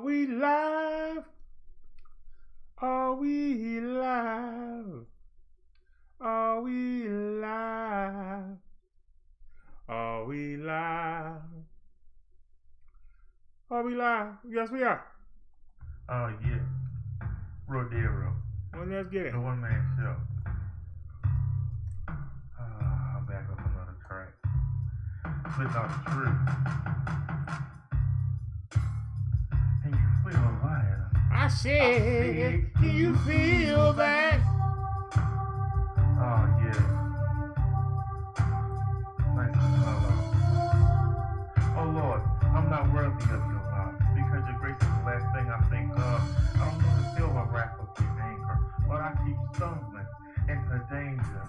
we live? Are we live? Are we live? Are we live? Are we live? Yes, we are. Oh, yeah. Rodero. Well, let's get it. The one man show. I'm back with another track. Spit out the truth. And you feel alive. I said, can you feel that? Oh, yeah. Nice and mellow. Oh, Lord, I'm not worthy of your love, because your grace is the last thing I think of. I don't want to feel the wrath of your anger, but I keep stumbling into danger.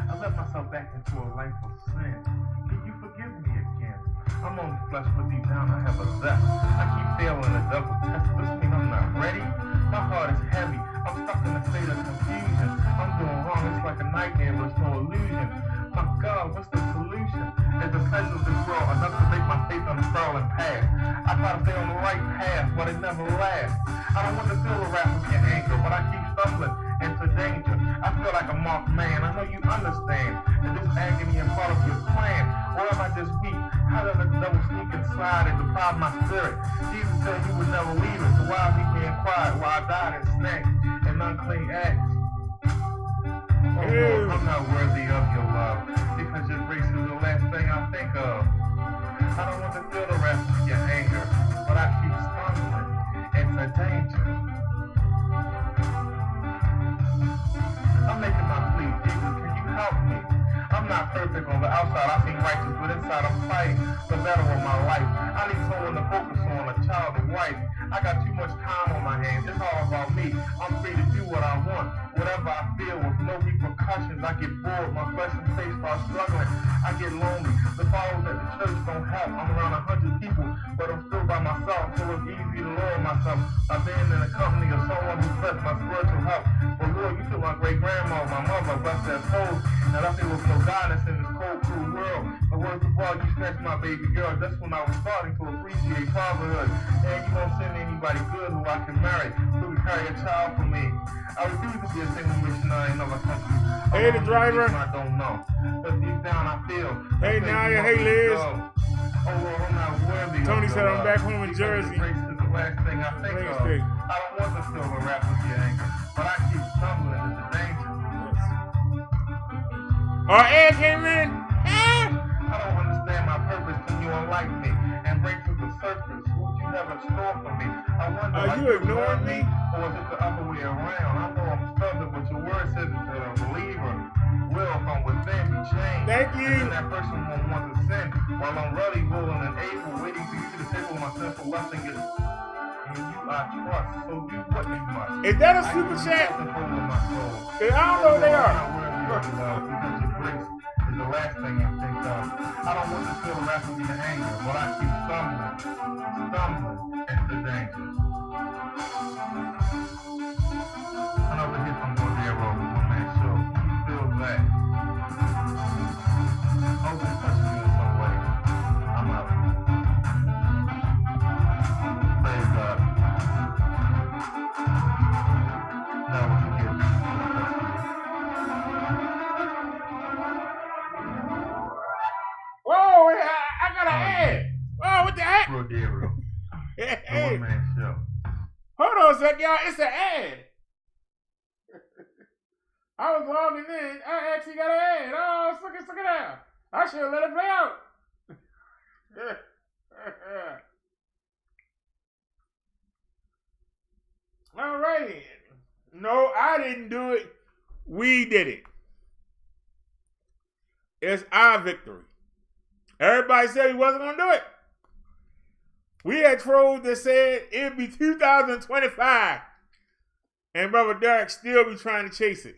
I let myself back into a life of sin. Can you forgive me again? I'm only flesh, but deep down I have a zest. I keep failing the double test. This means I'm not ready. My heart is heavy. I'm stuck in a state of confusion. I'm doing wrong. It's like a nightmare, but it's no illusion. My God, what's the solution? Is the pleasure of this world enough to make my faith on the sterling path? I try to stay on the right path, but it never lasts. I don't want to feel the wrath of your anger, but I keep stumbling into danger. I feel like a marked man. I know you understand that this agony is part of your plan. Or am I just weak? How did the devil sneak inside and deprive my spirit? Jesus said he would never leave us. So why are we being quiet while I died in snakes and unclean acts? Oh Lord, I'm not worthy of your love, because your grace is the last thing I think of. I don't want to feel the wrath of your anger, but I keep stumbling into danger. I'm making my plea, Jesus, can you help me? I'm not perfect on the outside, I seem righteous, but inside I'm fighting the battle of my life. I need someone to focus on, a child, a wife. I got too much time on my hands, it's all about me. I'm free to do what I want, whatever I feel, with no repercussions. I get bored, my flesh and face start struggling. I get lonely, the followers at the church don't help. I'm around 100 people, but I'm still by myself, so it's easy to lower myself. I've been in the company of someone who threatens my spiritual health. But Lord, you took my great-grandma, my mother, bless their souls, and I think with no guidance in this cold, cruel world. But worst of all, you snatched my baby girl. That's when I was starting to appreciate fatherhood. And you won't send anybody good who I can marry, who can carry a child for me. I refuse to be a single missionary in another country. Hey, the driver. I don't know. But deep down I feel. Hey, Naya. Hey, Liz. Oh, Lord, I'm not worthy. Tony said I'm back home in Jersey. Grace is the last thing I think of. I don't want to feel the wrath of your anger, but I keep stumbling into danger. Our air came in. I don't understand my purpose when you unlike me and bring to the surface what you have in store for me. I wonder, are you ignoring me? Or is it the other way around? I know I'm stubborn, but your word says that a believer will from within be changed. Thank you. And that person won't want to sin while I'm ready, willing, and able, waiting for you to table my sinful lust and get. And you I trust, so do what you must. Is that a super chat? I don't know what they are. Because your grace is the last thing I think of. I don't want to feel the wrath of your anger, but I keep stumbling into danger. Another hit from Rodero, one man show. You feel that? I hope it's touching you in some way. I'm out. Praise God. Now what you get. Whoa, I got an ad. Oh, what the heck? Rodero. Hey. The one man show. Hold on a sec, y'all. It's an ad. I was logging in. I actually got an ad. Oh, suck it out. I should have let it play out. All righty. No, I didn't do it. We did it. It's our victory. Everybody said he wasn't going to do it. We had trolls that said it'd be 2025. And Brother Derrick still be trying to chase it.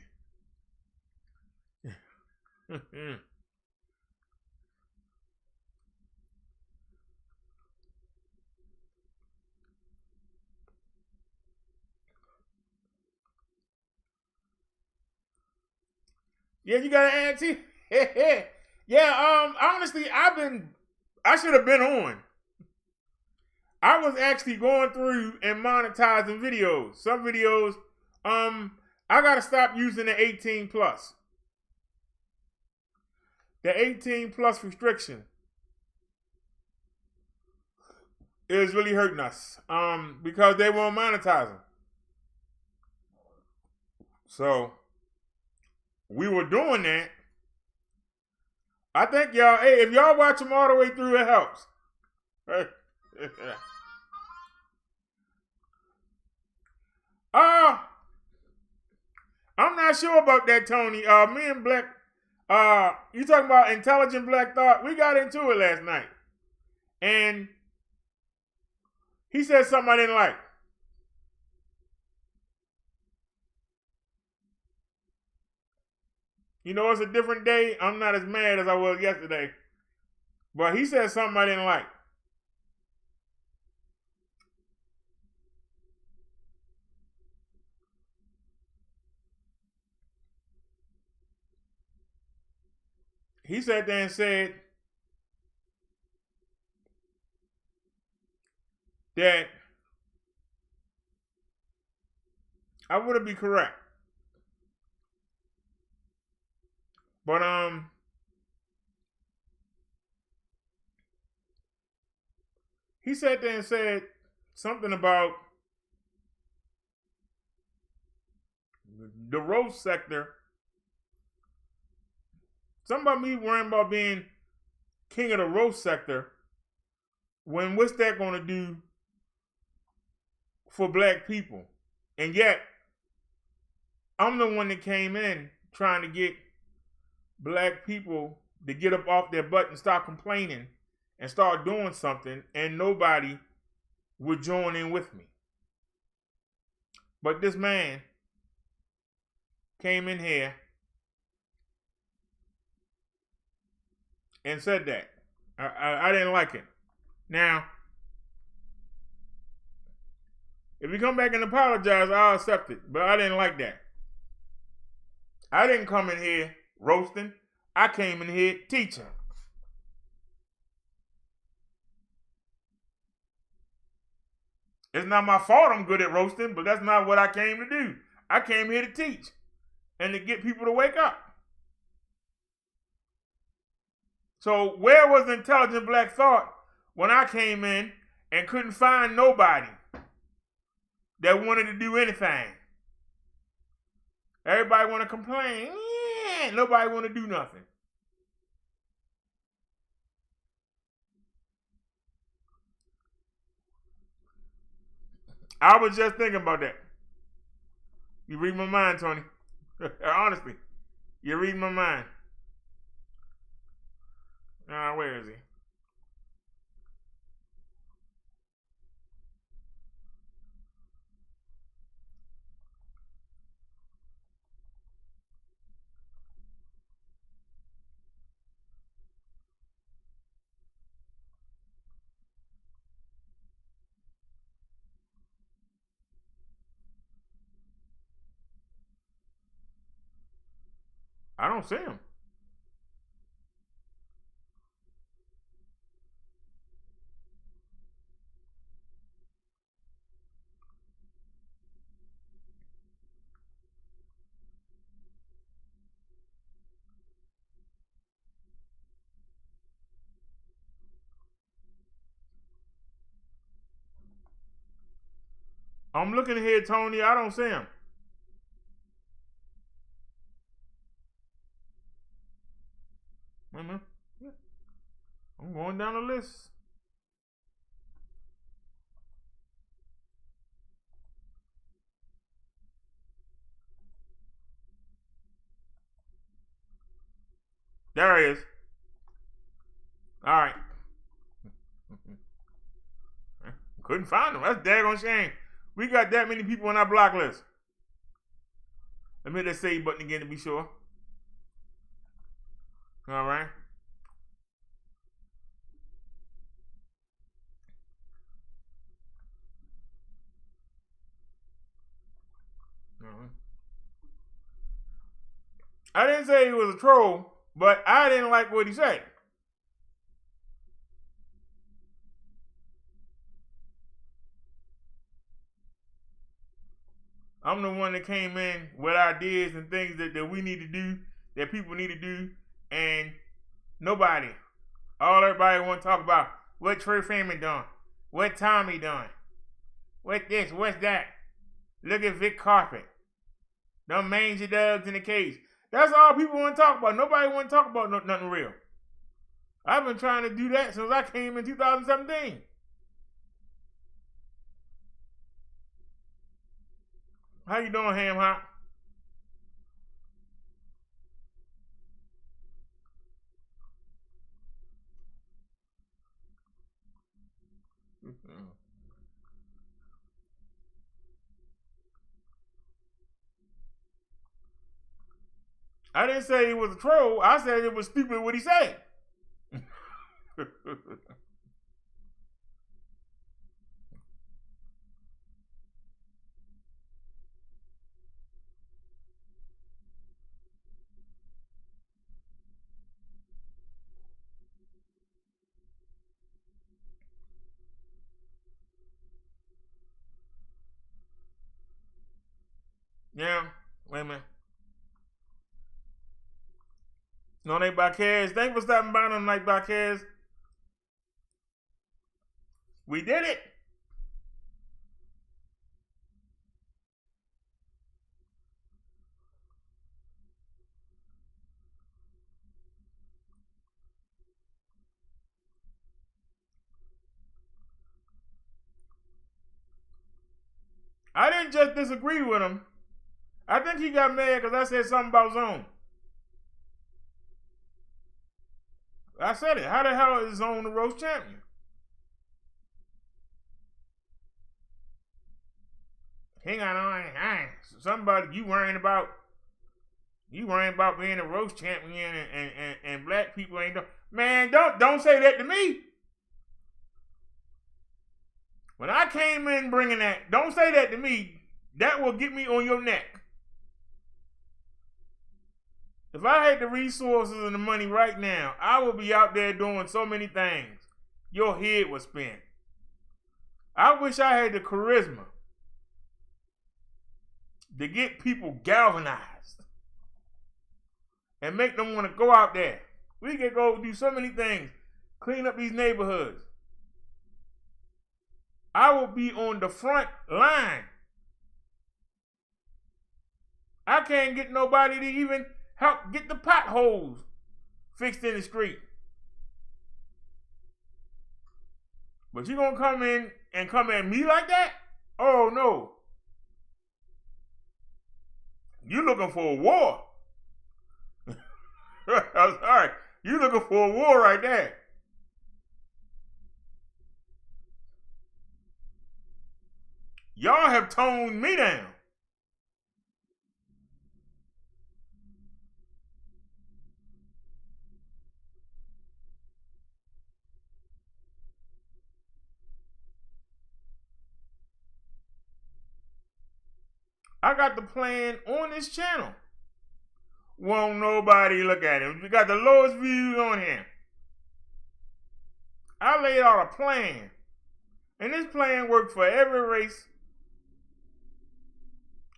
Yeah, you got an auntie? Yeah, honestly, I should have been on. I was actually going through and monetizing videos. Some videos, I gotta stop using the 18 plus. The 18 plus restriction is really hurting us. Because they won't monetize them. So we were doing that. I think y'all, hey, if y'all watch them all the way through, it helps. I'm not sure about that, Tony. Me and Black, you talking about intelligent Black thought? We got into it last night. And he said something I didn't like. You know, it's a different day. I'm not as mad as I was yesterday. But he said something I didn't like. He sat there and said that I wouldn't be correct. But he sat there and said something about the roast sector. Something about me worrying about being king of the roast sector. When what's that going to do for Black people? And yet, I'm the one that came in trying to get Black people to get up off their butt and stop complaining and start doing something, and nobody would join in with me. But this man came in here and said that. I didn't like it. Now, if you come back and apologize, I'll accept it. But I didn't like that. I didn't come in here roasting. I came in here teaching. It's not my fault I'm good at roasting, but that's not what I came to do. I came here to teach and to get people to wake up. So where was the intelligent Black thought when I came in and couldn't find nobody that wanted to do anything? Everybody want to complain. Yeah, nobody want to do nothing. I was just thinking about that. You read my mind, Tony. Honestly, you read my mind. Where is he? I don't see him. I'm looking here, Tony. I don't see him. Wait a minute. I'm going down the list. There he is. All right. Couldn't find him. That's daggone shame. We got that many people on our block list. Let me hit that save button again to be sure. All right. I didn't say he was a troll, but I didn't like what he said. I'm the one that came in with ideas and things that we need to do, that people need to do, and nobody, everybody want to talk about what Trey Freeman done, what Tommy done, what this, what's that. Look at Vic Carpet. Them mangy dogs in the cage. That's all people want to talk about. Nobody want to talk about nothing real. I've been trying to do that since I came in 2017. How you doing, Ham Hop? I didn't say he was a troll. I said it was stupid what he said. Yeah, wait a minute. No, Nate Baquez. Thanks for stopping by on Nate Baquez. We did it. I didn't just disagree with him. I think he got mad because I said something about Zone. I said it. How the hell is Zone the roast champion? He got on. Somebody you worrying about being a roast champion and black people ain't done. Man, don't say that to me. When I came in bringing that, don't say that to me. That will get me on your neck. If I had the resources and the money right now, I would be out there doing so many things. Your head would spin. I wish I had the charisma to get people galvanized and make them want to go out there. We could go do so many things. Clean up these neighborhoods. I will be on the front line. I can't get nobody to even help get the potholes fixed in the street. But you gonna come in and come at me like that? Oh no. You looking for a war. I'm sorry. You looking for a war right there. Y'all have toned me down. I got the plan on this channel. Won't nobody look at it. We got the lowest views on here. I laid out a plan. And this plan worked for every race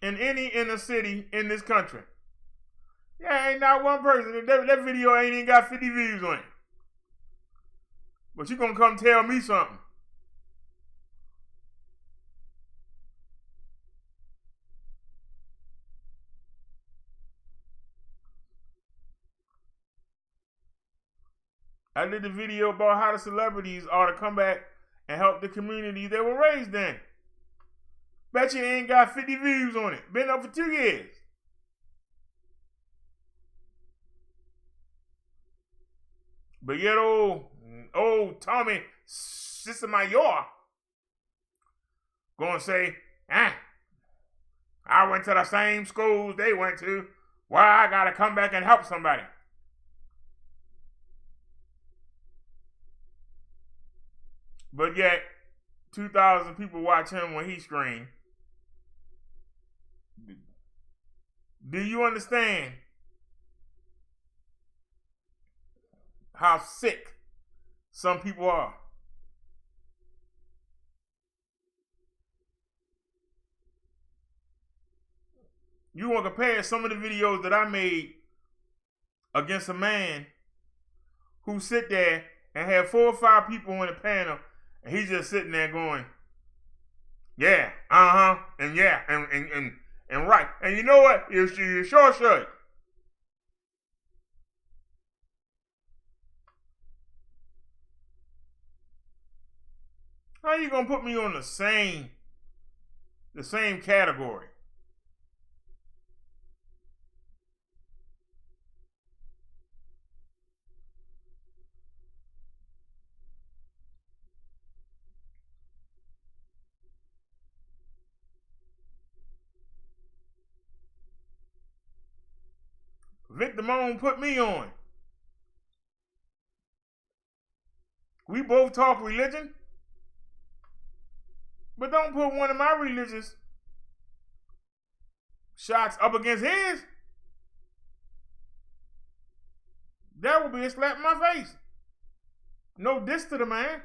in any inner city in this country. Yeah, ain't not one person. That video ain't even got 50 views on it. But you gonna come tell me something. I did the video about how the celebrities ought to come back and help the community they were raised in. Bet you ain't got 50 views on it. Been up for 2 years. But yet old Tommy Sotomayor gonna say, I went to the same schools they went to. Why I gotta come back and help somebody? But yet, 2,000 people watch him when he screams. Do you understand how sick some people are? you want to compare some of the videos that I made against a man who sit there and have 4 or 5 people on the panel, and he's just sitting there going, yeah, and yeah, and right. And you know what? You're sure should. How you gonna put me on the same category? Victor Moan put me on. We both talk religion, but don't put one of my religious shots up against his. That would be a slap in my face. No diss to the man.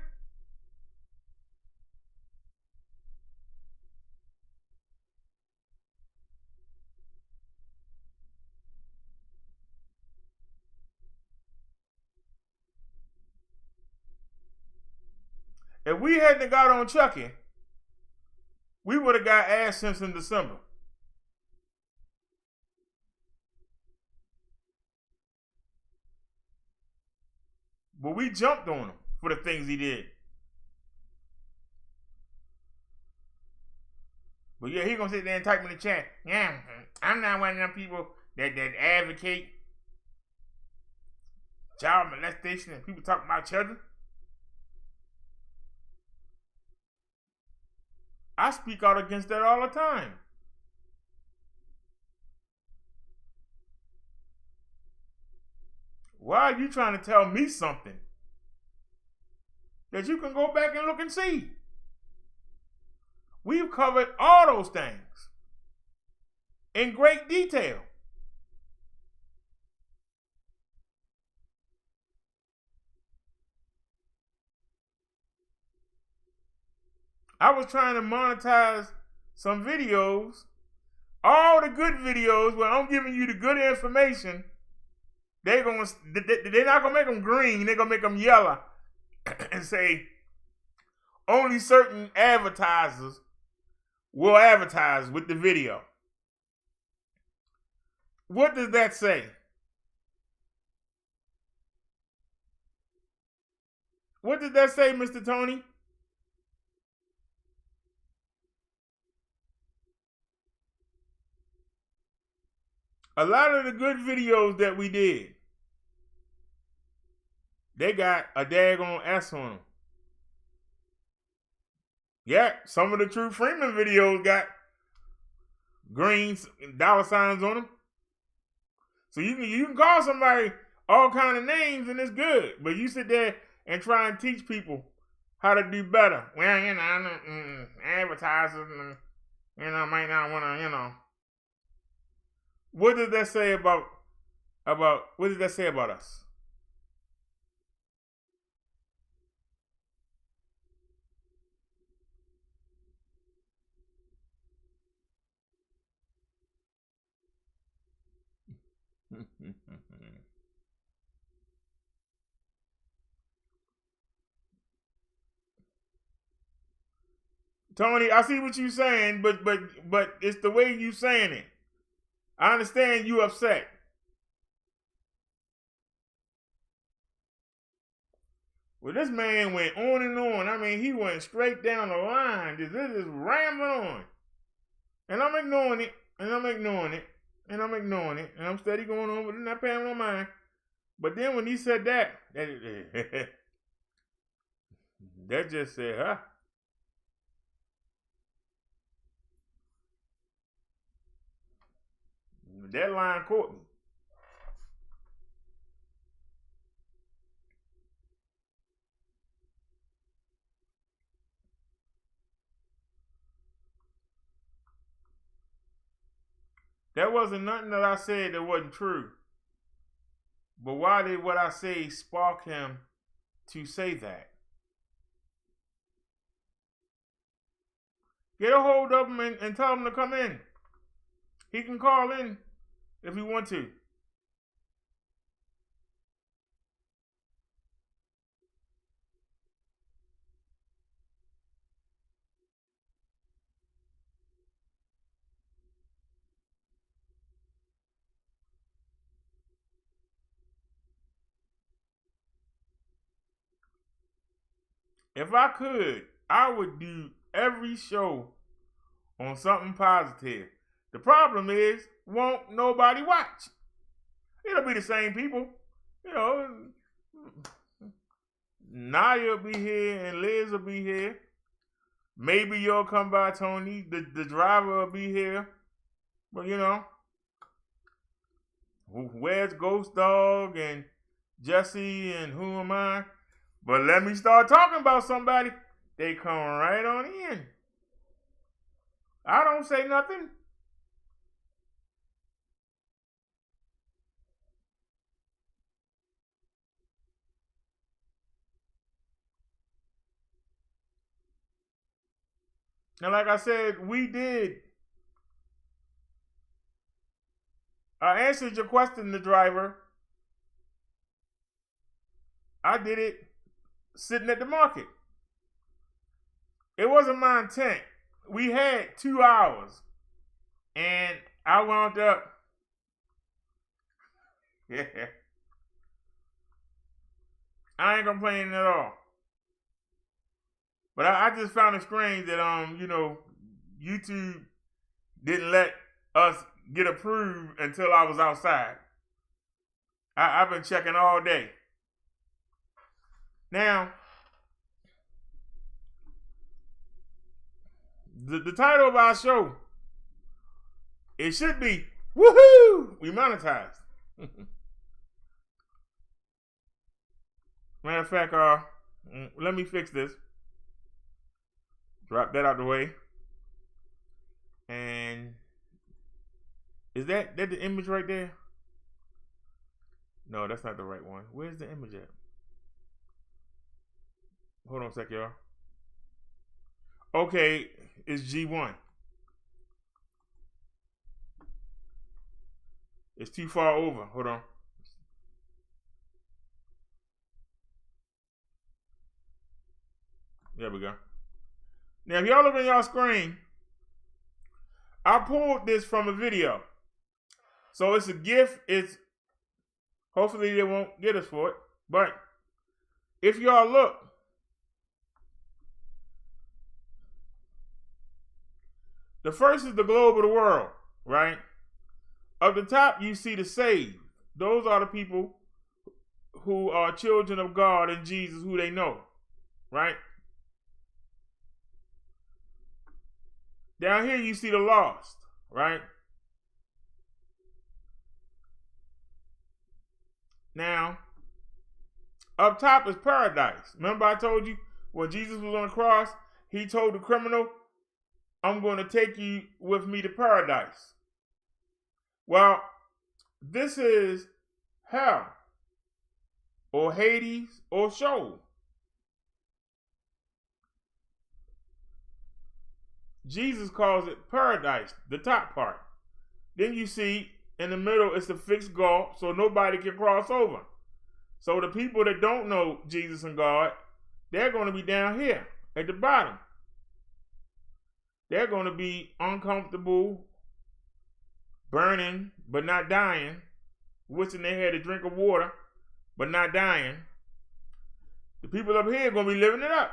If we hadn't got on Chucky, we would have got ass since in December. But we jumped on him for the things he did. But yeah, he gonna sit there and type in the chat, yeah, I'm not one of them people that advocate child molestation and people talking about children. I speak out against that all the time. Why are you trying to tell me something that you can go back and look and see? We've covered all those things in great detail. I was trying to monetize some videos, all the good videos where I'm giving you the good information. They're not gonna make them green. They're gonna make them yellow and say only certain advertisers will advertise with the video. What does that say? What did that say, Mr. Tony? A lot of the good videos that we did, they got a daggone S on them. Yeah, some of the True Freeman videos got green dollar signs on them. So you can call somebody all kind of names and it's good. But you sit there and try and teach people how to do better. Well, you know, advertisers, might not want to, What does that say about what does that say about us? Tony, I see what you're saying, but it's the way you saying it. I understand you upset. Well, this man went on and on. I mean, he went straight down the line. This is rambling on. And I'm ignoring it. And I'm ignoring it. And I'm ignoring it. And I'm steady going on with it, not paying no mind. But then when he said that just said, huh? That line caught me. There wasn't nothing that I said that wasn't true. But why did what I say spark him to say that? Get a hold of him and tell him to come in. He can call in if he want to. If I could, I would do every show on something positive. The problem is, won't nobody watch. It'll be the same people. You know, Naya will be here and Liz will be here. Maybe you'll come by, Tony. The driver will be here. But, you know, where's Ghost Dog and Jesse and who am I? But let me start talking about somebody. They come right on in. I don't say nothing. And like I said, I answered your question, the driver. I did it sitting at the market. It wasn't my intent. We had 2 hours. And I wound up. Yeah. I ain't complaining at all. But I just found it strange that YouTube didn't let us get approved until I was outside. I've been checking all day. Now, the title of our show, it should be, woohoo, we monetized. Matter of fact, let me fix this. Drop that out the way. And is that the image right there? No, that's not the right one. Where's the image at? Hold on a sec, y'all. Okay, it's G1. It's too far over. Hold on. There we go. Now, if y'all look on y'all screen, I pulled this from a video. So it's a gift. Hopefully they won't get us for it. But if y'all look, the first is the globe of the world, right? Up the top, you see the saved. Those are the people who are children of God and Jesus, who they know, right? Down here, you see the lost, right? Now, up top is paradise. Remember I told you when Jesus was on the cross, he told the criminal, I'm going to take you with me to paradise. Well, this is hell, or Hades, or Sheol. Jesus calls it paradise, the top part. Then you see in the middle it's the fixed gulf, so nobody can cross over. So the people that don't know Jesus and God, they're going to be down here at the bottom. They're going to be uncomfortable, burning, but not dying, wishing they had a drink of water, but not dying. The people up here are going to be living it up.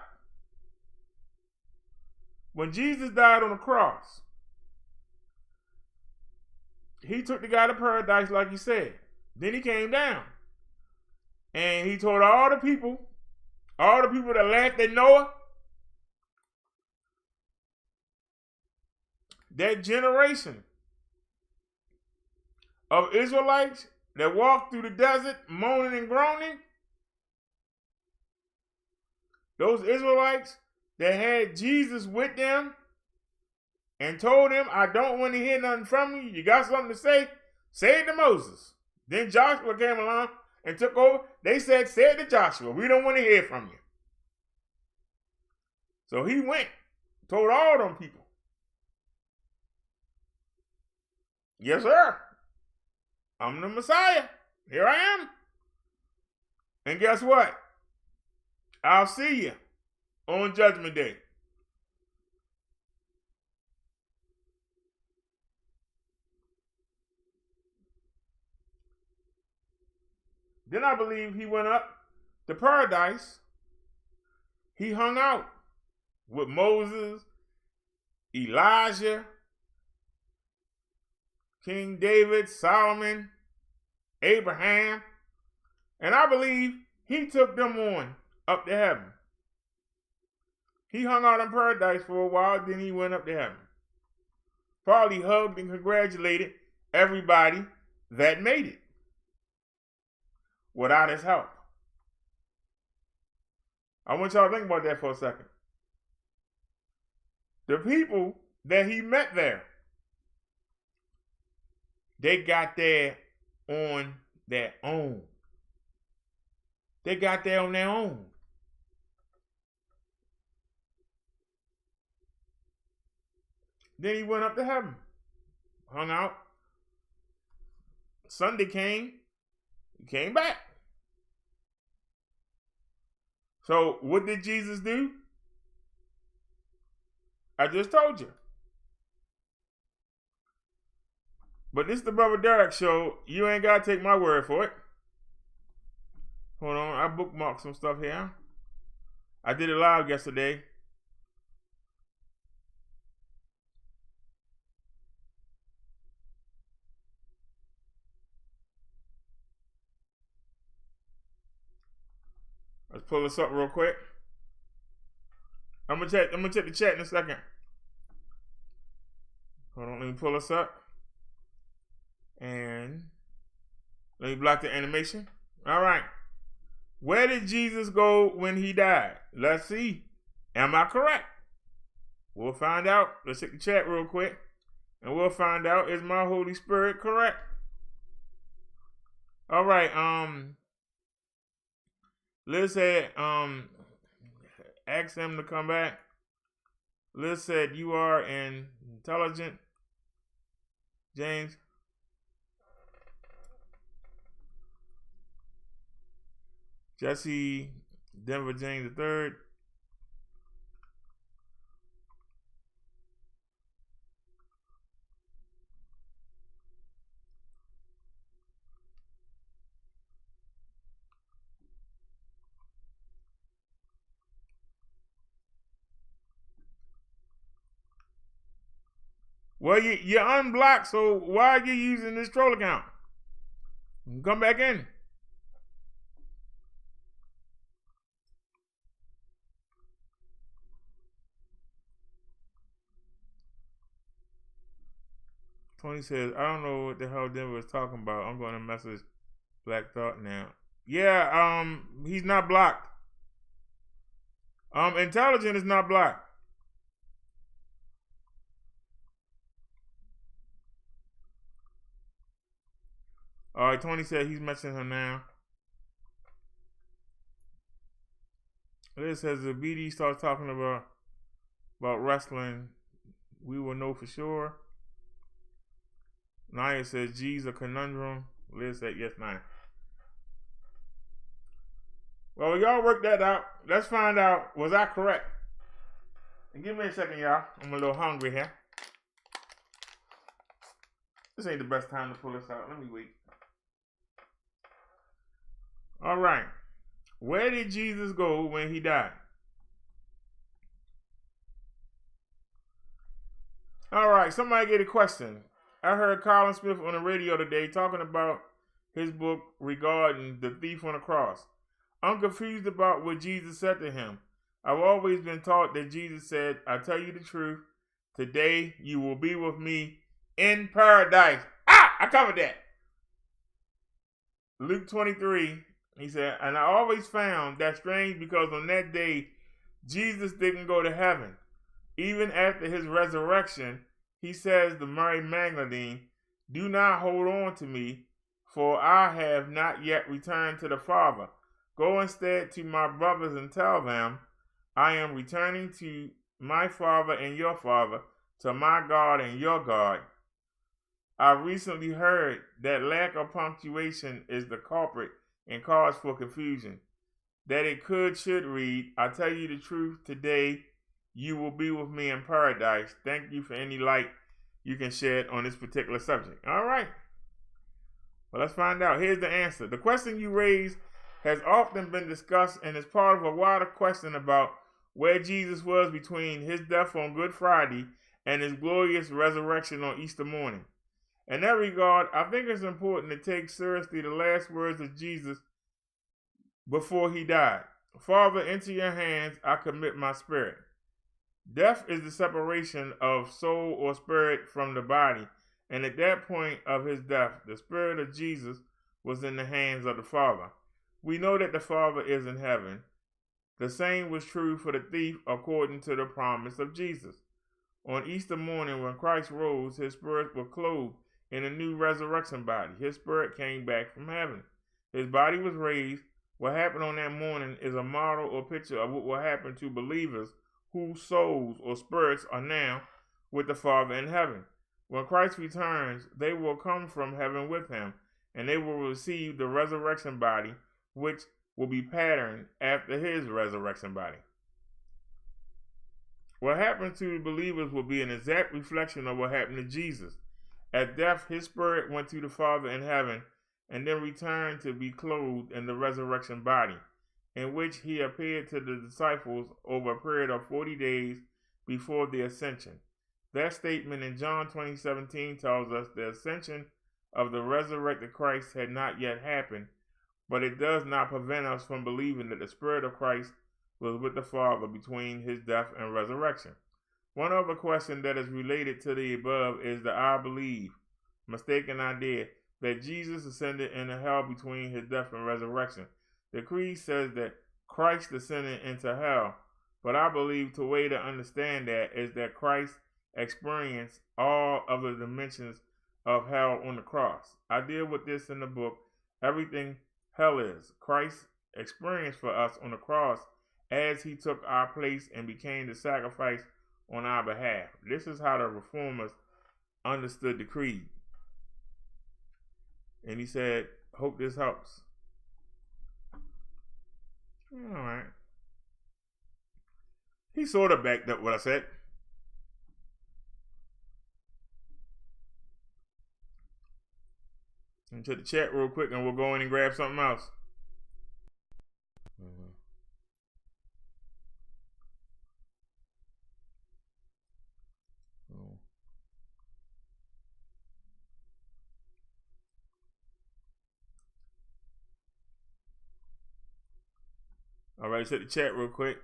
When Jesus died on the cross, he took the guy to paradise like he said. Then he came down. And he told all the people that laughed at Noah, that generation of Israelites that walked through the desert moaning and groaning, those Israelites that had Jesus with them and told him, I don't want to hear nothing from you. You got something to say? Say it to Moses. Then Joshua came along and took over. They said, say it to Joshua. We don't want to hear from you. So he went, told all them people. Yes, sir. I'm the Messiah. Here I am. And guess what? I'll see you on Judgment Day. Then I believe he went up to paradise. He hung out with Moses, Elijah, King David, Solomon, Abraham, and I believe he took them on up to heaven. He hung out in paradise for a while, then he went up to heaven. Probably hugged and congratulated everybody that made it without his help. I want y'all to think about that for a second. The people that he met there, they got there on their own. They got there on their own. Then he went up to heaven, hung out. Sunday came, he came back. So what did Jesus do? I just told you. But this is the Brother Derrick show. You ain't got to take my word for it. Hold on, I bookmarked some stuff here. I did it live yesterday. Let's pull this up real quick. I'm gonna check the chat in a second. Hold on, let me pull this up. And let me block the animation. All right. Where did Jesus go when he died? Let's see. Am I correct? We'll find out. Let's check the chat real quick. And we'll find out, is my Holy Spirit correct? All right. Liz said, ask him to come back. Liz said, you are intelligent. James. Jesse, Denver James III. Well, you're unblocked, so why are you using this troll account? Come back in. Tony says, I don't know what the hell Denver is talking about. I'm going to message Black Thought now. Yeah, he's not blocked. Intelligent is not blocked. All right, Tony said he's messaging her now. Liz says if BD starts talking about wrestling, we will know for sure. Naya says G's a conundrum. Liz said yes, Naya. Well, y'all work that out. Let's find out, was I correct? And give me a second, y'all. I'm a little hungry here. This ain't the best time to pull this out. Let me wait. All right. Where did Jesus go when he died? All right. Somebody get a question. I heard Colin Smith on the radio today talking about his book regarding the thief on the cross. I'm confused about what Jesus said to him. I've always been taught that Jesus said, I tell you the truth, today you will be with me in paradise. I covered that. Luke 23, he said, and I always found that strange because on that day, Jesus didn't go to heaven. Even after his resurrection, he says to Mary Magdalene, do not hold on to me, for I have not yet returned to the Father. Go instead to my brothers and tell them, I am returning to my Father and your Father, to my God and your God. I recently heard that lack of punctuation is the culprit and cause for confusion. That it should read, I tell you the truth, today you will be with me in paradise. Thank you for any light you can shed on this particular subject. All right. Well, let's find out. Here's the answer. The question you raised has often been discussed and is part of a wider question about where Jesus was between his death on Good Friday and his glorious resurrection on Easter morning. In that regard, I think it's important to take seriously the last words of Jesus before he died. Father, into your hands I commit my spirit. Death is the separation of soul or spirit from the body, and at that point of his death, the spirit of Jesus was in the hands of the Father. We know that the Father is in heaven. The same was true for the thief according to the promise of Jesus. On Easter morning, when Christ rose, his spirit was clothed in a new resurrection body. His spirit came back from heaven. His body was raised. What happened on that morning is a model or picture of what will happen to believers whose souls or spirits are now with the Father in heaven. When Christ returns, they will come from heaven with him, and they will receive the resurrection body, which will be patterned after his resurrection body. What happened to the believers will be an exact reflection of what happened to Jesus. At death, his spirit went to the Father in heaven, and then returned to be clothed in the resurrection body, in which he appeared to the disciples over a period of 40 days before the ascension. That statement in John 20:17 tells us the ascension of the resurrected Christ had not yet happened, but it does not prevent us from believing that the Spirit of Christ was with the Father between his death and resurrection. One other question that is related to the above is the I believe, mistaken idea that Jesus ascended into hell between his death and resurrection. The creed says that Christ ascended into hell, but I believe the way to understand that is that Christ experienced all of the dimensions of hell on the cross. I deal with this in the book, Everything Hell Is. Christ experienced for us on the cross as he took our place and became the sacrifice on our behalf. This is how the reformers understood the creed. And he said, hope this helps. All right. He sort of backed up what I said. Into the chat real quick and we'll go in and grab something else. All right, check the chat real quick.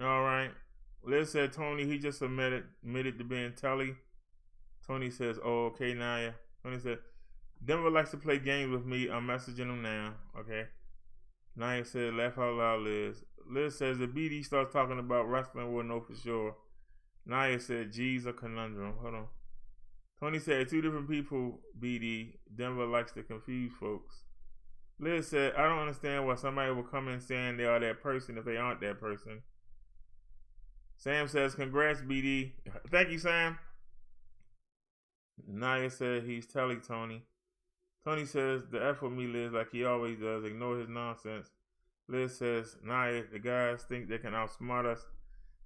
All right. Liz said Tony, he just admitted to being Telly. Tony says, oh, okay, Naya. Tony said, Denver likes to play games with me. I'm messaging him now. Okay. Naya said, laugh out loud, Liz. Liz says, if BD starts talking about wrestling, we'll know for sure. Naya said, geez, a conundrum. Hold on. Tony said, two different people, BD. Denver likes to confuse folks. Liz said, I don't understand why somebody will come in saying they are that person if they aren't that person. Sam says, congrats, BD. Thank you, Sam. Naya said, he's telling Tony. Tony says, the F with me, Liz, like he always does. Ignore his nonsense. Liz says, Naya, the guys think they can outsmart us.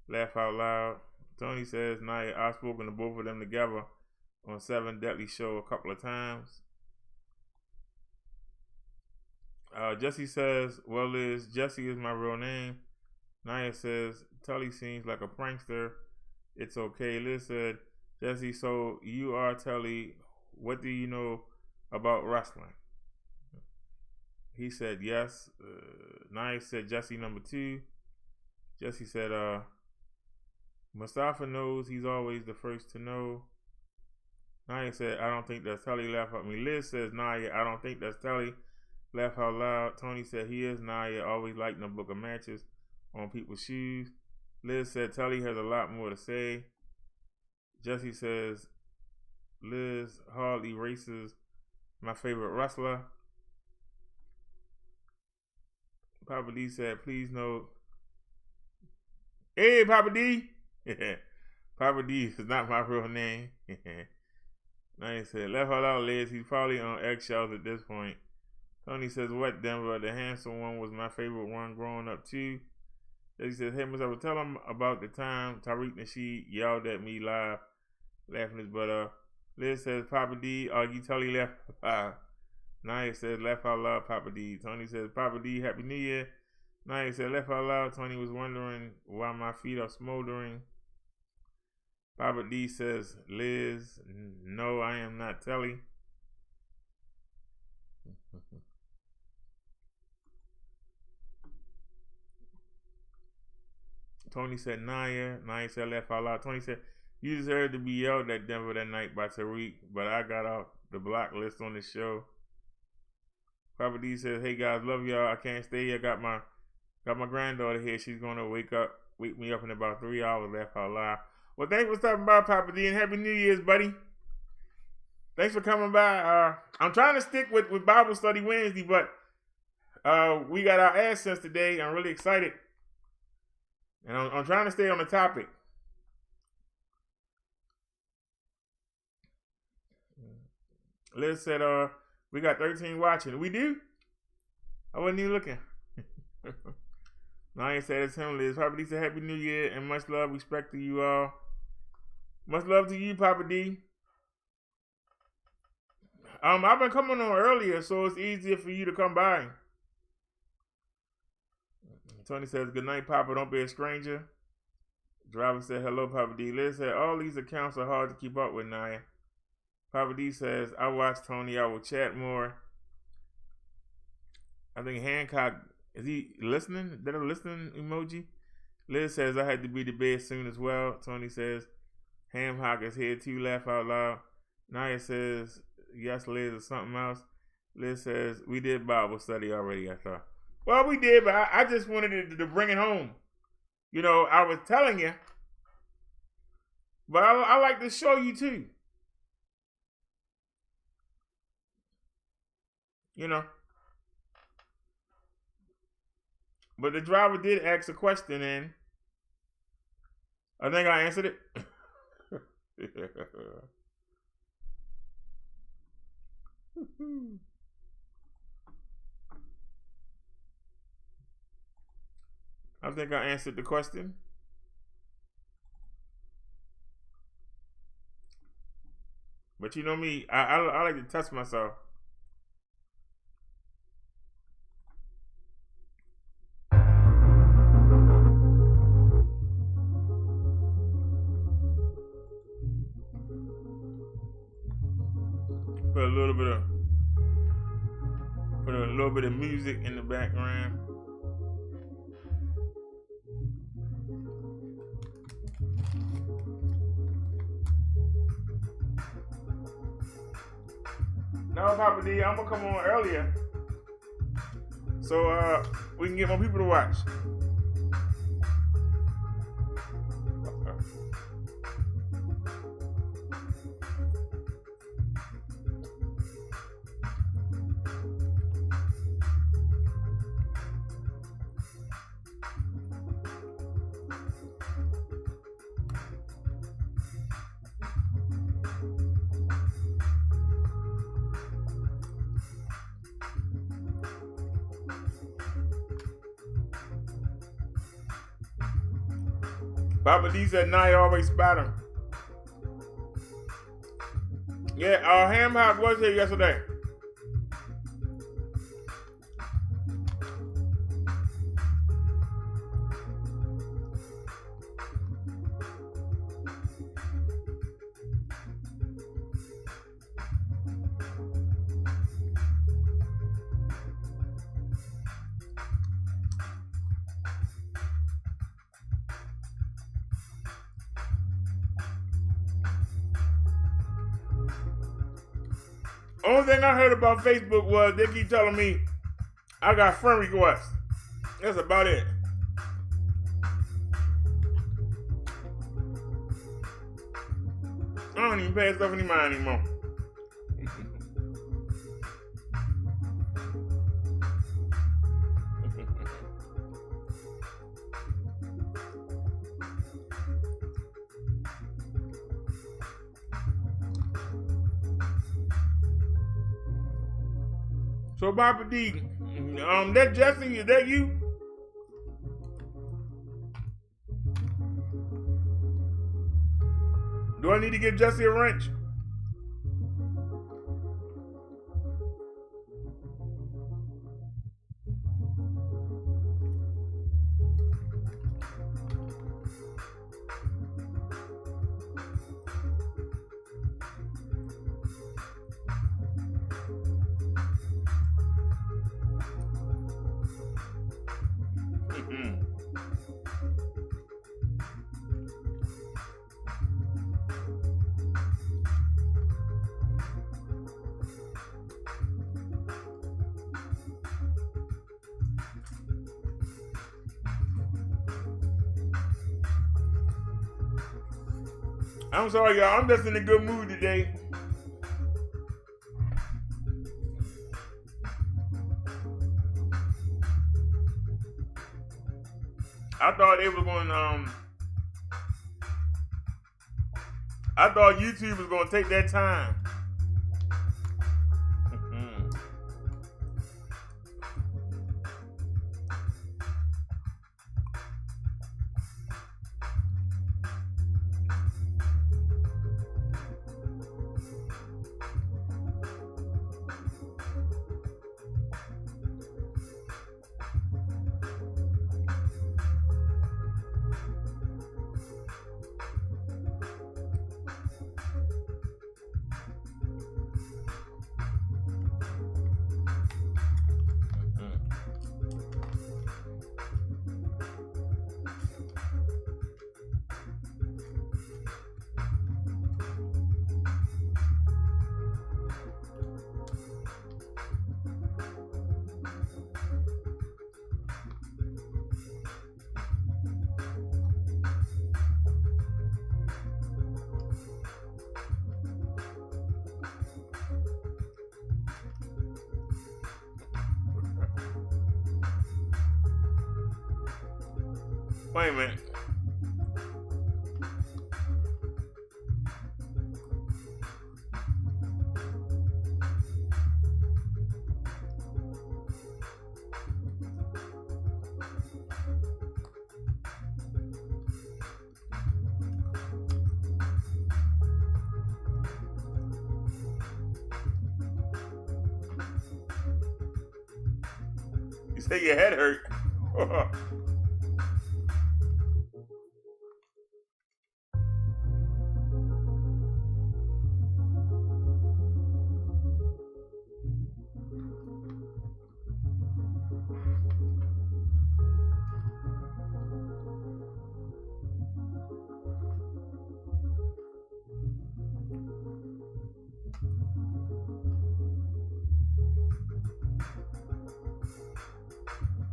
Laugh out loud. Tony says, Naya, I've spoken to both of them together on 7 Deadly Show a couple of times. Jesse says, well, Liz, Jesse is my real name. Naya says, Tully seems like a prankster. It's okay. Liz said, Jesse, so you are Tully. What do you know about wrestling? He said, yes. Naya said, Jesse number 2. Jesse said, Mustafa knows he's always the first to know. Naya said, I don't think that's Tully. Laugh at me. Liz says, Naya, I don't think that's Tully. Laugh out loud. Tony said, he is Naya, always liking a book of matches on people's shoes. Liz said, Tully has a lot more to say. Jesse says, Liz hardly races my favorite wrestler. Papa D said, please note. Hey, Papa D. Papa D is not my real name. Now he said, left all out, Liz. He's probably on eggshells at this point. Tony says, what, Denver? The handsome one was my favorite one growing up, too. He says, hey, Miss, I would tell him about the time Tariq Nasheed yelled at me live, laughing his butt off. Liz says, Papa D, you tell he left. Naya says, left out loud, Papa D. Tony says, Papa D, Happy New Year. Naya said, left out loud. Tony was wondering why my feet are smoldering. Papa D says, Liz, no, I am not Telly. Tony said, Naya. Naya said, left out loud. Tony said, you deserve to be yelled at Denver that night by Tariq, but I got off the block list on the show. Papa D says, hey guys, love y'all. I can't stay here. Got my granddaughter here. She's gonna wake me up in about 3 hours. Left out loud. Well, thanks for stopping by, Papa D, and Happy New Year's, buddy. Thanks for coming by. I'm trying to stick with Bible Study Wednesday, but we got our AdSense today. I'm really excited. And I'm trying to stay on the topic. Liz said, we got 13 watching. We do? I wasn't even looking. Naya said, it's him, Liz. Papa D said, Happy New Year and much love, respect to you all. Much love to you, Papa D. I've been coming on earlier, so it's easier for you to come by. Tony says, good night, Papa. Don't be a stranger. Driver said, hello, Papa D. Liz said, all these accounts are hard to keep up with, Naya. Papa D says, I watch Tony. I will chat more. I think Hancock, is he listening? Is that a listening emoji? Liz says, I had to be to bed soon as well. Tony says, Hamhock is here too. Laugh out loud. Naya says, yes, Liz, or something else. Liz says, we did Bible study already, I thought. Well, we did, but I just wanted to bring it home. You know, I was telling you, but I like to show you too. You know. But the driver did ask a question, and I think I answered it. I think I answered the question. But you know me, I like to test myself. Put a little bit of music in the background. No, Papa D, I'm gonna come on earlier so we can get more people to watch. Papa D said, "Nah, always spot him." Yeah, Ham Hock was here yesterday. Only thing I heard about Facebook was they keep telling me I got friend requests. That's about it. I don't even pay stuff any mind anymore. So, Papa D, that Jesse, is that you? Do I need to give Jesse a wrench? I'm sorry, y'all. I'm just in a good mood today. I thought they were going. I thought YouTube was going to take that time. Wait a minute. You say your head hurt.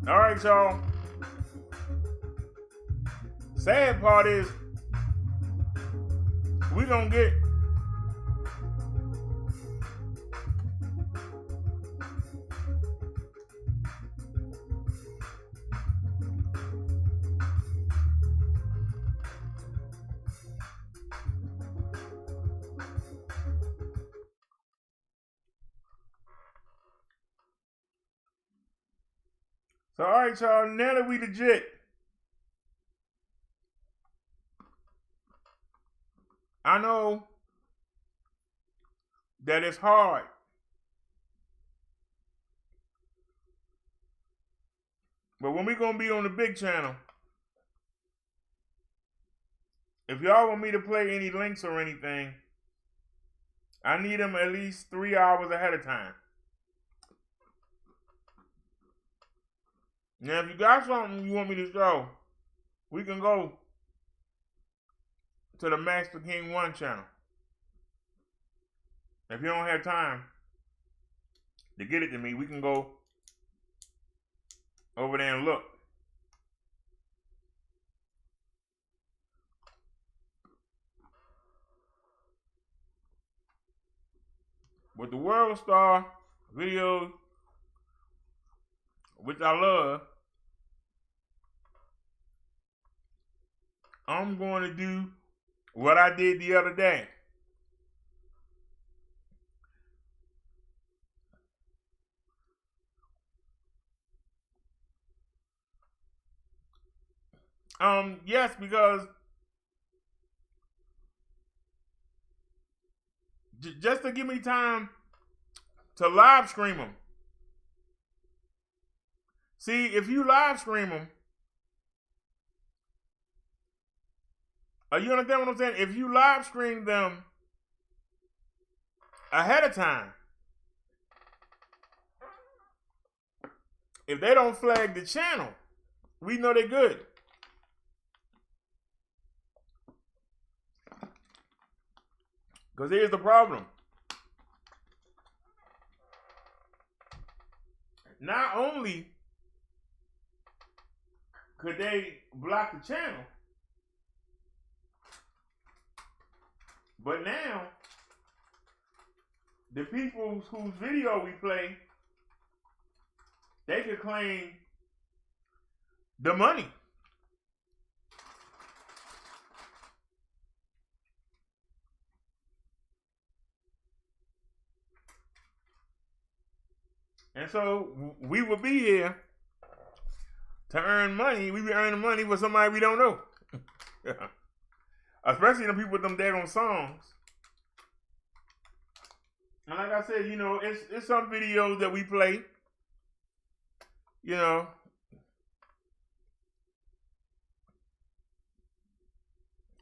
All right, y'all. Sad part is we gonna get so. All right, y'all. Now that we legit, I know that it's hard. But when we gonna be on the big channel, if y'all want me to play any links or anything, I need them at least 3 hours ahead of time. Now, if you got something you want me to show, we can go to the Master King 1 channel. If you don't have time to get it to me, we can go over there and look. With the World Star videos, which I love, I'm going to do what I did the other day. Yes, because just to give me time to live stream them. See, if you live stream them, you understand what I'm saying? If you live stream them ahead of time, if they don't flag the channel, we know they're good. Because here's the problem. Not only could they block the channel, but now the people whose video we play, they could claim the money. And so we would be here to earn money. We be earning money with somebody we don't know. Especially the people with them daggone songs. And like I said, you know, it's some videos that we play, you know,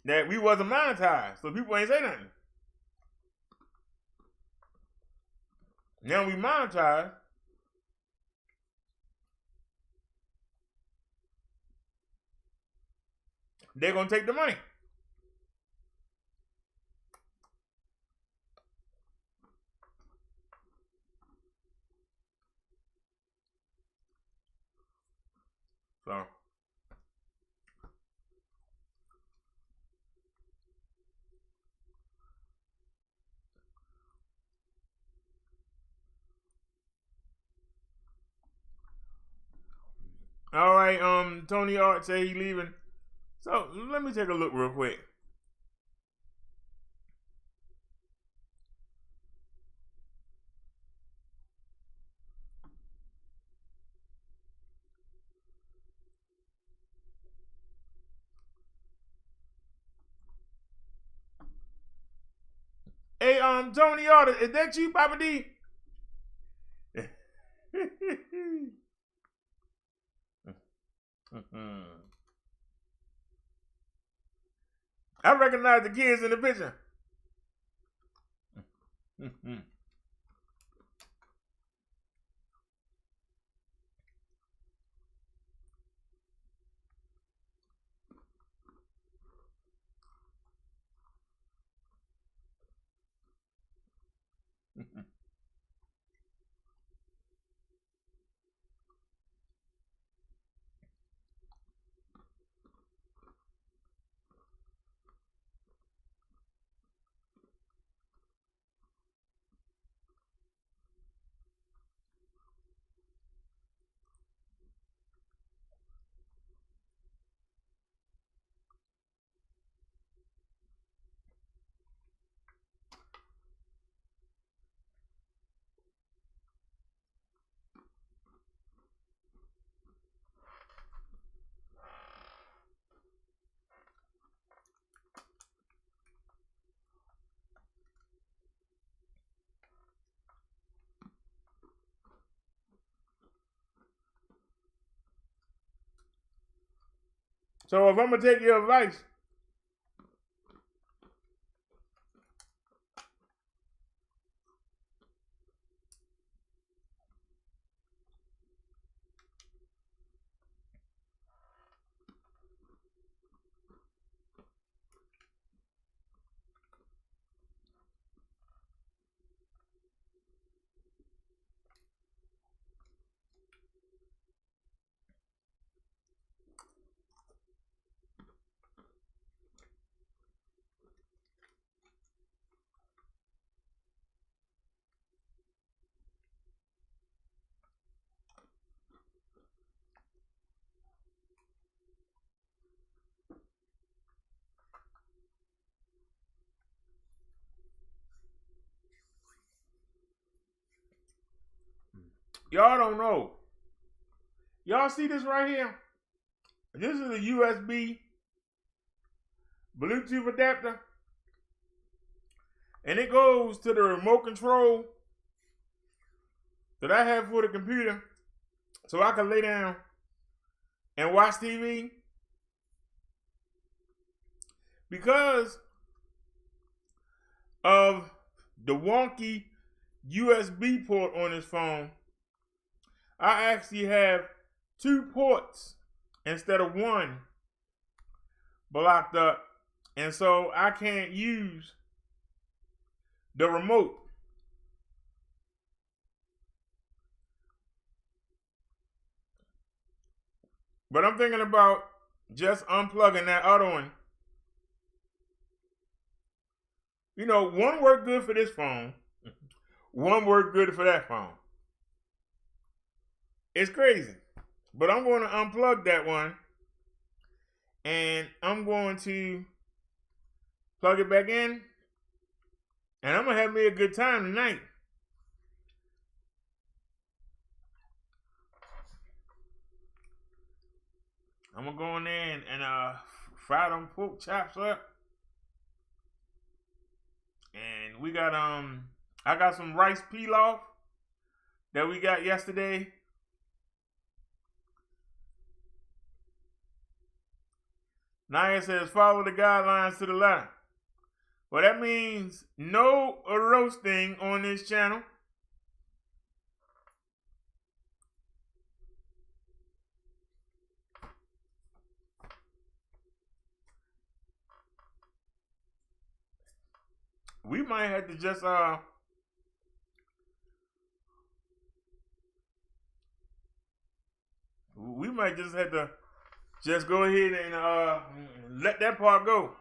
that we wasn't monetized. So people ain't say nothing. Now we monetize. They're going to take the money. So. All right, Tony Art say he leaving. So let me take a look real quick. Hey, Tony Art, is that you, Papa D? I recognize the kids in the picture. So if I'm gonna take your advice, y'all don't know. Y'all see this right here? This is a USB Bluetooth adapter. And it goes to the remote control that I have for the computer so I can lay down and watch TV. Because of the wonky USB port on this phone, I actually have 2 ports instead of 1 blocked up. And so I can't use the remote. But I'm thinking about just unplugging that other one. You know, one worked good for this phone. One worked good for that phone. It's crazy. But I'm going to unplug that one. And I'm going to plug it back in. And I'm going to have me a good time tonight. I'm going to go in there and fry them pork chops up. And we got, I got some rice pilaf that we got yesterday. Naya says, follow the guidelines to the letter. Well, that means no roasting on this channel. We might have to just we might just have to just go ahead and let that part go.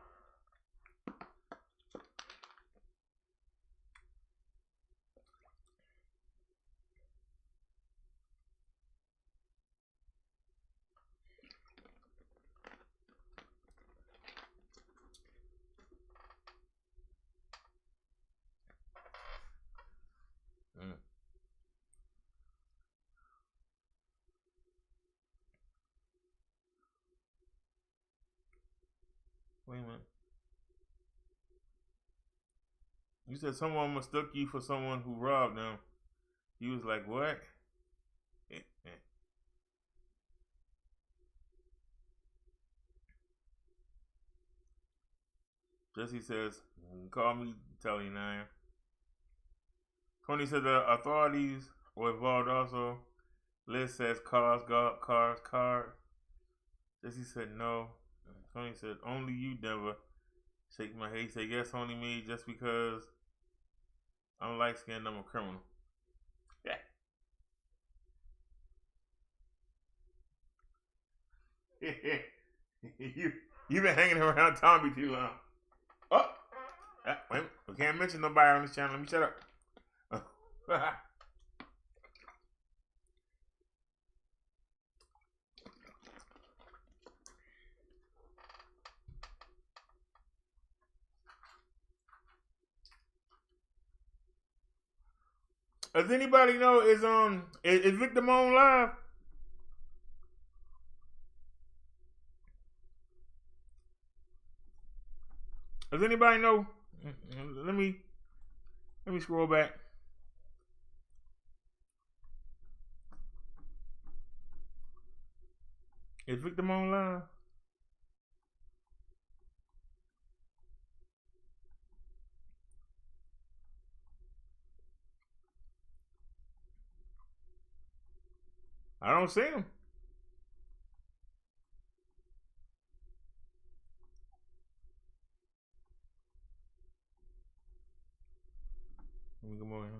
Wait a minute. You said someone mistook you for someone who robbed them. He was like, what? Jesse says, call me, tell you now. Tony said the authorities were involved also. Liz says cars. Jesse said no. Tony said, only you, Denver. Shake my head. He said, yes, only me, just because I'm light-skinned, I'm a criminal. Yeah. You've been hanging around Tommy too long. Oh, wait, we can't mention nobody on this channel. Let me shut up. Does anybody know is Victim on live? Does anybody know? Let me scroll back. Is Victim on live? I don't see him. Let me come over here.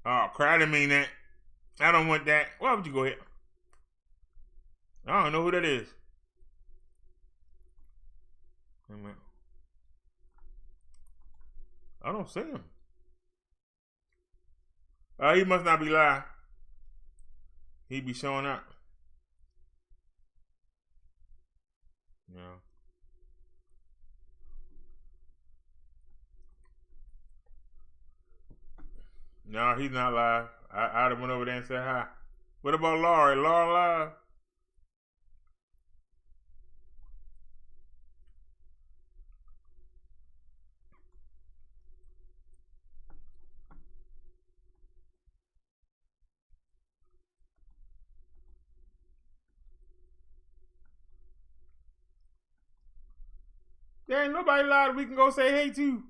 Oh, crap, I didn't mean that. I don't want that. Why would you go ahead? I don't know who that is. Wait a minute. I don't see him. He must not be live. He be showing up. Yeah. No, he's not live. I'd have went over there and said hi. What about Laura? Laura live? There ain't nobody live we can go say hey to.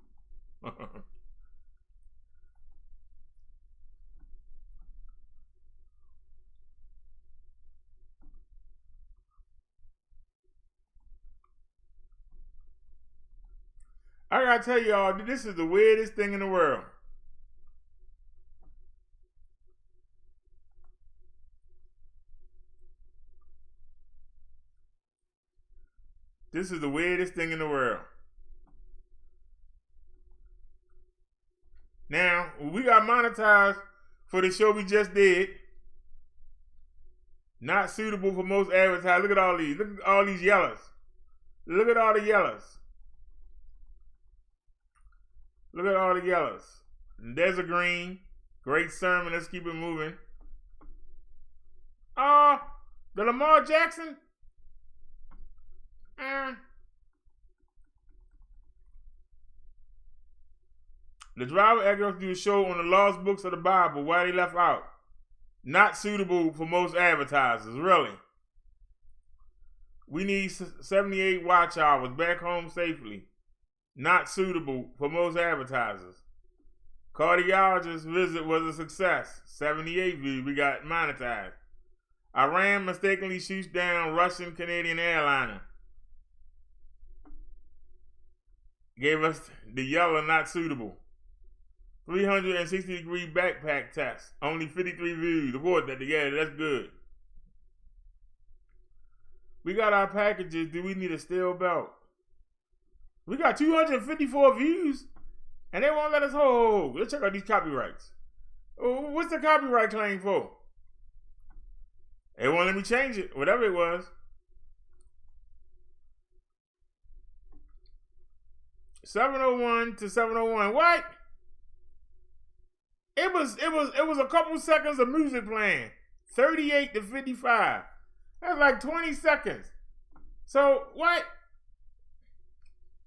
I gotta tell y'all, this is the weirdest thing in the world. This is the weirdest thing in the world. Now, we got monetized for the show we just did. Not suitable for most advertisers. Look at all these. Look at all these yellows. Look at all the yellows. Look at all the yellows. And there's a green. Great sermon. Let's keep it moving. The Lamar Jackson. The driver asked us to do a show on the lost books of the Bible. Why they left out? Not suitable for most advertisers, really. We need 78 watch hours back home safely. Not suitable for most advertisers. Cardiologist visit was a success. 78 views. We got monetized. Iran mistakenly shoots down Russian Canadian airliner. Gave us the yellow not suitable. 360-degree backpack test. Only 53 views. Avoid that together. That's good. We got our packages. Do we need a steel belt? We got 254 views. And they won't let us hold. Let's check out these copyrights. What's the copyright claim for? They won't let me change it. Whatever it was. 701 to 701. What? It was a couple seconds of music playing. 38 to 55. That's like 20 seconds. So what?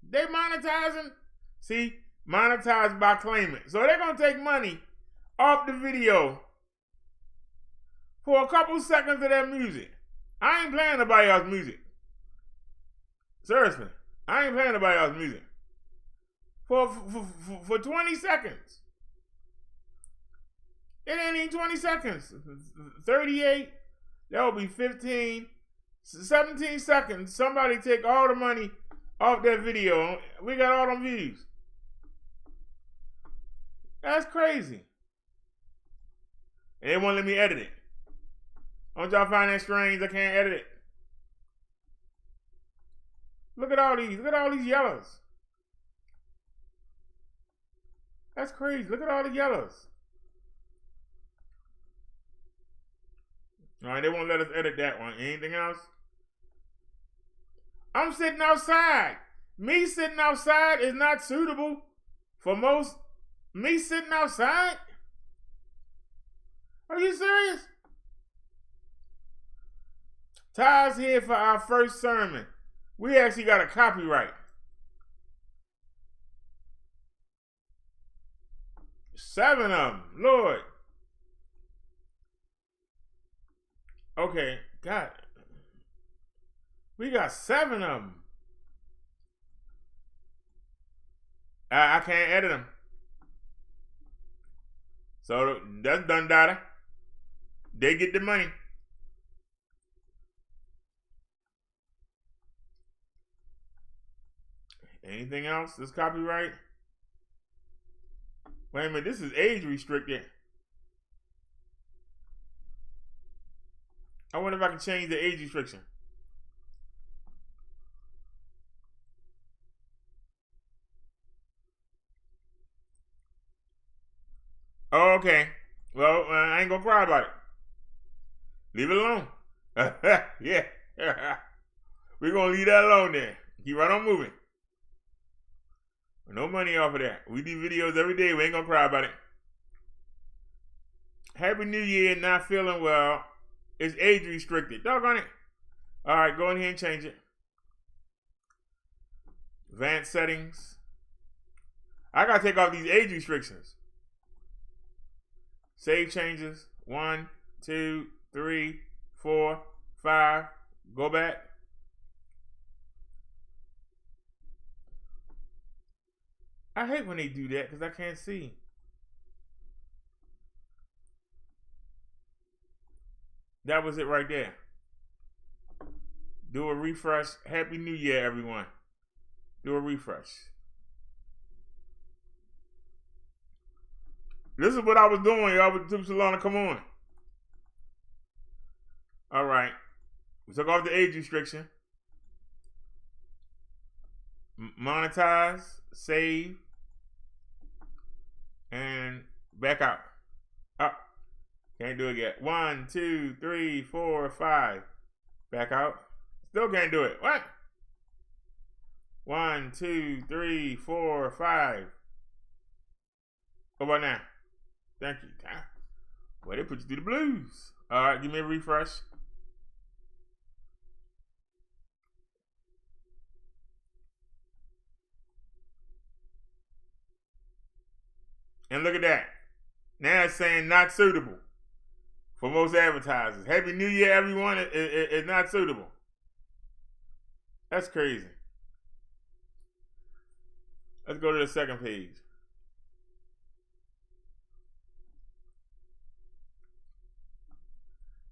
They monetizing? See, monetized by claiming. So they're gonna take money off the video for a couple seconds of their music. I ain't playing nobody else's music. Seriously, I ain't playing nobody else's music for 20 seconds. It ain't even 20 seconds. 38, that would be 15, 17 seconds. Somebody take all the money off that video. We got all them views. That's crazy. And they won't let me edit it. Don't y'all find that strange? I can't edit it. Look at all these. Look at all these yellows. That's crazy. Look at all the yellows. All right, they won't let us edit that one. Anything else? I'm sitting outside. Me sitting outside is not suitable for most. Me sitting outside? Are you serious? Ty's here for our first sermon. We actually got a copyright. 7 of them, Lord. Okay, God. We got 7 of them. I can't edit them. So that's done, data. They get the money. Anything else? This copyright? Wait a minute, this is age restricted. I wonder if I can change the age restriction. Oh, okay. Well, I ain't gonna cry about it. Leave it alone. Yeah. We're gonna leave that alone then. Keep right on moving. No money off of that. We do videos every day. We ain't gonna cry about it. Happy New Year, not feeling well. It's age restricted. Doggone it. All right, go in here and change it. Advanced settings. I got to take off these age restrictions. Save changes. 1, 2, 3, 4, 5. Go back. I hate when they do that because I can't see. That was it right there. Do a refresh. Happy New Year, everyone. Do a refresh. This is what I was doing. Y'all took so long to come on. All right. We took off the age restriction. Monetize, save, and back out. Up. Can't do it yet. 1, 2, 3, 4, 5. Back out. Still can't do it. What? 1, 2, 3, 4, 5. What about now? Thank you. Well, they put you through the blues. All right, give me a refresh. And look at that. Now it's saying not suitable for most advertisers. Happy New Year, everyone. It's not suitable. That's crazy. Let's go to the second page.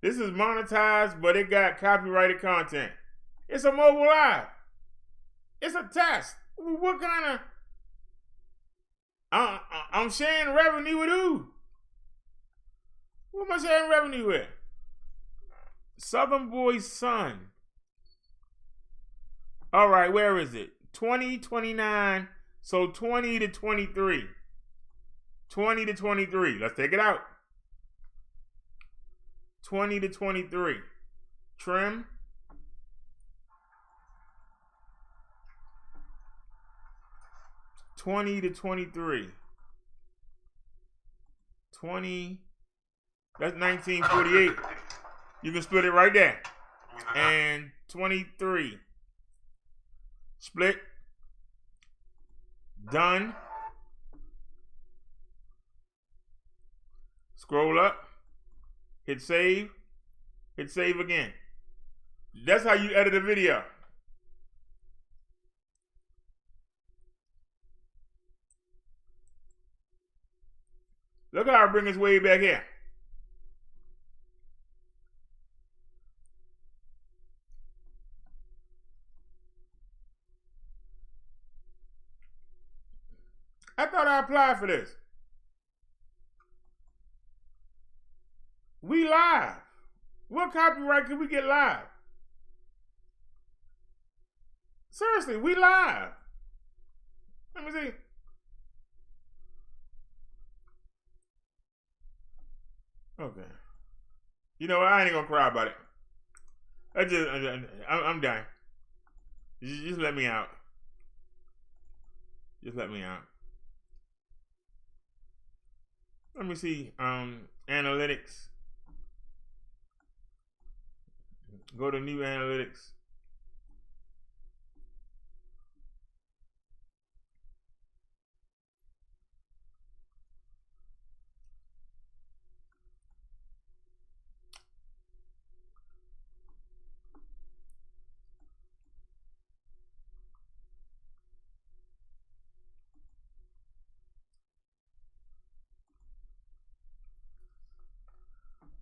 This is monetized, but it got copyrighted content. It's a mobile live. It's a test. What kind of... I'm sharing revenue with who? Who am I sharing revenue with? Southern Boy's son. All right, where is it? 20, 29, so 20 to 23. 20 to 23. Let's take it out. 20 to 23. Trim. $20 to $23. 20. That's 1948. You can split it right there. And 23. Split. Done. Scroll up. Hit save. Hit save again. That's how you edit a video. Look how I bring this way back here. I thought I applied for this. We live. What copyright can we get live? Seriously, we live. Let me see. Okay. You know what? I ain't gonna cry about it. I'm done. Just let me out. Just let me out. Let me see. Analytics. Go to new analytics.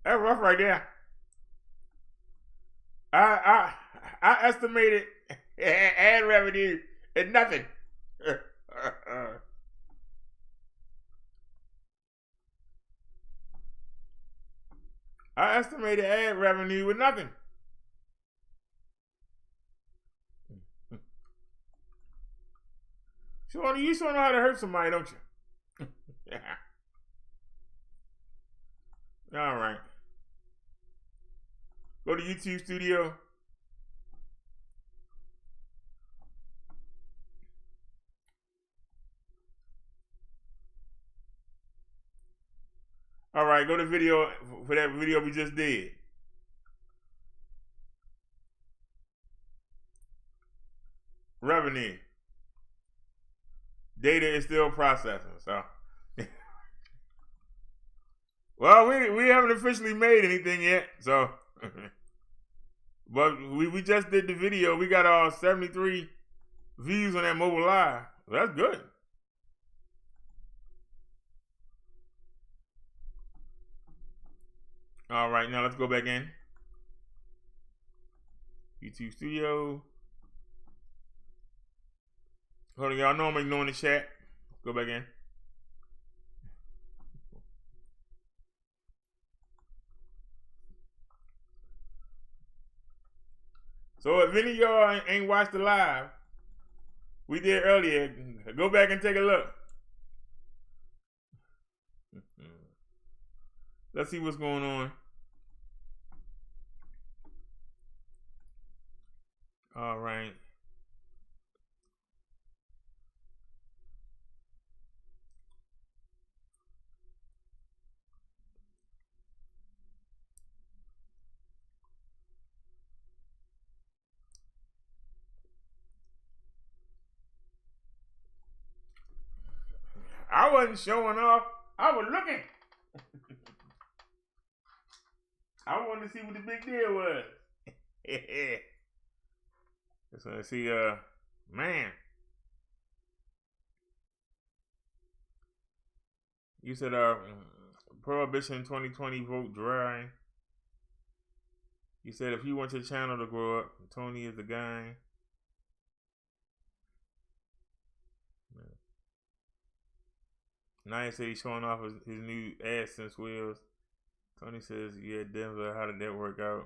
That's rough right there. I estimated ad revenue at nothing. I estimated ad revenue with nothing. So you sure know how to hurt somebody, don't you? Yeah. All right. Go to YouTube Studio. All right, go to video for that video we just did. Revenue. Data is still processing, so. Well, we haven't officially made anything yet, so. But we just did the video. We got 73 views on that mobile live. That's good. All right, now let's go back in. YouTube Studio. Hold on, y'all know I'm ignoring the chat. Go back in. So if any of y'all ain't watched the live we did earlier, go back and take a look. Let's see what's going on. All right. I wasn't showing off. I was looking. I wanted to see what the big deal was. Just want to see, man. You said, Prohibition 2020 vote dry. You said if you want your channel to grow up, Tony is the guy. Naya said he's showing off his new AdSense wheels. Tony says, yeah, Denver, how did that work out?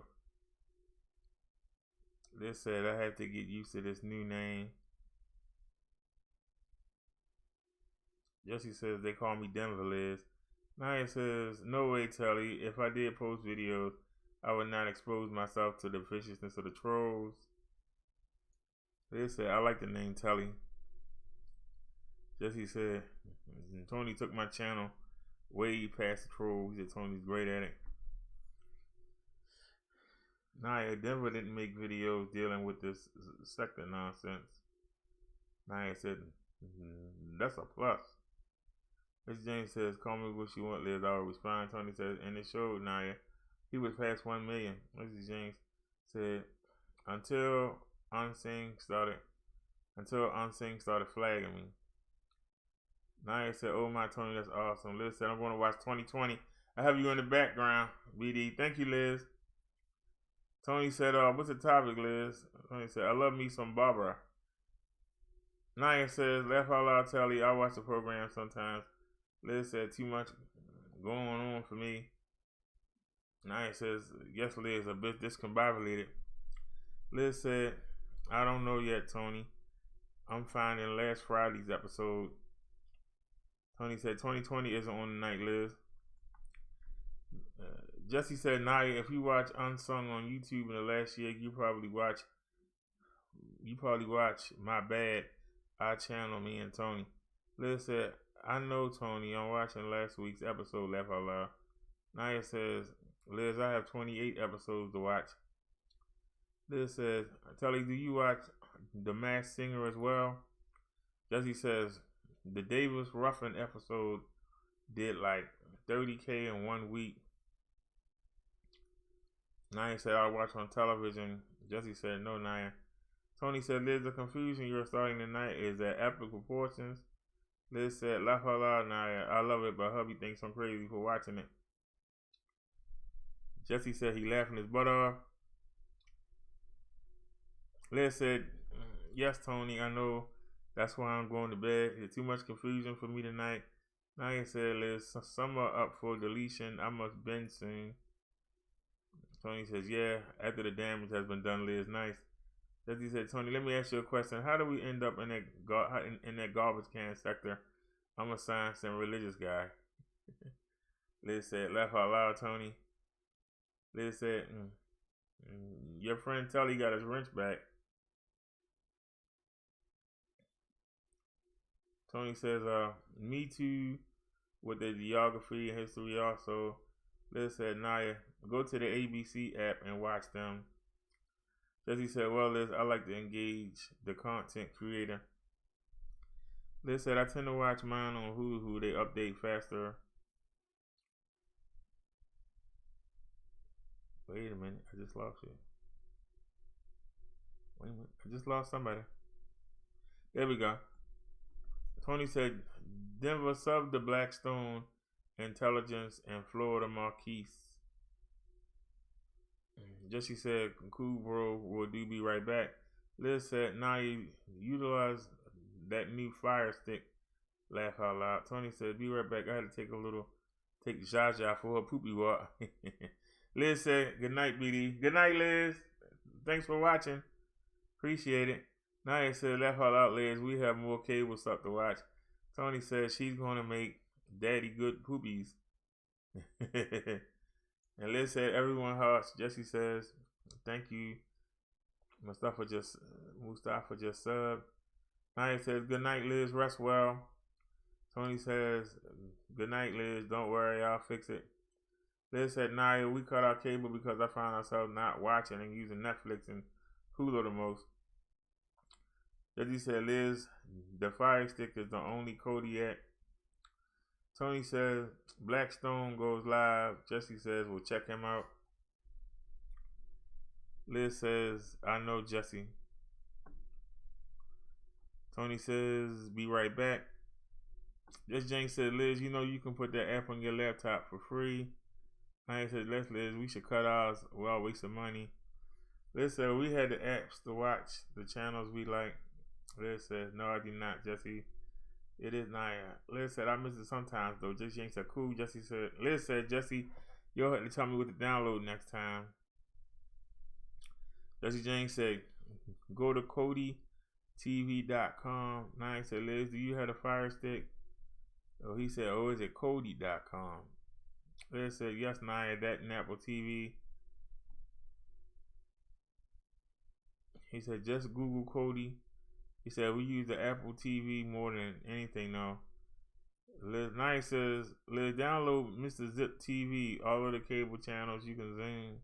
Liz said, I have to get used to this new name. Jesse says, they call me Denver, Liz. Naya says, no way, Telly. If I did post videos, I would not expose myself to the viciousness of the trolls. Liz said, I like the name Telly. Jesse said, Tony took my channel way past the troll. He said Tony's great at it. Naya, Denver didn't make videos dealing with this sector nonsense. Naya said, that's a plus. Miss James says, call me what you want, Liz. I will respond. Tony says, and it showed Naya. He was past 1 million. Mrs. James said, until Unsing started flagging me. Naya said, oh my Tony, that's awesome. Liz said, I'm going to watch 2020. I have you in the background, BD. Thank you, Liz. Tony said, what's the topic, Liz? Tony said, I love me some Barbara. Naya says, laugh out loud, Telly. I watch the program sometimes. Liz said, too much going on for me. Naya says, yes, Liz, a bit discombobulated. Liz said, I don't know yet, Tony. I'm finding last Friday's episode. Tony said, 2020 isn't on tonight, Liz. Jesse said, Naya, if you watch Unsung on YouTube in the last year, you probably watch My Bad, our channel, me and Tony. Liz said, I know, Tony. I'm watching last week's episode, laugh out loud. Naya says, Liz, I have 28 episodes to watch. Liz says, Telly, do you watch The Masked Singer as well? Jesse says, the Davis Ruffin episode did like 30K in 1 week. Naya said, I'll watch on television. Jesse said, no, Naya. Tony said, Liz, the confusion you're starting tonight is at epic proportions. Liz said, laugh out loud, Naya. I love it, but hubby thinks I'm crazy for watching it. Jesse said he laughing his butt off. Liz said, yes, Tony, I know. That's why I'm going to bed. There's too much confusion for me tonight. Naya said, Liz, some are up for deletion. I must bend soon. Tony says, yeah, after the damage has been done, Liz, nice. Jesse said, Tony, let me ask you a question. How do we end up in that garbage can sector? I'm a science and religious guy. Liz said, laugh out loud, Tony. Liz said, your friend Telly got his wrench back. Tony says, me too with the geography and history also. Liz said, Naya, go to the ABC app and watch them. Jesse said, well, Liz, I like to engage the content creator. Liz said, I tend to watch mine on Hulu. They update faster. Wait a minute. I just lost you. Wait a minute. I just lost somebody. There we go. Tony said, Denver subbed the Blackstone Intelligence and Florida Marquise. Jesse said, cool, bro. We'll be right back. Liz said, now you utilize that new fire stick. Laugh out loud. Tony said, be right back. I had to take Jaja for her poopy walk. Liz said, good night, BD. Good night, Liz. Thanks for watching. Appreciate it. Naya said, laugh out loud, Liz. We have more cable stuff to watch. Tony said she's going to make daddy good poopies. And Liz said, everyone hearts. Jesse says, thank you. Mustafa just subbed. Naya says, good night, Liz. Rest well. Tony says, good night, Liz. Don't worry, I'll fix it. Liz said, Naya, we cut our cable because I found ourselves not watching and using Netflix and Hulu the most. Jesse said, Liz, the fire stick is the only Kodiak. Tony says, Blackstone goes live. Jesse says, we'll check him out. Liz says, I know Jesse. Tony says, be right back. Just Jane said, Liz, you know you can put that app on your laptop for free. I said, Liz, we should cut ours. We're all wasting money. Liz said, we had the apps to watch the channels we like. Liz said, no, I do not, Jesse. It is Naya. Liz said, I miss it sometimes, though. Jesse Jane said, cool. Jesse said, Liz said, Jesse, you'll have to tell me what to download next time. Jesse Jane said, go to CodyTV.com. Naya said, Liz, do you have a fire stick? Oh, he said, oh, is it Cody.com? Liz said, yes, Naya, that and Apple TV. He said, just Google Cody. He said, we use the Apple TV more than anything now. Liz Naya says, Liz, download Mr. Zip TV, all of the cable channels you can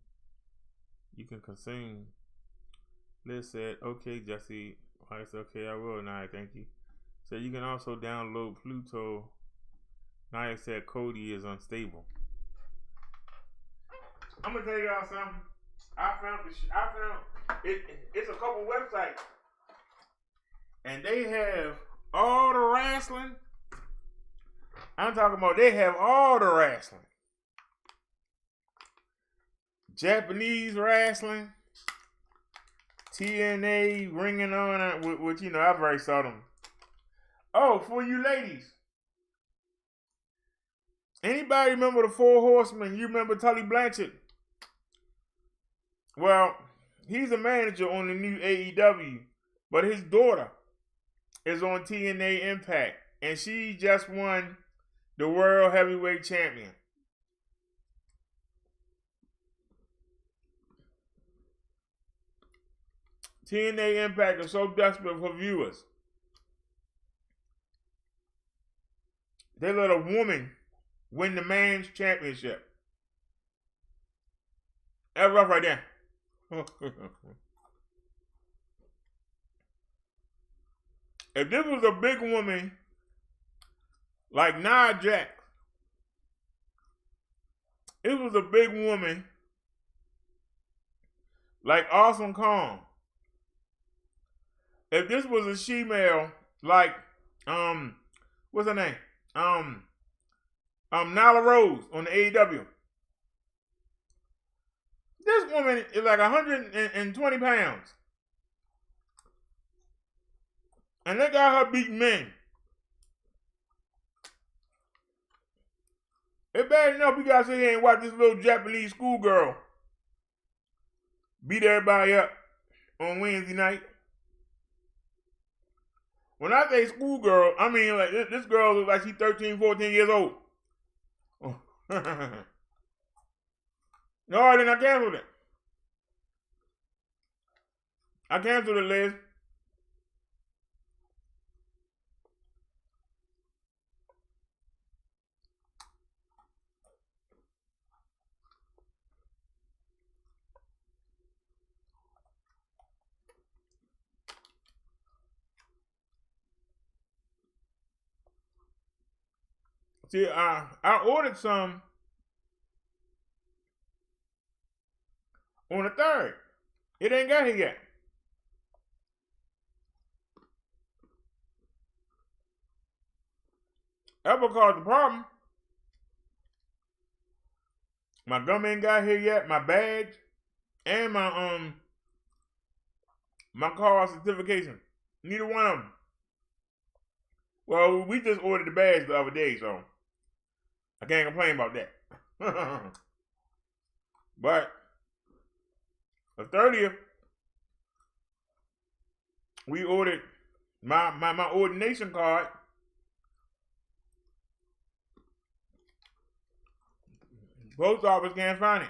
consume. Liz said, okay, Jesse. I said, okay, I will, Naya, thank you. So you can also download Pluto. Naya said Cody is unstable. I'm gonna tell y'all something. I found it's a couple websites, and they have all the wrestling. I'm talking about they have all the wrestling. Japanese wrestling, TNA, Ring of Honor, which I've already saw them. Oh, for you ladies. Anybody remember the Four Horsemen? You remember Tully Blanchard? Well, he's a manager on the new AEW, but his daughter is on TNA Impact, and she just won the World Heavyweight Champion. TNA Impact is so desperate for viewers. They let a woman win the men's championship. That's rough right there. If this was a big woman like Nia Jax, it was a big woman like Awesome Kong. If this was a she-male like what's her name? Nyla Rose on the AEW. This woman is like 120 pounds. And they got her beating men. It's bad enough we gotta sit here and watch this little Japanese schoolgirl beat everybody up on Wednesday night. When I say schoolgirl, I mean like this girl looks like she's 13, 14 years old. No, I did not cancel it. I canceled it, Liz. See, I ordered some on the 3rd. It ain't got here yet. That what caused the problem. My gum ain't got here yet. My badge and my car certification. Neither one of them. Well, we just ordered the badge the other day, so I can't complain about that. But the 30th, we ordered my ordination card. Post office can't find it.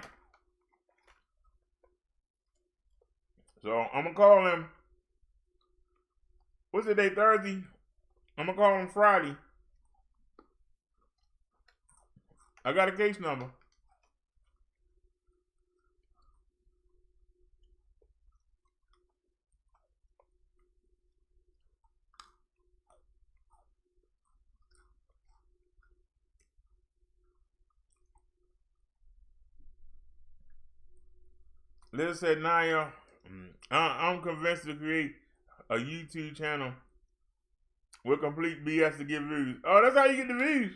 So I'm gonna call him. What's the day? Thursday. I'm gonna call him Friday. I got a case number. Liz said, Naya, I'm convinced to create a YouTube channel with complete BS to get views. Oh, that's how you get the views.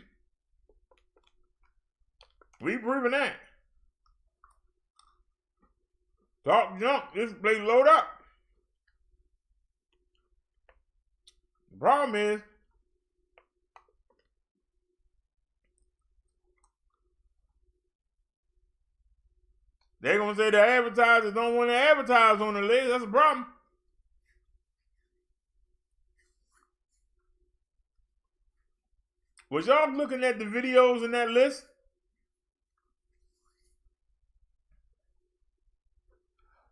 We proving that. Talk junk, this place load up. The problem is, they're going to say the advertisers don't want to advertise on the list. That's a problem. Was y'all looking at the videos in that list?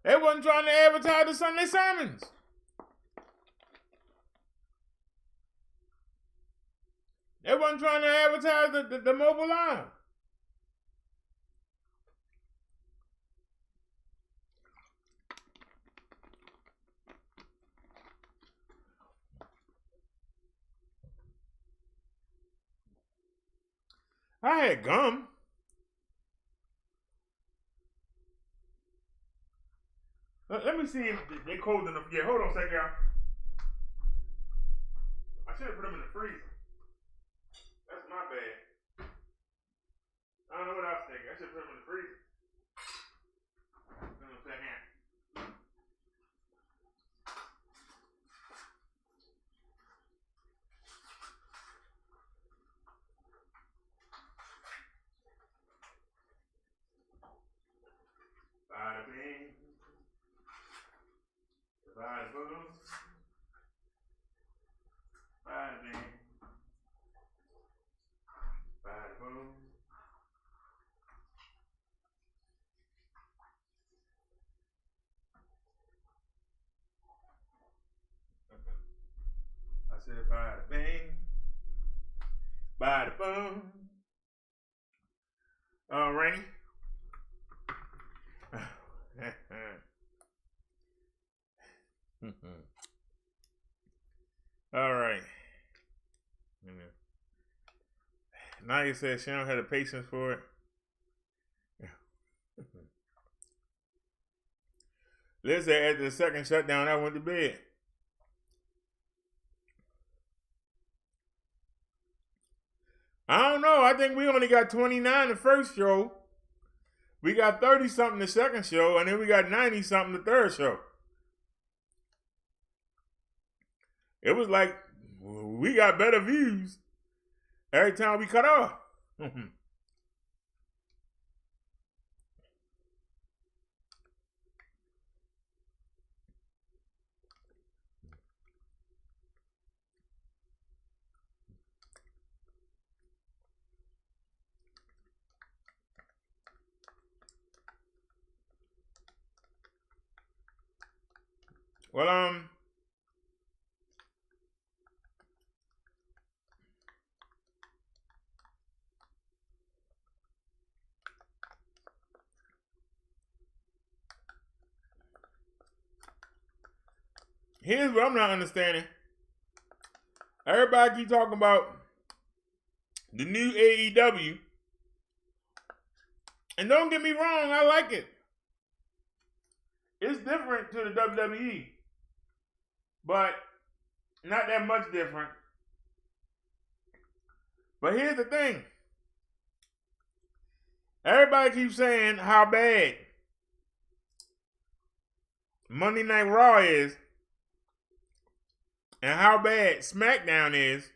They wasn't trying to advertise the Sunday sermons. They wasn't trying to advertise the mobile line. I had gum. Let me see if they cold enough. Yeah, hold on a second, y'all. I should have put them in the freezer. That's my bad. I don't know what I was thinking. I should have put them in the freezer. Hold on a second. Bada bing. Bada boom. Bada bing. Bada boom. I said bada bing. Bada boom. Rainy. All right. Naya said she don't have the patience for it. Liz said after the second shutdown, I went to bed. I don't know. I think we only got 29 the first show. We got 30 something the second show, and then we got 90 something the third show. It was like we got better views every time we cut off. Well, here's what I'm not understanding. Everybody keep talking about the new AEW. And don't get me wrong, I like it. It's different to the WWE, but not that much different. But here's the thing. Everybody keeps saying how bad Monday Night Raw is and how bad SmackDown is.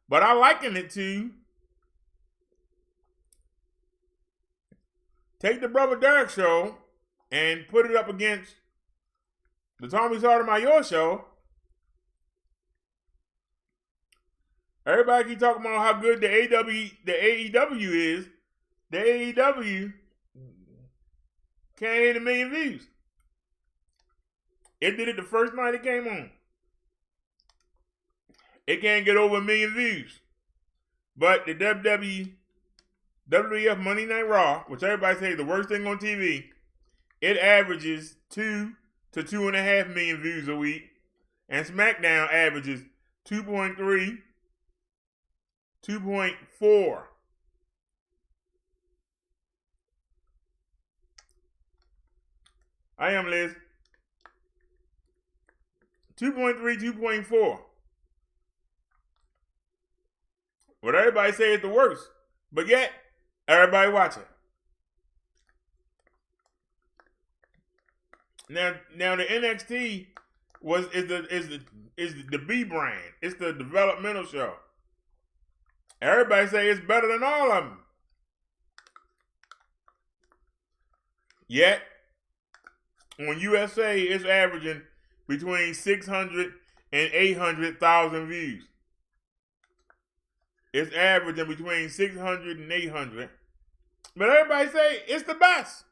But I liken it to take the Brother Derrick show and put it up against the Tommy Sotomayor show. Everybody keep talking about how good the AEW is. The AEW can't hit 1 million views. It did it the first night it came on. It can't get over 1 million views. But the WWF Monday Night Raw, which everybody says is the worst thing on TV, it averages 2 to 2.5 million views a week. And SmackDown averages 2.3, 2.4. I am Liz. 2.3, 2.4. What everybody say is the worst, but yet everybody watch it. Now the NXT is the B brand. It's the developmental show. Everybody say it's better than all of them. Yet on USA it's averaging between 600 and 800,000 views. It's averaging between 600 and 800. But everybody say it's the best.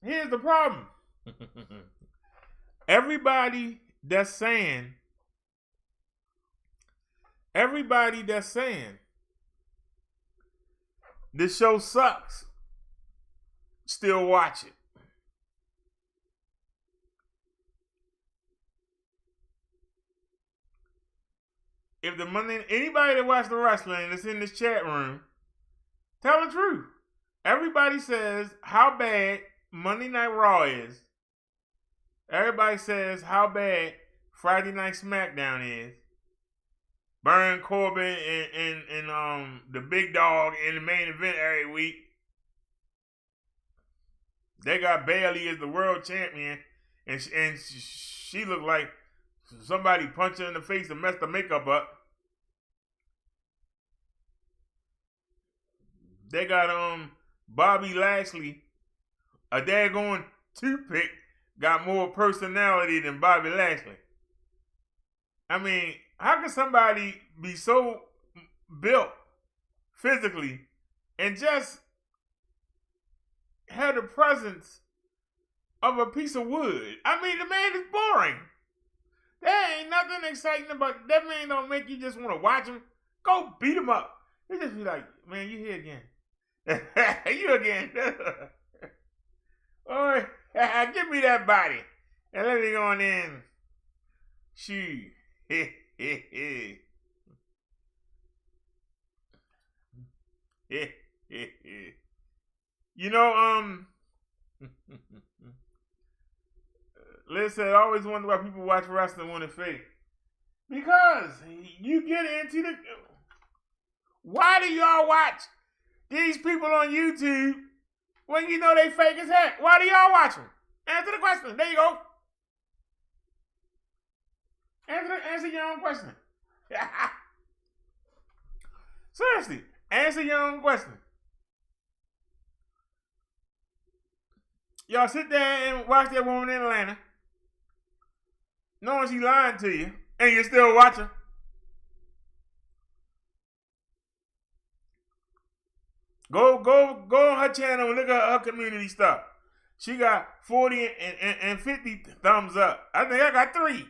Here's the problem. Everybody that's saying this show sucks, still watch it. If anybody that watched the wrestling that's in this chat room, tell the truth. Everybody says how bad Monday Night Raw is. Everybody says how bad Friday Night SmackDown is. Baron Corbin and the big dog in the main event every week. They got Bayley as the world champion, and she looked like somebody punched her in the face and messed the makeup up. They got Bobby Lashley, a daggone toothpick, got more personality than Bobby Lashley. I mean, how can somebody be so built physically and just have the presence of a piece of wood? I mean, the man is boring. There ain't nothing exciting about that man. Don't make you just want to watch him. Go beat him up. You just be like, man, you here again. You again. Oh, give me that body. And let me go on in. Shoot. You know, listen, I always wonder why people watch wrestling when it's fake. Because you get into the... Why do y'all watch these people on YouTube when you know they fake as heck? Why do y'all watch them? Answer the question. There you go. Answer your own question. Seriously, answer your own question. Y'all sit there and watch that woman in Atlanta, knowing she's lying to you, and you're still watching. Go on her channel and look at her community stuff. She got 40 and 50 thumbs up. I think I got 3.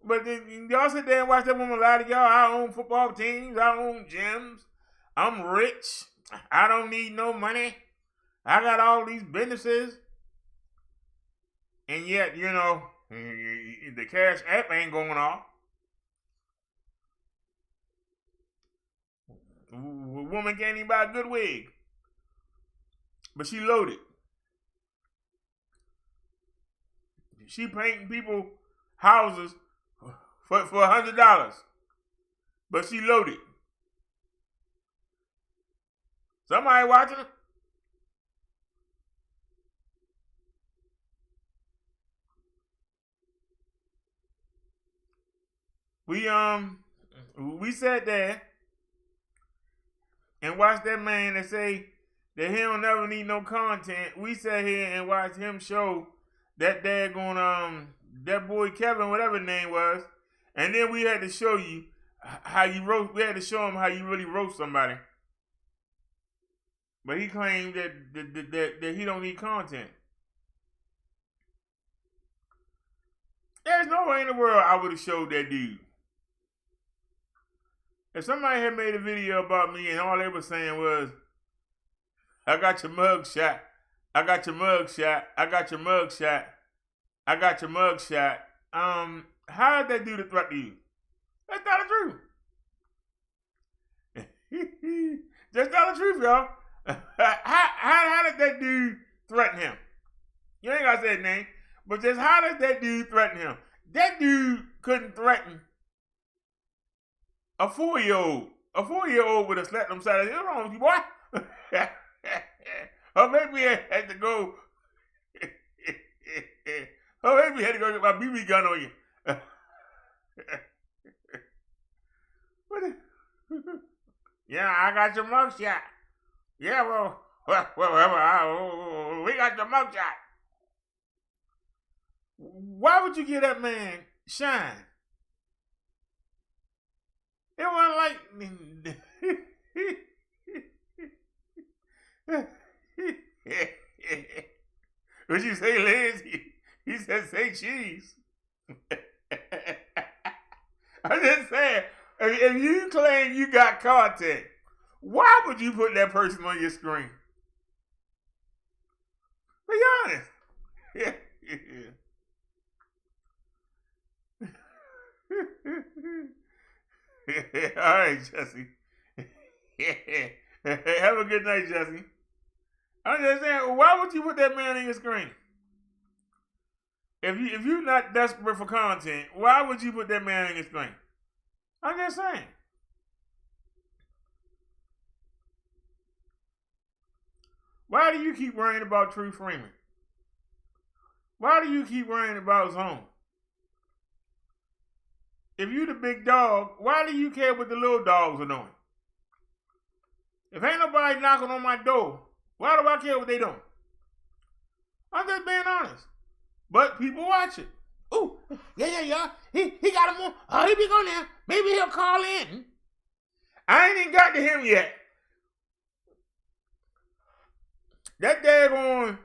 But then y'all sit there and watch that woman lie to y'all. I own football teams. I own gyms. I'm rich. I don't need no money. I got all these businesses. And yet, you know, the Cash App ain't going off. A woman can't even buy a good wig. But she loaded. She painting people houses for $100. But she loaded. Somebody watching her? We sat there and watched that man that say that he don't never need no content. We sat here and watched him show that daggone that boy Kevin, whatever his name was, and then we had to show you how you roast. We had to show him how you really roast somebody. But he claimed that he don't need content. There's no way in the world I would have showed that dude. If somebody had made a video about me and all they were saying was, I got your mug shot, I got your mug shot, I got your mug shot, I got your mug shot. How did that dude threaten you? That's not the truth. Just tell the truth, y'all. How did that dude threaten him? You ain't gotta say his name, but just how does that dude threaten him? That dude couldn't threaten a 4-year-old. A 4-year-old would have slapped him side of the head. What's wrong with you, boy? Or maybe I had to go. Or maybe I had to go get my BB gun on you. Yeah, I got your mug shot. Yeah, well, we got your mug shot. Why would you give that man shine? It wasn't like what you say, Liz? He said, say cheese. I'm just saying, if you claim you got content, why would you put that person on your screen? Be honest. All right, Jesse. Have a good night, Jesse. I'm just saying, why would you put that man on your screen? If you're not desperate for content, why would you put that man on your screen? I'm just saying. Why do you keep worrying about True Freeman? Why do you keep worrying about Zone? If you the big dog, why do you care what the little dogs are doing? If ain't nobody knocking on my door, why do I care what they doing? I'm just being honest. But people watch it. Ooh, yeah. He got him on. Oh, he be going there. Maybe he'll call in. I ain't even got to him yet. That daggone,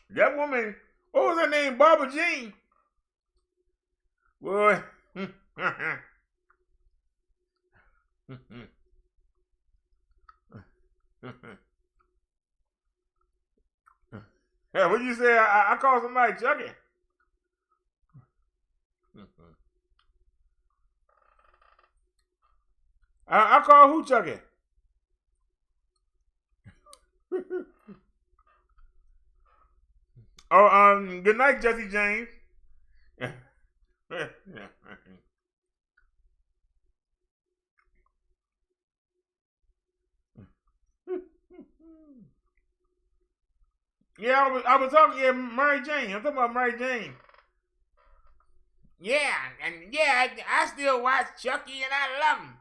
that woman, what was her name? Barbara Jean. Boy. Yeah, what you say? I call somebody Chucky. I call who Chucky? Oh, good night, Jesse James. Yeah, I was talking, yeah, Mary Jane. I'm talking about Mary Jane. Yeah, and yeah, I still watch Chucky and I love him.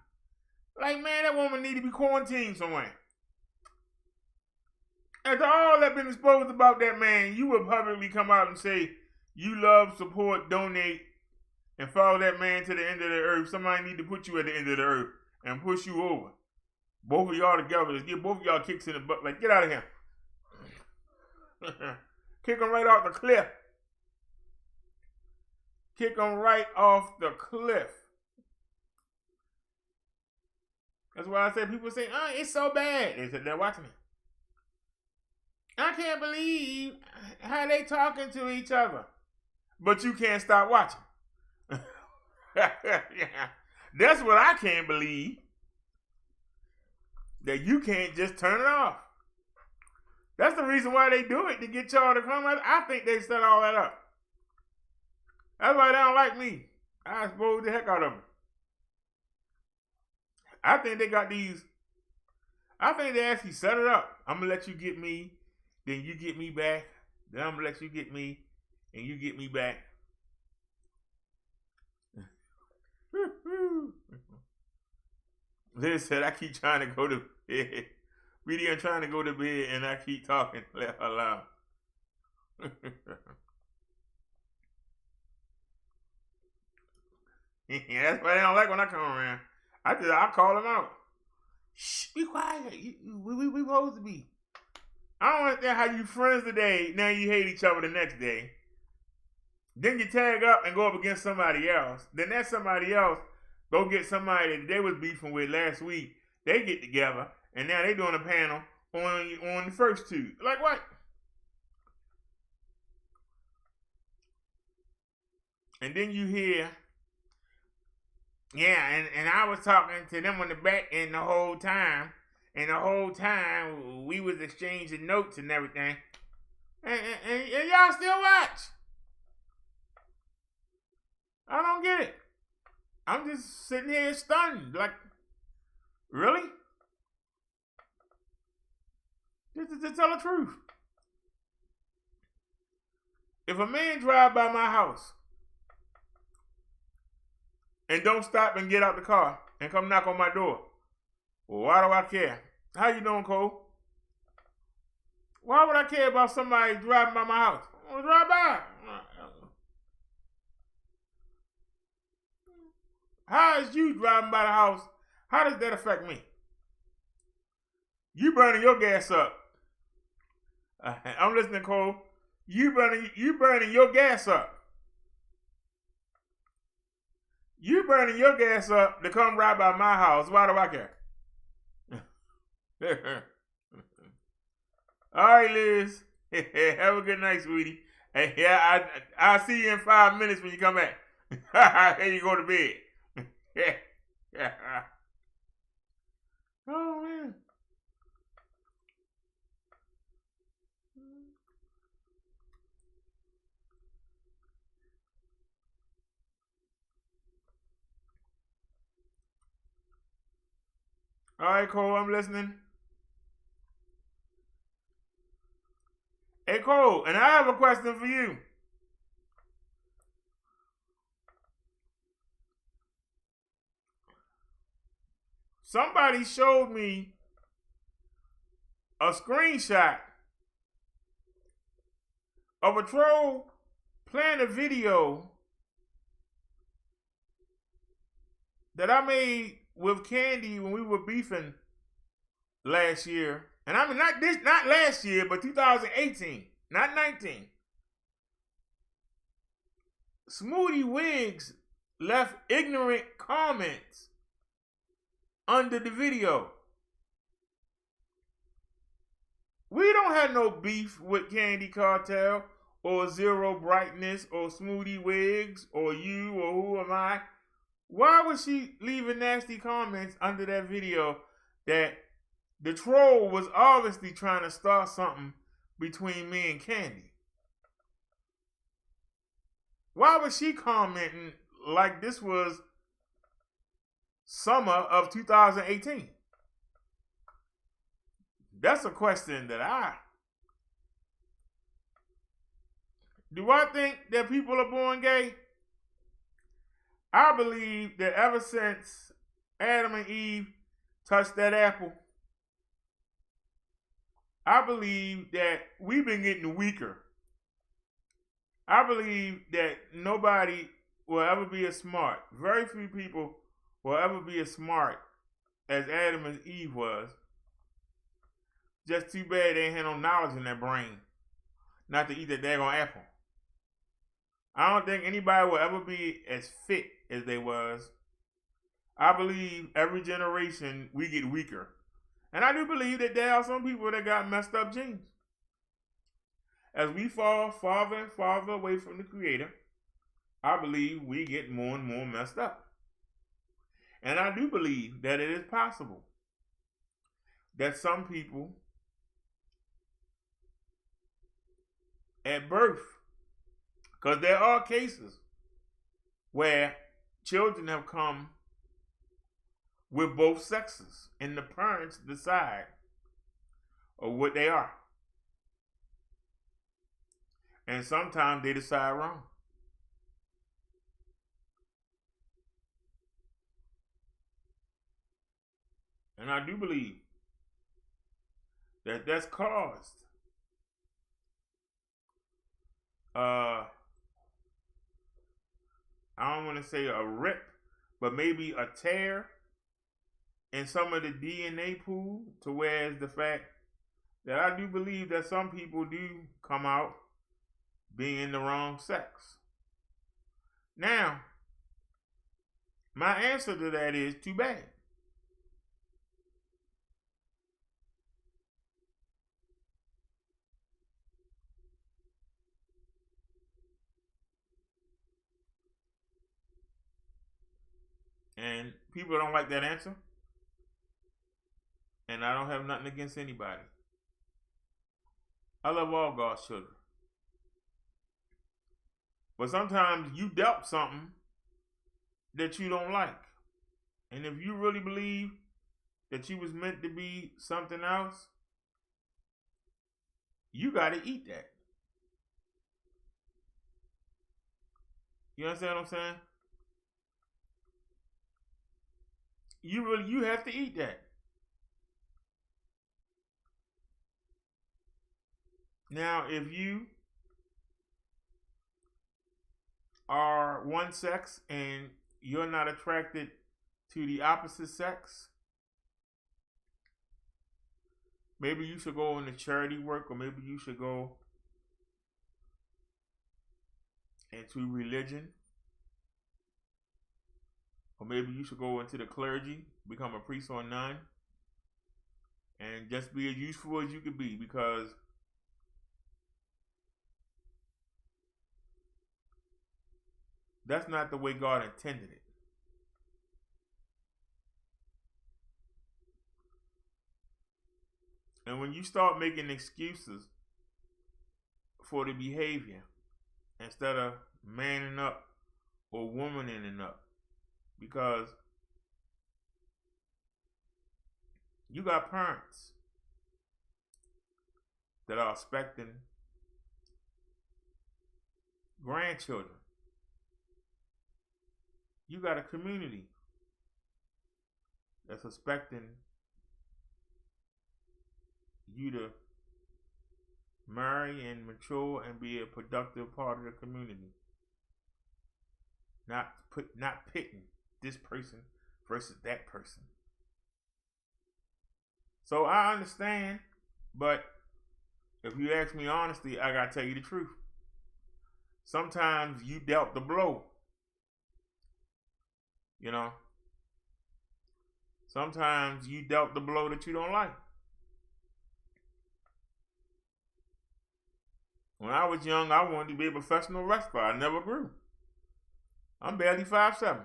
Like, man, that woman need to be quarantined somewhere. After all that been exposed about that man, you would publicly come out and say you love, support, donate, and follow that man to the end of the earth. Somebody need to put you at the end of the earth and push you over. Both of y'all together. Just give both of y'all kicks in the butt. Like, get out of here. Kick him right off the cliff. Kick him right off the cliff. That's why I said people say, oh, it's so bad. They said they're watching it. I can't believe how they talking to each other. But you can't stop watching. Yeah. That's what I can't believe. That you can't just turn it off. That's the reason why they do it, to get y'all to come out. I think they set all that up. That's why they don't like me. I expose the heck out of them. I think they got these. I think they actually set it up. I'm going to let you get me, then you get me back. Then I'm going to let you get me, and you get me back. Liz said, I keep trying to go to bed. Really, I'm trying to go to bed, and I keep talking. Let her alone. Yeah, that's why they don't like when I come around. I call them out. Shh, be quiet. We supposed to be. I don't understand how you friends today, now you hate each other the next day. Then you tag up and go up against somebody else. Then that somebody else go get somebody that they was beefing with last week. They get together, and now they doing a panel on the first two. Like what? And then you hear, yeah, and I was talking to them on the back end the whole time. And the whole time we was exchanging notes and everything. And y'all still watch. I don't get it. I'm just sitting here stunned. Like, really? Just to tell the truth. If a man drive by my house and don't stop and get out the car and come knock on my door, well, why do I care? How you doing, Cole? Why would I care about somebody driving by my house? I'll drive by. How is you driving by the house? How does that affect me? You burning your gas up. I'm listening, Cole. You burning your gas up. You burning your gas up to come right by my house. Why do I care? All right, Liz. Have a good night, sweetie. Hey, yeah, I'll see you in 5 minutes when you come back. Here you go to bed. Oh, man. All right, Cole, I'm listening. Hey, Cole, and I have a question for you. Somebody showed me a screenshot of a troll playing a video that I made with Candy when we were beefing last year. And I mean, not last year, but 2018, not 19. Smoothie Wiggs left ignorant comments under the video. We don't have no beef with Candy Cartel or Zero Brightness or Smoothie Wiggs or you or who am I. Why was she leaving nasty comments under that video that the troll was obviously trying to start something between me and Candy? Why was she commenting like this was summer of 2018? That's a question that do I think that people are born gay? I believe that ever since Adam and Eve touched that apple, I believe that we've been getting weaker. I believe that nobody will ever be as smart. Very few people will ever be as smart as Adam and Eve was. Just too bad they ain't had no knowledge in their brain not to eat that daggone apple. I don't think anybody will ever be as fit as they was. I believe every generation we get weaker. And I do believe that there are some people that got messed up genes. As we fall farther and farther away from the Creator, I believe we get more and more messed up. And I do believe that it is possible that some people at birth, because there are cases where children have come with both sexes and the parents decide of what they are. And sometimes they decide wrong. And I do believe that that's caused I don't want to say a rip, but maybe a tear in some of the DNA pool, to whereas the fact that I do believe that some people do come out being the wrong sex. Now, my answer to that is too bad. And people don't like that answer. And I don't have nothing against anybody. I love all God's children. But sometimes you dealt something that you don't like. And if you really believe that you was meant to be something else, you got to eat that. You understand what I'm saying? You have to eat that. Now, if you are one sex and you're not attracted to the opposite sex, maybe you should go into charity work, or maybe you should go into religion, or maybe you should go into the clergy, become a priest or a nun, and just be as useful as you could be, because that's not the way God intended it. And when you start making excuses for the behavior instead of manning up or womaning up, because you got parents that are expecting grandchildren. You got a community that's expecting you to marry and mature and be a productive part of the community. Not pitting this person versus that person. So I understand, but if you ask me honestly, I gotta tell you the truth. Sometimes you dealt the blow. You know? Sometimes you dealt the blow that you don't like. When I was young, I wanted to be a professional wrestler. I never grew. I'm barely 5'7".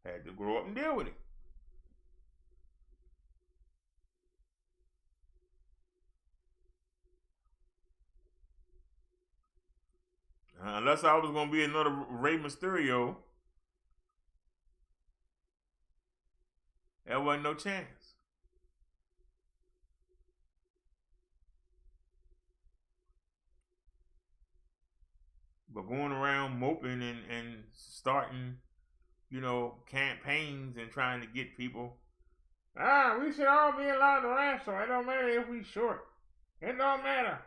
Had to grow up and deal with it. Unless I was going to be another Rey Mysterio, there wasn't no chance. But going around moping and starting, campaigns and trying to get people, we should all be allowed to wrestle. It don't matter if we short. It don't matter.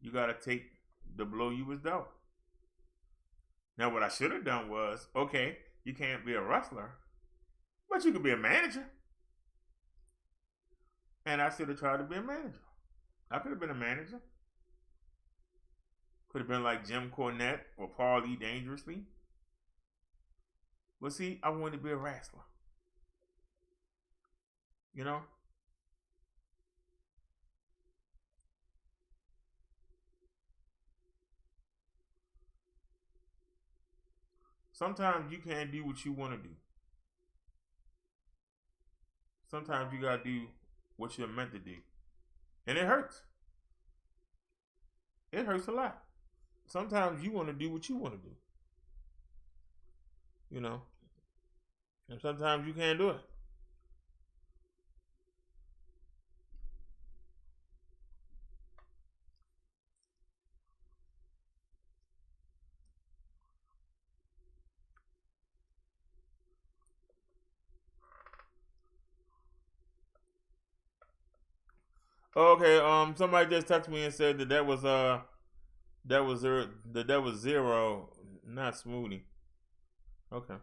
You got to take the blow you was dealt. Now, what I should have done was, okay, you can't be a wrestler, but you could be a manager. And I should have tried to be a manager. I could have been a manager. Could have been like Jim Cornette or Paul E. Dangerously. But see, I wanted to be a wrestler. You know? Sometimes you can't do what you want to do. Sometimes you got to do what you're meant to do. And it hurts. It hurts a lot. Sometimes you want to do what you want to do. You know? And sometimes you can't do it. Okay, somebody just texted me and said that was zero, not Smoothie. Okay.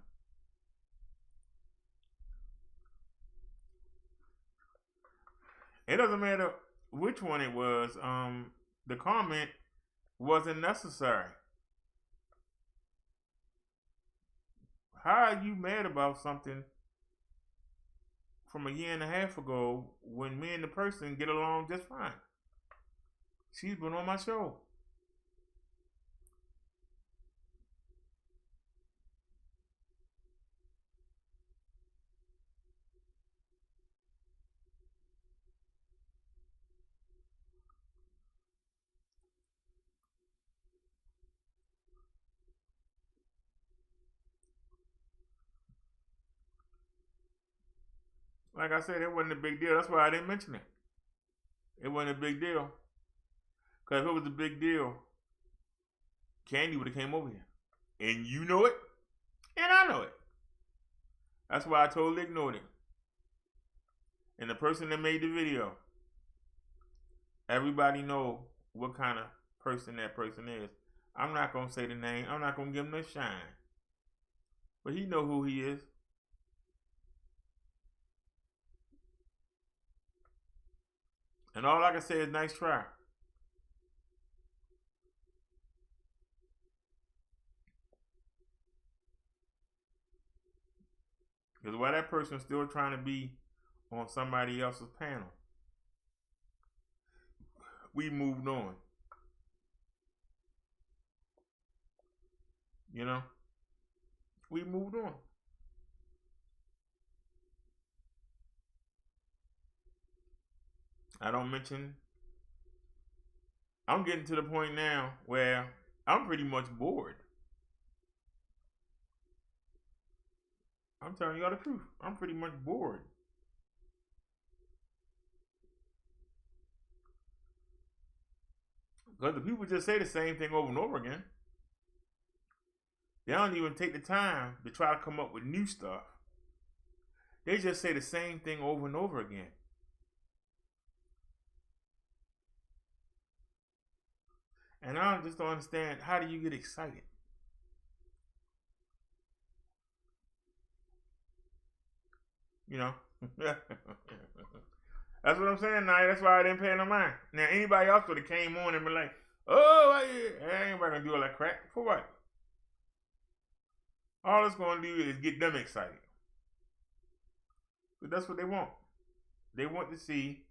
It doesn't matter which one it was. The comment wasn't necessary. How are you mad about something from a year and a half ago when me and the person get along just fine? She's been on my show. Like I said, it wasn't a big deal. That's why I didn't mention it. It wasn't a big deal. Because if it was a big deal, Candy would have came over here. And you know it. And I know it. That's why I totally ignored it. And the person that made the video, everybody know what kind of person that person is. I'm not going to say the name. I'm not going to give him no shine. But he know who he is. And all I can say is nice try. Because why that person's still trying to be on somebody else's panel, we moved on. You know? We moved on. I don't mention. I'm getting to the point now where I'm pretty much bored. I'm telling you all the truth. I'm pretty much bored. Because the people just say the same thing over and over again. They don't even take the time to try to come up with new stuff. They just say the same thing over and over again. And I just don't understand, how do you get excited? You know? That's what I'm saying now. That's why I didn't pay no mind. Now, anybody else would have came on and been like, oh, I ain't gonna do all that crap. For what? All it's gonna do is get them excited. But that's what they want. They want to see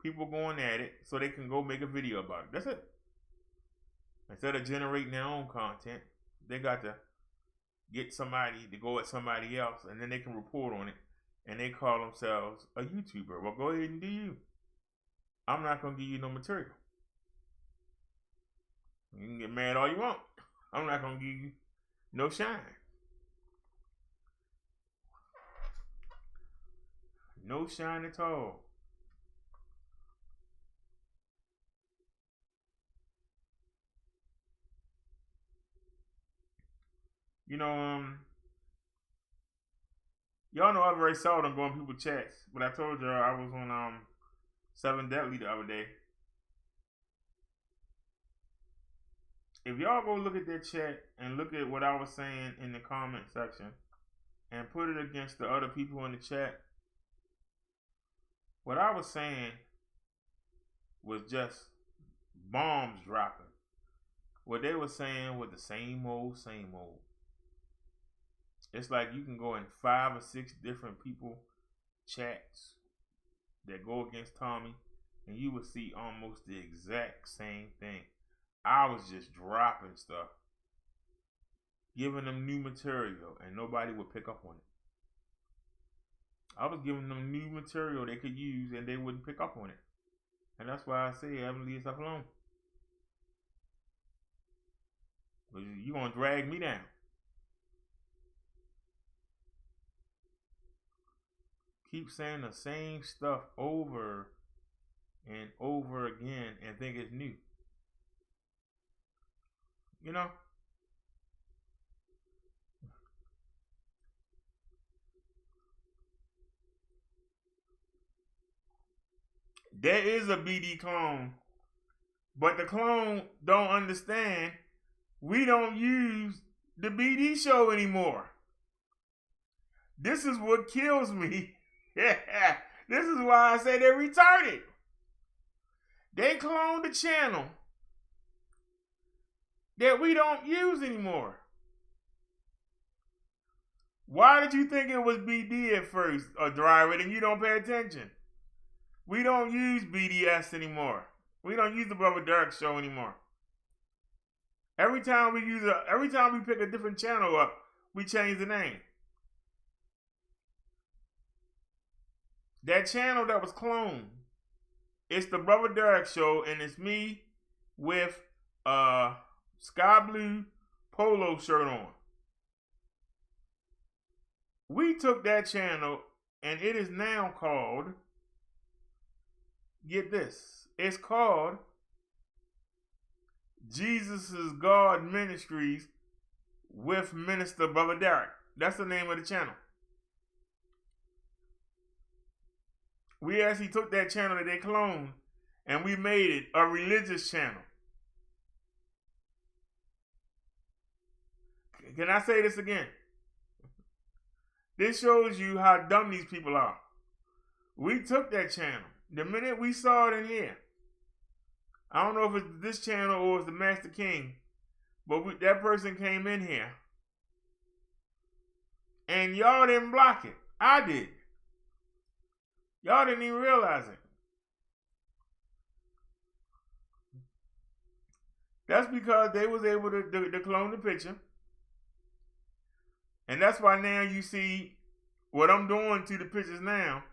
people going at it so they can go make a video about it. That's it. Instead of generating their own content, they got to get somebody to go at somebody else, and then they can report on it, and they call themselves a YouTuber. Well, go ahead and do you. I'm not going to give you no material. You can get mad all you want. I'm not going to give you no shine. No shine at all. You know, y'all know I very seldom go on people's chats, but I told y'all I was on 7 Deadly the other day. if y'all go look at that chat and look at what I was saying in the comment section and put it against the other people in the chat, what I was saying was just bombs dropping. What they were saying was the same old, same old. It's like you can go in 5 or 6 different people chats that go against Tommy, and you will see almost the exact same thing. I was just dropping stuff, giving them new material, and nobody would pick up on it. I was giving them new material they could use, and they wouldn't pick up on it. And that's why I say, Evan, leave stuff alone. You're going to drag me down. Keep saying the same stuff over and over again and think it's new. You know? There is a BD clone, but the clone don't understand we don't use the BD show anymore. This is what kills me. This is why I say they're retarded. They cloned the channel that we don't use anymore. Why did you think it was BD at first, or Driver, and you don't pay attention? We don't use BDS anymore. We don't use the Brother Derrick show anymore. Every time we pick a different channel up, we change the name. That channel that was cloned, it's the Brother Derrick show, and it's me with sky blue polo shirt on. We took that channel, and it is now called, get this, it's called Jesus is God Ministries with Minister Brother Derrick. That's the name of the channel. We actually took that channel that they cloned and we made it a religious channel. Can I say this again? This shows you how dumb these people are. We took that channel. The minute we saw it in here, I don't know if it's this channel or it's the Master King, but that person came in here and y'all didn't block it. I did. Y'all didn't even realize it. That's because they was able to clone the picture. And that's why now you see what I'm doing to the pictures now.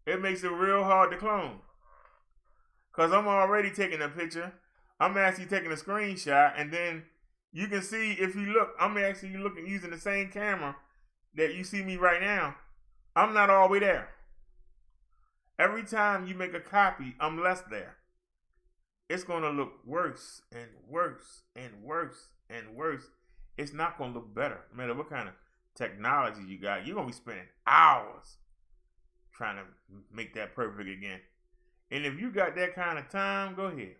It makes it real hard to clone. Because I'm already taking a picture. I'm actually taking a screenshot. And then you can see, if you look, I'm actually looking using the same camera that you see me right now. I'm not all the way there. Every time you make a copy, I'm less there. It's going to look worse and worse and worse and worse. It's not going to look better. No matter what kind of technology you got, you're going to be spending hours trying to make that perfect again. And if you got that kind of time, go ahead.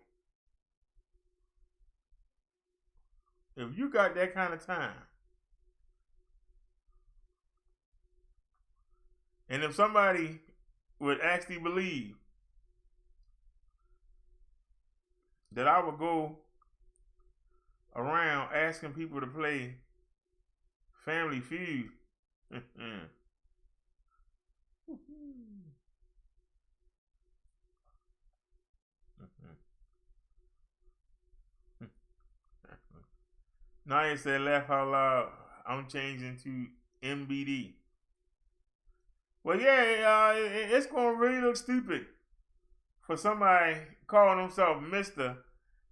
If you got that kind of time, and if somebody would actually believe that I would go around asking people to play Family Feud, Naya said, laugh out loud, I'm changing to MBD. Well, yeah, it's going to really look stupid for somebody calling himself Mr.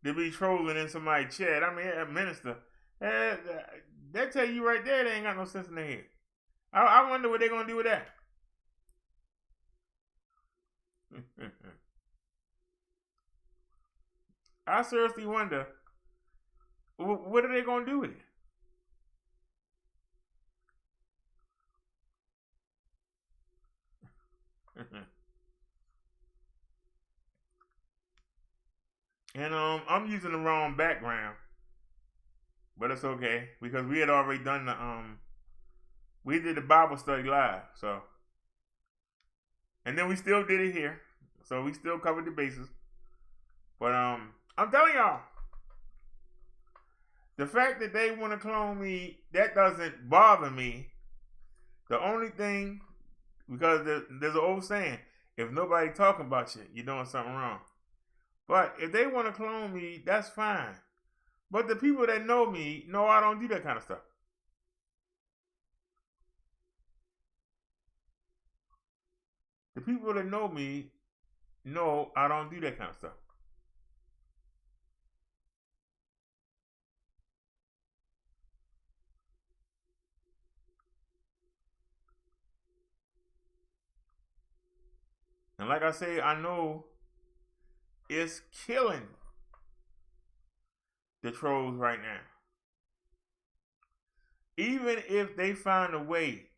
to be trolling in somebody's chat. I mean, a minister. They tell you right there they ain't got no sense in their head. I wonder what they're going to do with that. I seriously wonder, what are they going to do with it? And I'm using the wrong background. but it's okay because we had already done we did the Bible study live, so, and then we still did it here, so we still covered the bases. But I'm telling y'all, the fact that they want to clone me, that doesn't bother me. The only thing, because there's an old saying, if nobody talking about you, you're doing something wrong. But if they want to clone me, that's fine. But the people that know me know I don't do that kind of stuff. The people that know me know I don't do that kind of stuff. And like I say, I know it's killing the trolls right now. Even if they find a way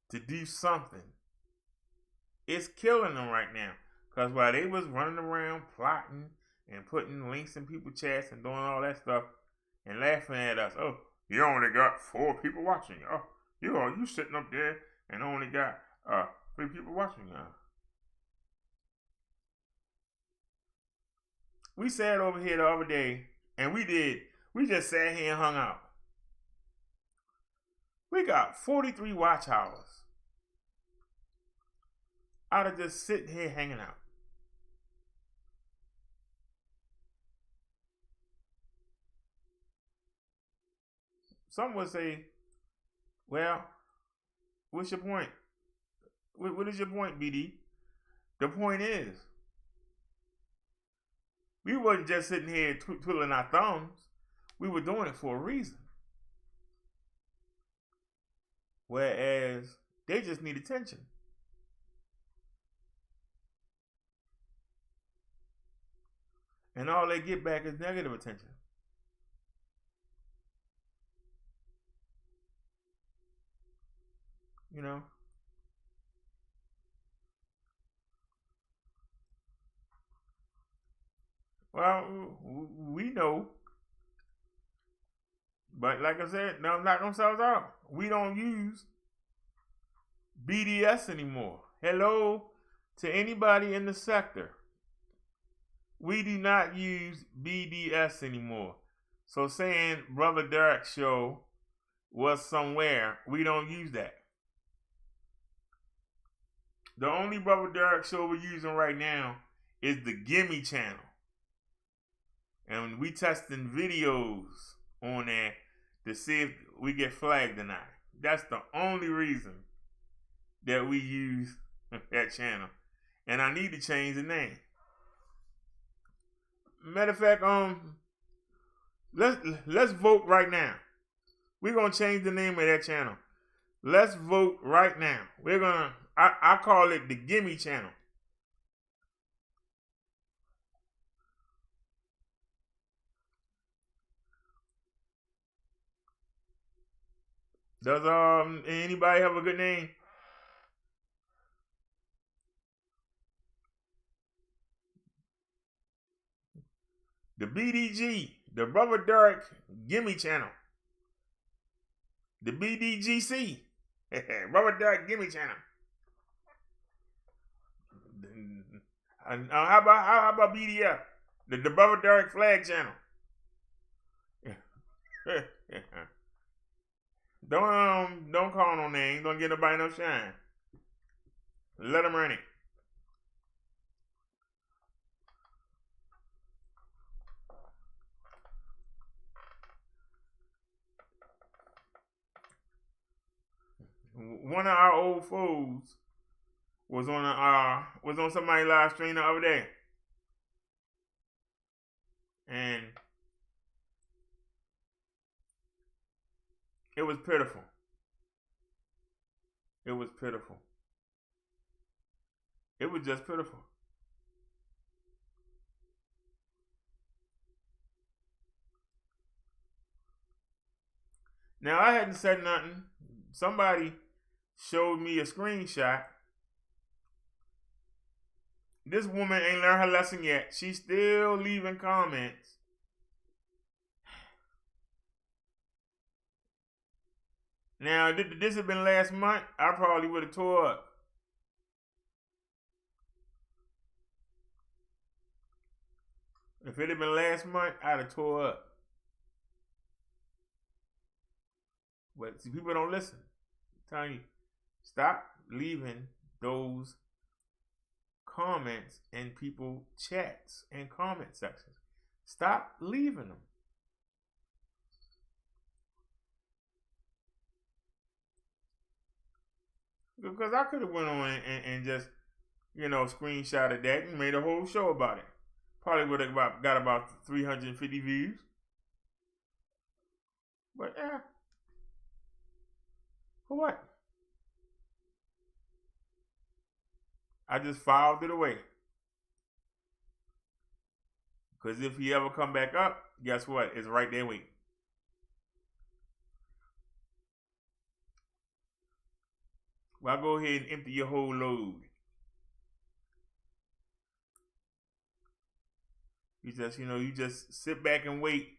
to do something, it's killing them right now. Because while they was running around plotting and putting links in people's chats and doing all that stuff and laughing at us, oh, you only got 4 people watching. Oh, you sitting up there and only got 3 people watching. We sat over here the other day and we just sat here and hung out. We got 43 watch hours out of just sitting here hanging out. Some would say, well, what's your point? What is your point, BD? The point is, we wasn't just sitting here twiddling our thumbs. We were doing it for a reason. Whereas they just need attention. And all they get back is negative attention. You know? Well, we know. But like I said, no, I'm not going to sell us out. We don't use BDS anymore. Hello to anybody in the sector. We do not use BDS anymore. So saying Brother Derrick's show was somewhere, we don't use that. The only Brother Derrick show we're using right now is the Gimme channel. And we testing videos on there to see if we get flagged or not. That's the only reason that we use that channel. And I need to change the name. Matter of fact, let's vote right now. We're gonna change the name of that channel. Let's vote right now. We're gonna I call it the Gimme channel. Does anybody have a good name? The BDG, the Brother Derrick Gimme channel. The BDGC, Brother Derrick Gimme channel. How about BDF? The Brother Derrick Flag channel. Don't call no names. Don't get nobody no shine. Let them run it. One of our old foes was on somebody's live stream the other day, and it was pitiful. It was pitiful. It was just pitiful. Now I hadn't said nothing. Somebody showed me a screenshot. This woman ain't learned her lesson yet. She's still leaving comments Now, if this had been last month, I probably would have tore up. If it had been last month, I'd have tore up. But see, people don't listen. I'm telling you, stop leaving those comments in people chats and comment sections. Stop leaving them. Because I could have went on and just, screenshotted that and made a whole show about it. Probably would have got about 350 views. But yeah. For what? I just filed it away. Because if he ever come back up, guess what? It's right there waiting. Well, go ahead and empty your whole load. You just sit back and wait.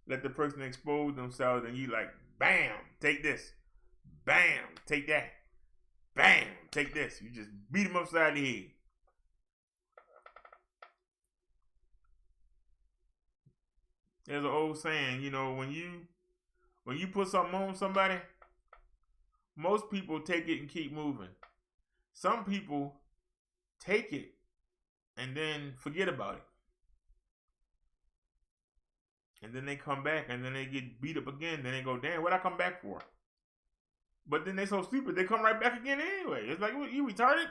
Let the person expose themselves, and you like, bam, take this. Bam, take that. Bam, take this. You just beat them upside the head. There's an old saying, when you put something on somebody, most people take it and keep moving. Some people take it and then forget about it. And then they come back and then they get beat up again. Then they go, damn, what'd I come back for? But then they so stupid, they come right back again anyway. It's like, you retarded?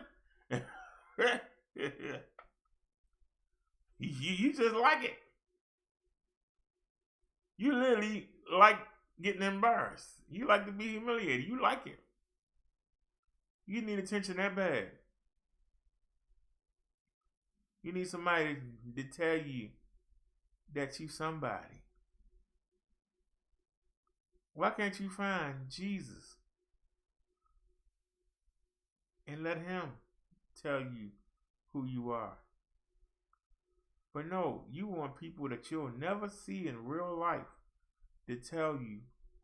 You just like it. You literally like getting embarrassed. You like to be humiliated. You like it. You need attention that bad. You need somebody to tell you that you somebody. Why can't you find Jesus and let him tell you who you are? But no, you want people that you'll never see in real life to tell you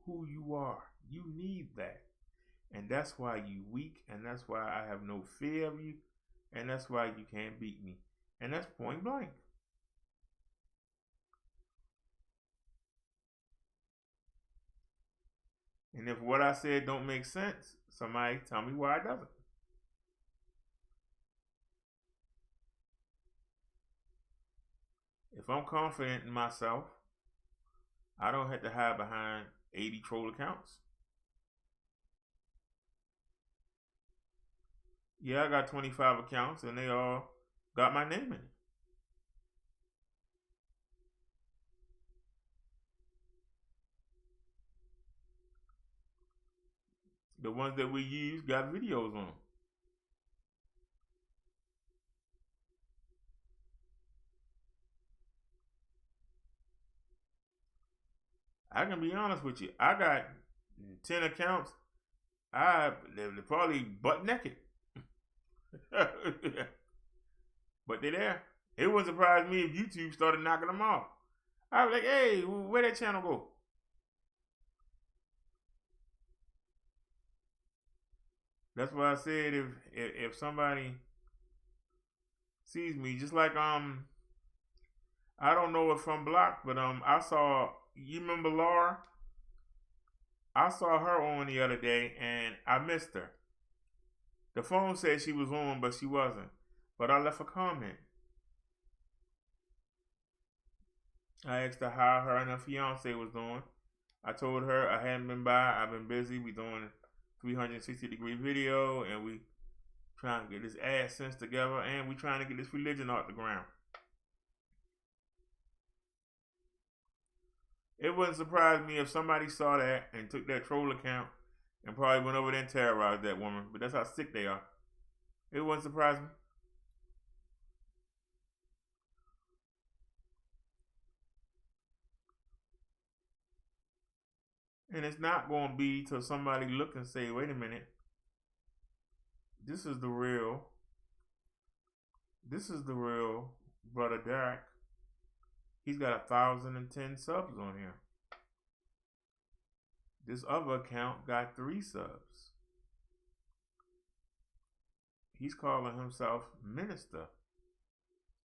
who you are. You need that. And that's why you weak, and that's why I have no fear of you, and that's why you can't beat me. And that's point blank. And if what I said don't make sense, somebody tell me why it doesn't. If I'm confident in myself, I don't have to hide behind 80 troll accounts. Yeah, I got 25 accounts and they all got my name in it. The ones that we use got videos on. I can be honest with you. I got 10 accounts. They're probably butt naked. But they're there. It wouldn't surprise me if YouTube started knocking them off. I was like, hey, where'd that channel go? That's why I said if somebody sees me, just like I don't know if I'm blocked, but I saw, you remember Laura? I saw her on the other day and I missed her. The phone said she was on, but she wasn't. But I left a comment. I asked her how her and her fiance was doing. I told her I hadn't been by. I've been busy. We doing 360-degree video, and we trying to get this AdSense together, and we trying to get this religion off the ground. It wouldn't surprise me if somebody saw that and took that troll account and probably went over there and terrorized that woman. But that's how sick they are. It wouldn't surprise me. And it's not going to be till somebody look and say, wait a minute. This is the real Brother Derrick. He's got 1,010 subs on here. this other account got 3 subs. He's calling himself minister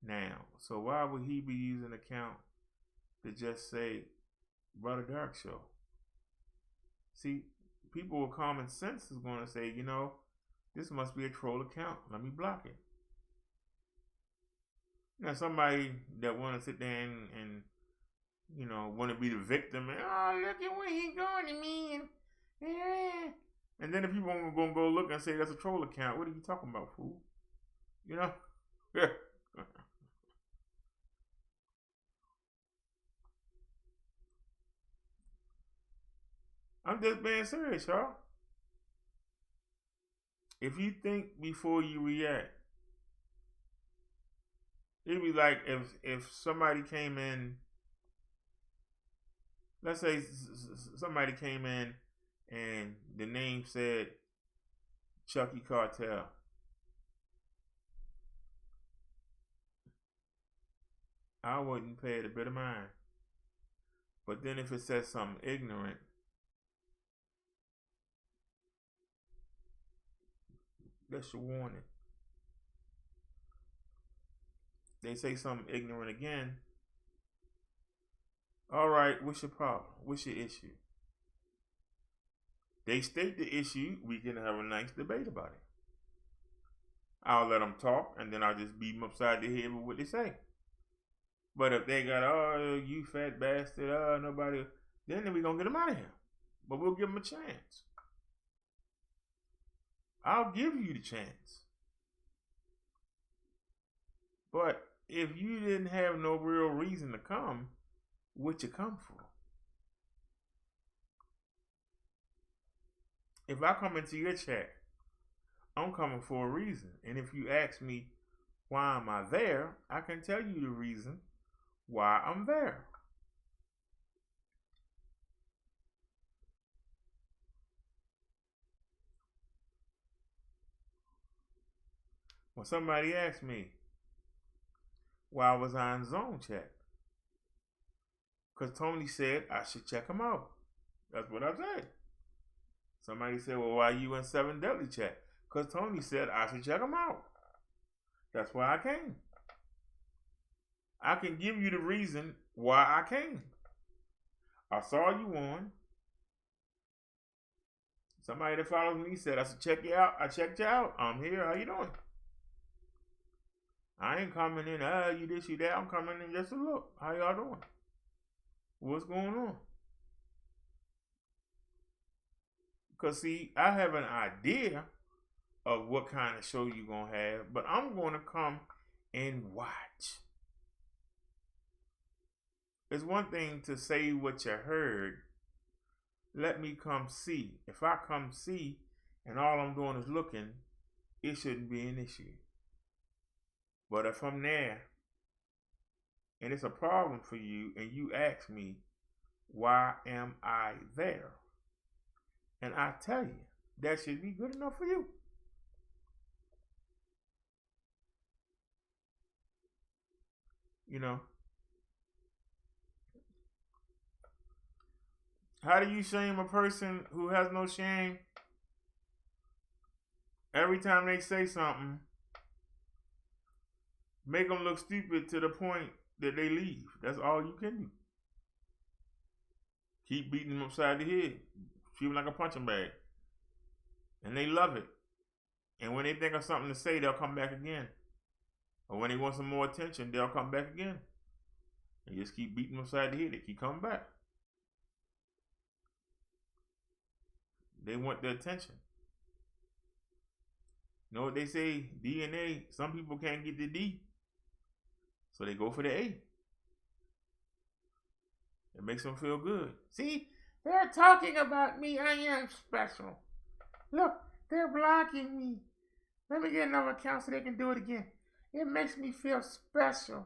now. So why would he be using an account to just say Brother Derrick Show? See, people with common sense is going to say, you know, this must be a troll account. Let me block it. Now, somebody that want to sit there and you know, want to be the victim, and oh, look at where he going to me, and then if people are going to go look and say that's a troll account, what are you talking about, fool? You know? I'm just being serious, y'all. If you think before you react, it'd be like if somebody came in, let's say somebody came in and the name said Chucky Cartel. I wouldn't pay it a bit of mind. But then if it says something ignorant, that's your warning. They say something ignorant again. All right, what's your problem? What's your issue? They state the issue. We can have a nice debate about it. I'll let them talk, and then I'll just beat them upside the head with what they say. But if they got, oh, you fat bastard, oh, nobody, then we're going to get them out of here. But we'll give them a chance. I'll give you the chance. But if you didn't have no real reason to come, what you come for? If I come into your chat, I'm coming for a reason. And if you ask me, why am I there? I can tell you the reason why I'm there. When somebody asked me, why was I in zone chat? Because Tony said I should check him out. That's what I said. Somebody said, well, why are you in 7 Deadly chat? Because Tony said I should check him out. That's why I came. I can give you the reason why I came. I saw you on. Somebody that follows me said I should check you out. I checked you out. I'm here. How you doing? I ain't coming in, you this, you that. I'm coming in just to look. How y'all doing? What's going on? Because, see, I have an idea of what kind of show you're going to have, but I'm going to come and watch. It's one thing to say what you heard. Let me come see. If I come see and all I'm doing is looking, it shouldn't be an issue. But if I'm there and it's a problem for you and you ask me, why am I there? And I tell you, that should be good enough for you. You know, how do you shame a person who has no shame? Every time they say something, make them look stupid to the point that they leave. That's all you can do. Keep beating them upside the head. Treat them like a punching bag. And they love it. And when they think of something to say, they'll come back again. Or when they want some more attention, they'll come back again. And just keep beating them upside the head. They keep coming back. They want the attention. You know what they say? DNA. Some people can't get the D. So they go for the A. It makes them feel good. See, they're talking about me. I am special. Look, they're blocking me. Let me get another account so they can do it again. It makes me feel special.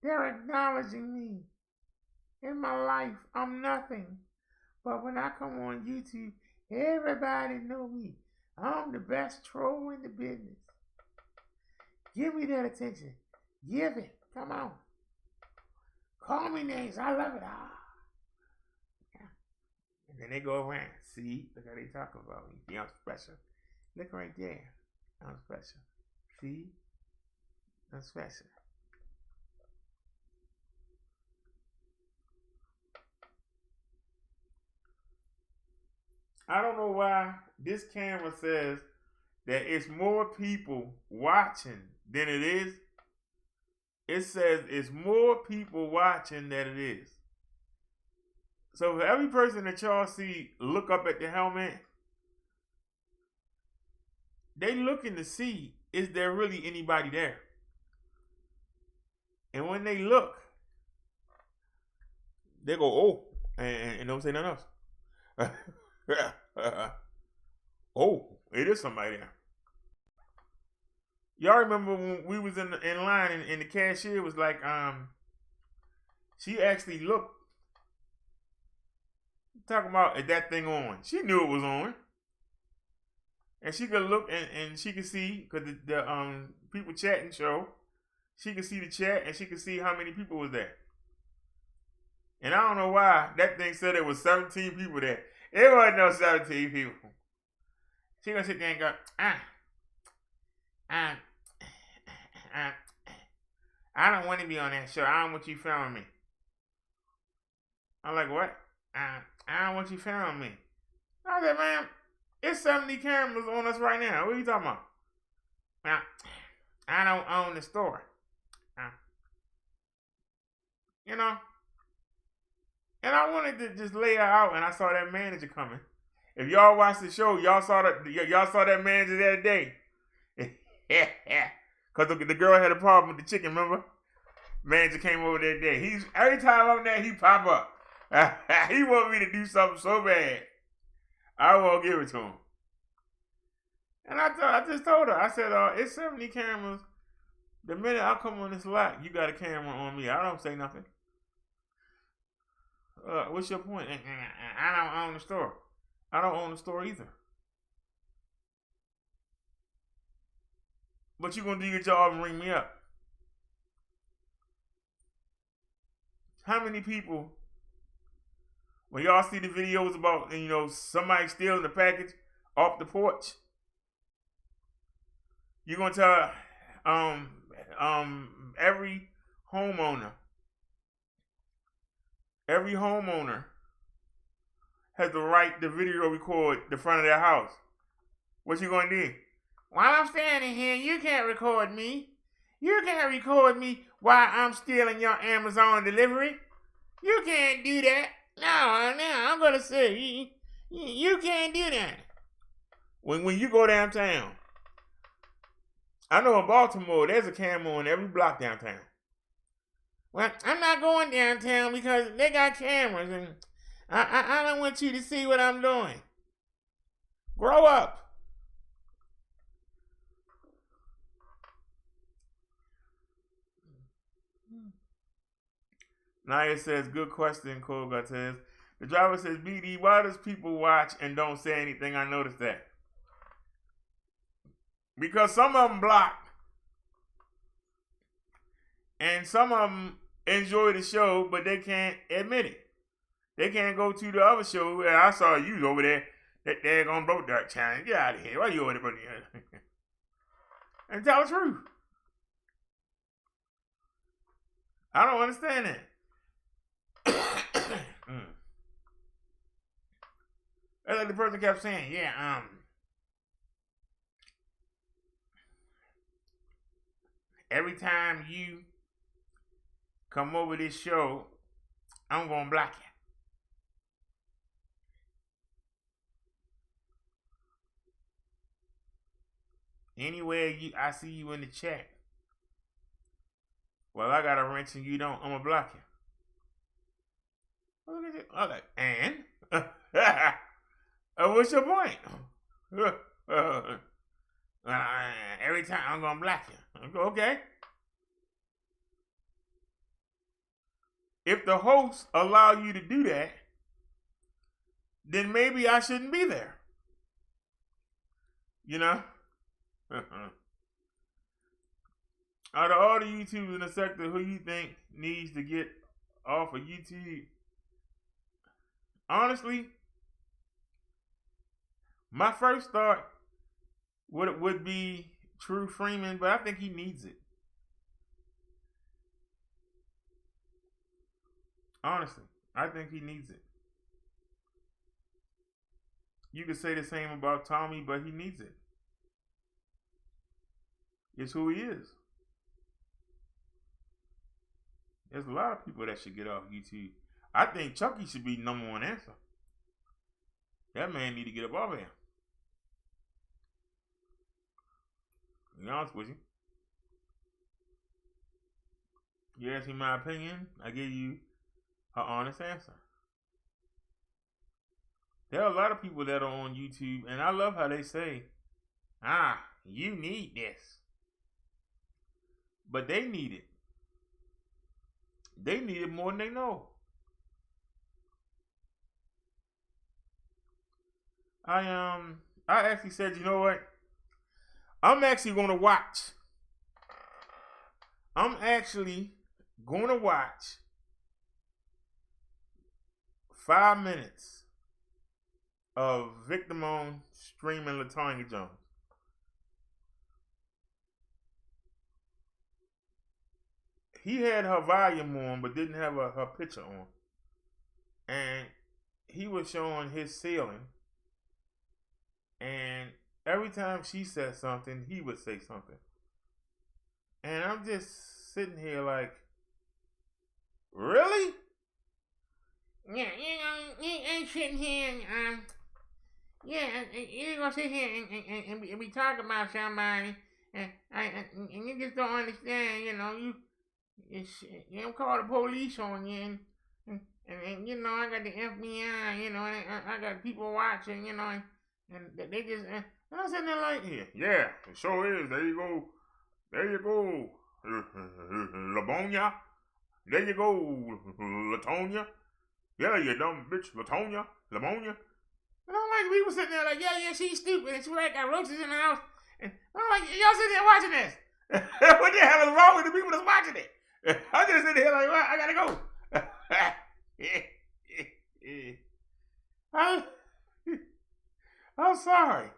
They're acknowledging me. In my life, I'm nothing. But when I come on YouTube, everybody know me. I'm the best troll in the business. Give me that attention. Give it. Come on. Call me names. I love it. And then they go around. See, look how they talking about me. See, I'm special. Look right there. I'm special. See, I'm special. I don't know why this camera says that it's more people watching than it is. It says it's more people watching than it is. So for every person that y'all see look up at the helmet, they looking to see, is there really anybody there? And when they look, they go, oh, and don't say nothing else. Oh, it is somebody there. Y'all remember when we was in line and the cashier was like, she actually looked, talking about, is that thing on? She knew it was on. And she could look and she could see, because the people chatting show, she could see the chat and she could see how many people was there. And I don't know why that thing said it was 17 people there. It wasn't no 17 people. She gonna sit there and go, I don't want to be on that show. I don't want you filming me. I'm like, what? I don't want you filming me. I said, man, it's 70 cameras on us right now. What are you talking about? I don't own the store. You know? And I wanted to just lay her out, and I saw that manager coming. If y'all watched the show, y'all saw that manager that day. Because the girl had a problem with the chicken, remember? Manager came over that day. Every time I'm there, he pop up. He want me to do something so bad. I won't give it to him. And I just told her, I said, it's 70 cameras. The minute I come on this lot, you got a camera on me. I don't say nothing. What's your point? I don't own the store. I don't own the store either. But you gonna do your job and ring me up. How many people, when y'all see the videos about, somebody stealing the package off the porch, you gonna tell every homeowner has the right to video record the front of their house. What you gonna do? While I'm standing here, you can't record me. You can't record me while I'm stealing your Amazon delivery. You can't do that. No, I'm gonna say you can't do that. When you go downtown, I know in Baltimore there's a camera on every block downtown. Well, I'm not going downtown because they got cameras and I don't want you to see what I'm doing. Grow up. Naya says, good question, Koga says. The driver says, BD, why does people watch and don't say anything? I noticed that. Because some of them block. And some of them enjoy the show, but they can't admit it. They can't go to the other show where I saw you over there. That daggone broke that channel. Get out of here. Why you over there? And tell the truth. I don't understand that. That's like the person kept saying, yeah, every time you come over this show, I'm gonna block you. Anywhere I see you in the chat, well, I got a wrench and you don't, I'm gonna block you. Look at it. Okay, and what's your point? Every time I'm gonna block you. Okay. If the hosts allow you to do that, then maybe I shouldn't be there. You know? Out of all the YouTubers in the sector, who you think needs to get off of YouTube? Honestly, My first thought would be True Freeman, but I think he needs it. Honestly, I think he needs it. You could say the same about Tommy, but he needs it. It's who he is. There's a lot of people that should get off YouTube. I think Chucky should be #1 answer. That man need to get up off here. To be honest with you. You ask me my opinion, I give you an honest answer. There are a lot of people that are on YouTube, and I love how they say, you need this. But they need it. They need it more than they know. I actually said, you know what? I'm actually going to watch 5 minutes of Victim on streaming LaTonya Jones. He had her volume on, but didn't have her picture on. And he was showing his ceiling. And every time she said something, he would say something. And I'm just sitting here like, really? Yeah, you ain't sitting here and, you're gonna sit here and be talking about somebody, and you just don't understand, you don't call the police on you, and I got the FBI, and I got people watching, and they just, and I'm sitting there like, yeah, it sure is. There you go, LaBonia. There you go, LaTonya. Yeah, you dumb bitch, LaTonya, LaBonia. And I'm like, people sitting there like, yeah, she's stupid, and she got roaches in the house, and I'm like, y'all sitting there watching this. What the hell is wrong with the people that's watching it? I'm just sitting here like, well, I gotta go. I'm sorry.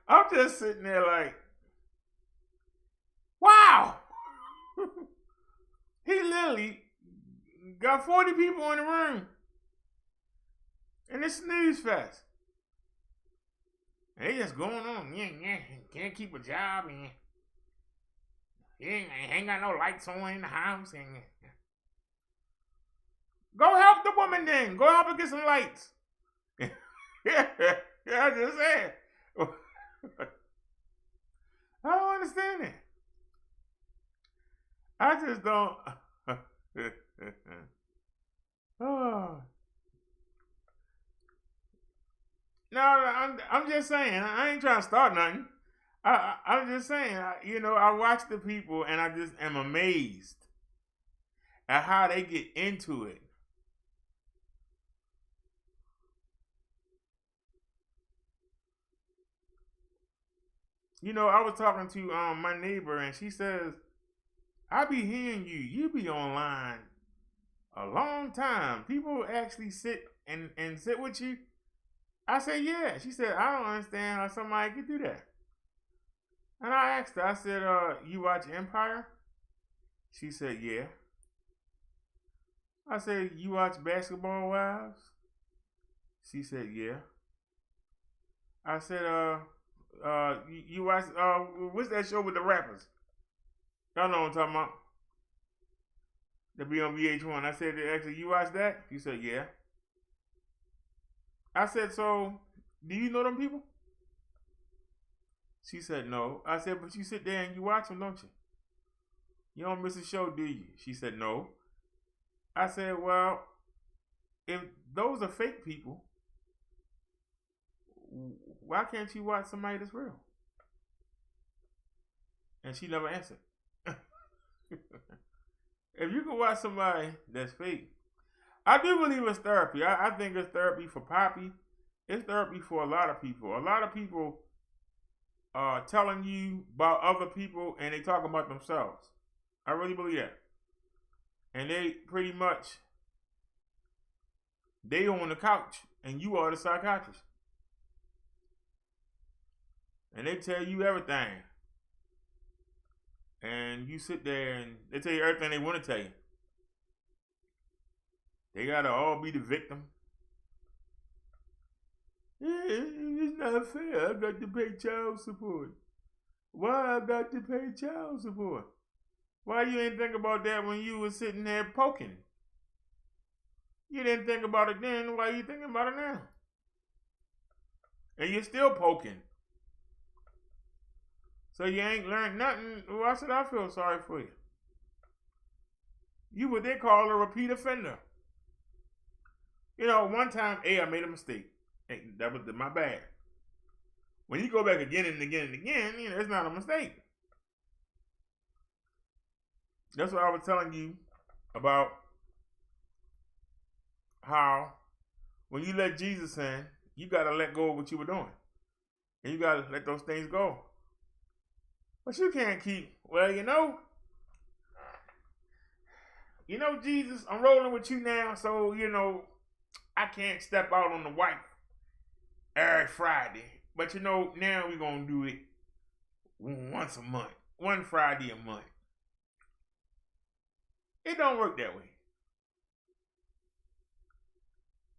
I'm just sitting there like, wow. He literally got 40 people in the room. And it's snooze fest. And they just going on. Can't keep a job. And ain't got no lights on in the house. And go help the woman then. Go help her get some lights. Yeah, I just said. I don't understand it. I just don't. Oh. No, I'm just saying. I ain't trying to start nothing. I'm just saying. I watch the people and I just am amazed at how they get into it. I was talking to my neighbor and she says, I be hearing you. You be online a long time. People actually sit and sit with you. I said, yeah. She said, I don't understand how somebody could do that. And I asked her, I said, you watch Empire? She said, yeah. I said, you watch Basketball Wives? She said, yeah. I said, you watch, what's that show with the rappers? Y'all know what I'm talking about. That be on VH1. I said, actually, you watch that? She said, yeah. I said, so, do you know them people? She said, no. I said, but you sit there and you watch them, don't you? You don't miss a show, do you? She said, no. I said, well, if those are fake people, why can't you watch somebody that's real? And she never answered. If you can watch somebody that's fake, I do believe it's therapy. I think it's therapy for Poppy. It's therapy for a lot of people. A lot of people are telling you about other people and they talk about themselves. I really believe that. And they pretty much, they on the couch and you are the psychiatrist. And they tell you everything. And you sit there and they tell you everything they want to tell you. They gotta all be the victim. Yeah, it's not fair. I got to pay child support. Why I got to pay child support? Why you ain't think about that when you was sitting there poking? You didn't think about it then. Why you thinking about it now? And you're still poking. So you ain't learned nothing. Why should I feel sorry for you? You what they call a repeat offender. You know, one time, I made a mistake. Hey, that was my bad. When you go back again and again and again, you know, it's not a mistake. That's what I was telling you about how when you let Jesus in, you got to let go of what you were doing. And you got to let those things go. But you can't keep, Jesus, I'm rolling with you now, so, I can't step out on the wife every Friday. But, now we're going to do it once a month. One Friday a month. It don't work that way.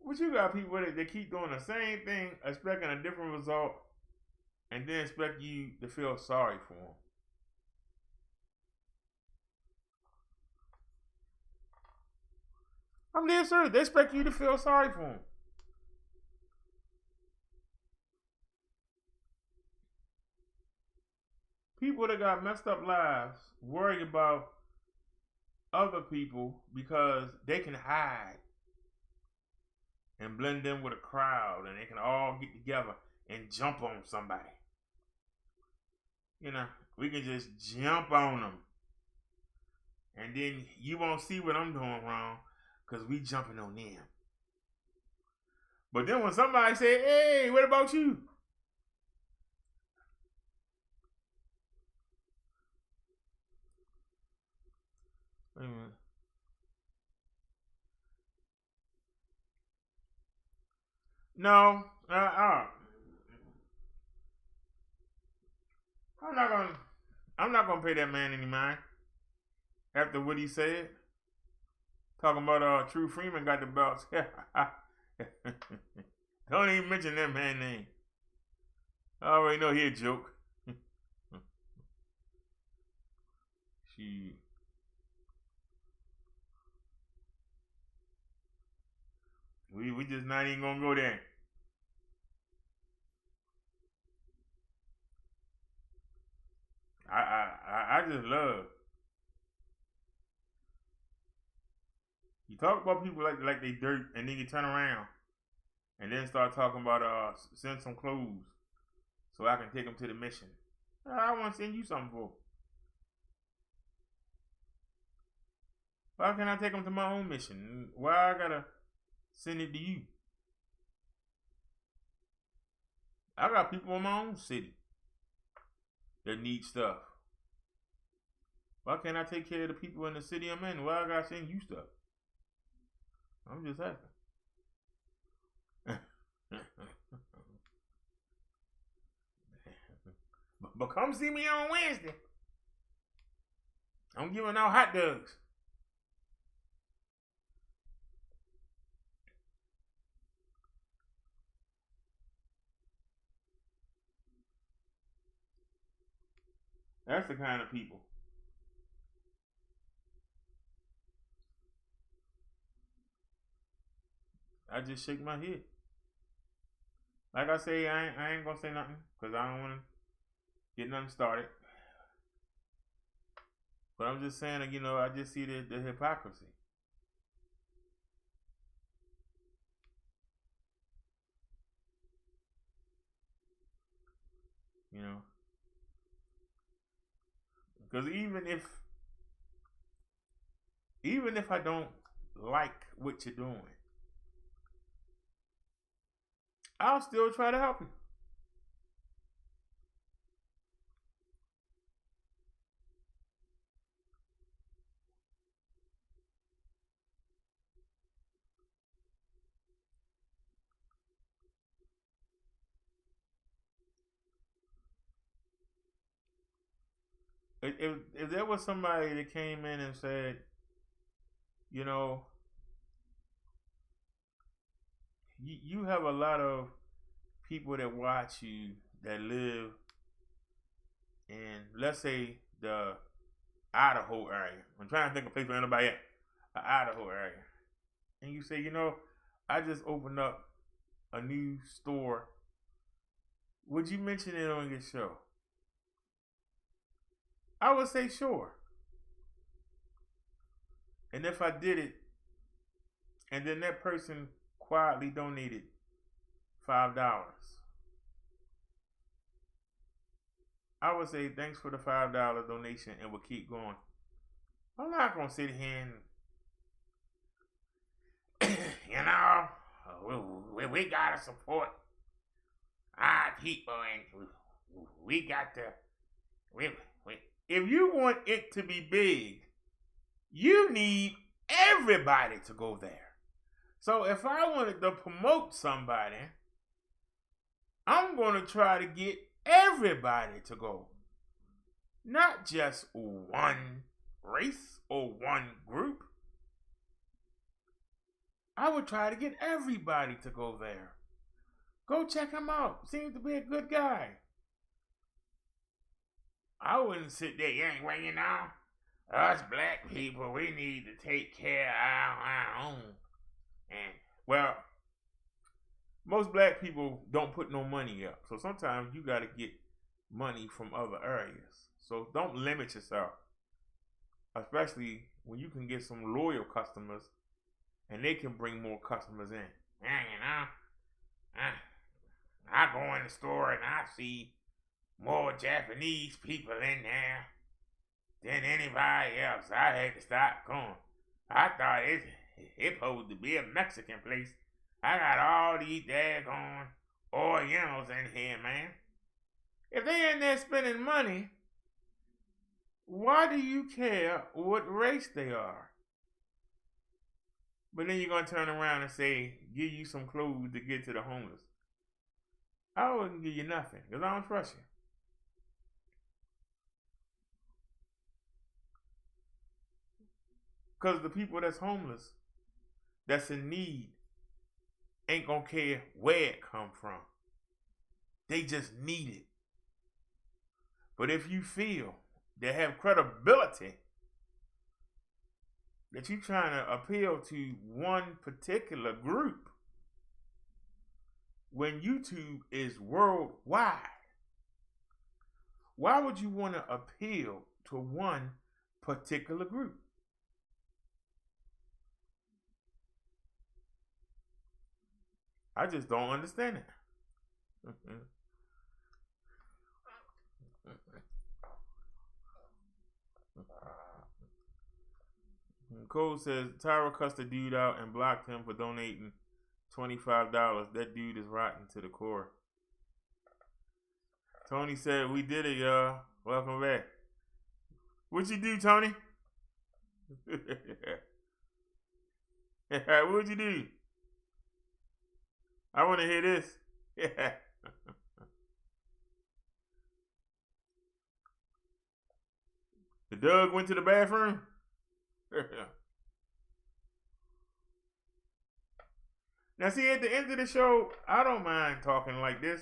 But you got people that keep doing the same thing, expecting a different result, and then expect you to feel sorry for them. I'm dead serious. They expect you to feel sorry for them. People that got messed up lives worry about other people because they can hide and blend in with a crowd, and they can all get together and jump on somebody. We can just jump on them. And then you won't see what I'm doing wrong because we jumping on them. But then when somebody say, hey, what about you? Wait a minute. No, I'm not gonna pay that man any mind after what he said. Talking about True Freeman got the belts. Don't even mention that man's name. I already know he a joke. Shoot. We just not even gonna go there. I just love. You talk about people like they dirt, and then you turn around and then start talking about send some clothes so I can take them to the mission. I want to send you something for. Why can't I take them to my own mission? Why I gotta send it to you? I got people in my own city that need stuff. Why can't I take care of the people in the city I'm in? Why I gotta send you stuff? I'm just asking. But come see me on Wednesday. I'm giving out hot dogs. That's the kind of people. I just shake my head. Like I say, I ain't gonna say nothing because I don't want to get nothing started. But I'm just saying, I just see the hypocrisy. Because even if I don't like what you're doing, I'll still try to help you. if there was somebody that came in and said, you know, you have a lot of people that watch you that live in, let's say, the Idaho area. I'm trying to think of a place where anybody at. The Idaho area. And you say, you know, I just opened up a new store. Would you mention it on your show? I would say sure. And if I did it, and then that person quietly donated $5, I would say thanks for the $5 donation and we'll keep going. I'm not going to sit here and, you know, we got to support our people and we got to, if you want it to be big, you need everybody to go there. So if I wanted to promote somebody, I'm going to try to get everybody to go. Not just one race or one group. I would try to get everybody to go there. Go check him out. Seems to be a good guy. I wouldn't sit there, well, you know, us black people, we need to take care of our own. And, well, most black people don't put no money up. So sometimes you got to get money from other areas. So don't limit yourself. Especially when you can get some loyal customers and they can bring more customers in. Yeah, you know, I go in the store and I see more Japanese people in there than anybody else. I had to stop going. I thought it supposed to be a Mexican place. I got all these daggone Orientals in here, man. If they in there spending money, why do you care what race they are? But then you're going to turn around and say, give you some clothes to get to the homeless. I wouldn't give you nothing because I don't trust you. Because the people that's homeless, that's in need, ain't going to care where it come from. They just need it. But if you feel they have credibility, that you're trying to appeal to one particular group, when YouTube is worldwide, why would you want to appeal to one particular group? I just don't understand it. Cole says Tyra cussed the dude out and blocked him for donating $25. That dude is rotten to the core. Tony said, we did it, y'all. Welcome back. What'd you do, Tony? What'd you do? I want to hear this. The dog went to the bathroom? Now, see, at the end of the show, I don't mind talking like this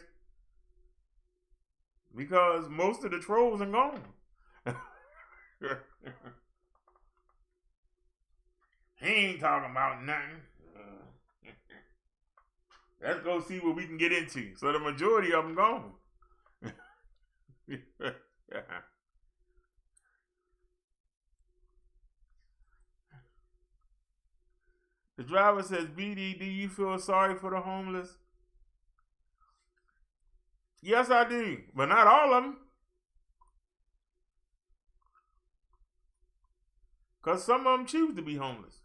because most of the trolls are gone. He ain't talking about nothing. Let's go see what we can get into. So the majority of them gone. The driver says, BD, do you feel sorry for the homeless? Yes, I do, but not all of them. Because some of them choose to be homeless.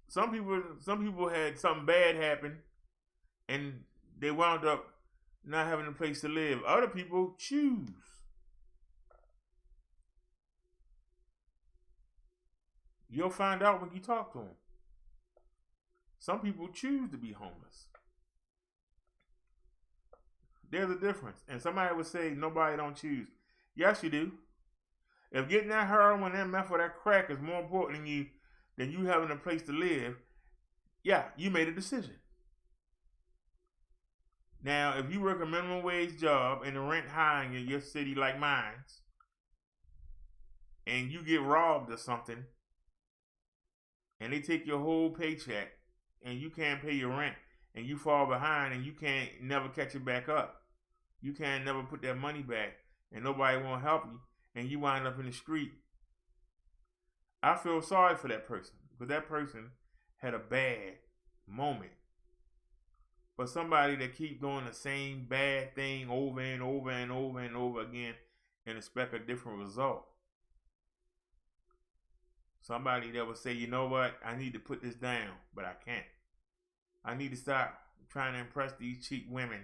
Some people had something bad happen and they wound up not having a place to live. Other people choose. You'll find out when you talk to them. Some people choose to be homeless. There's a difference. And somebody would say nobody don't choose. Yes, you do. If getting that heroin, that meth, or that crack is more important than you having a place to live, yeah, you made a decision. Now, if you work a minimum wage job and the rent high in your city like mine's, and you get robbed or something, and they take your whole paycheck, and you can't pay your rent, and you fall behind, and you can't never catch it back up, you can't never put that money back, and nobody won't help you, and you wind up in the street, I feel sorry for that person, because that person had a bad moment. But somebody that keep doing the same bad thing over and over and over and over again and expect a different result. Somebody that would say, you know what, I need to put this down, but I can't. I need to stop trying to impress these cheap women,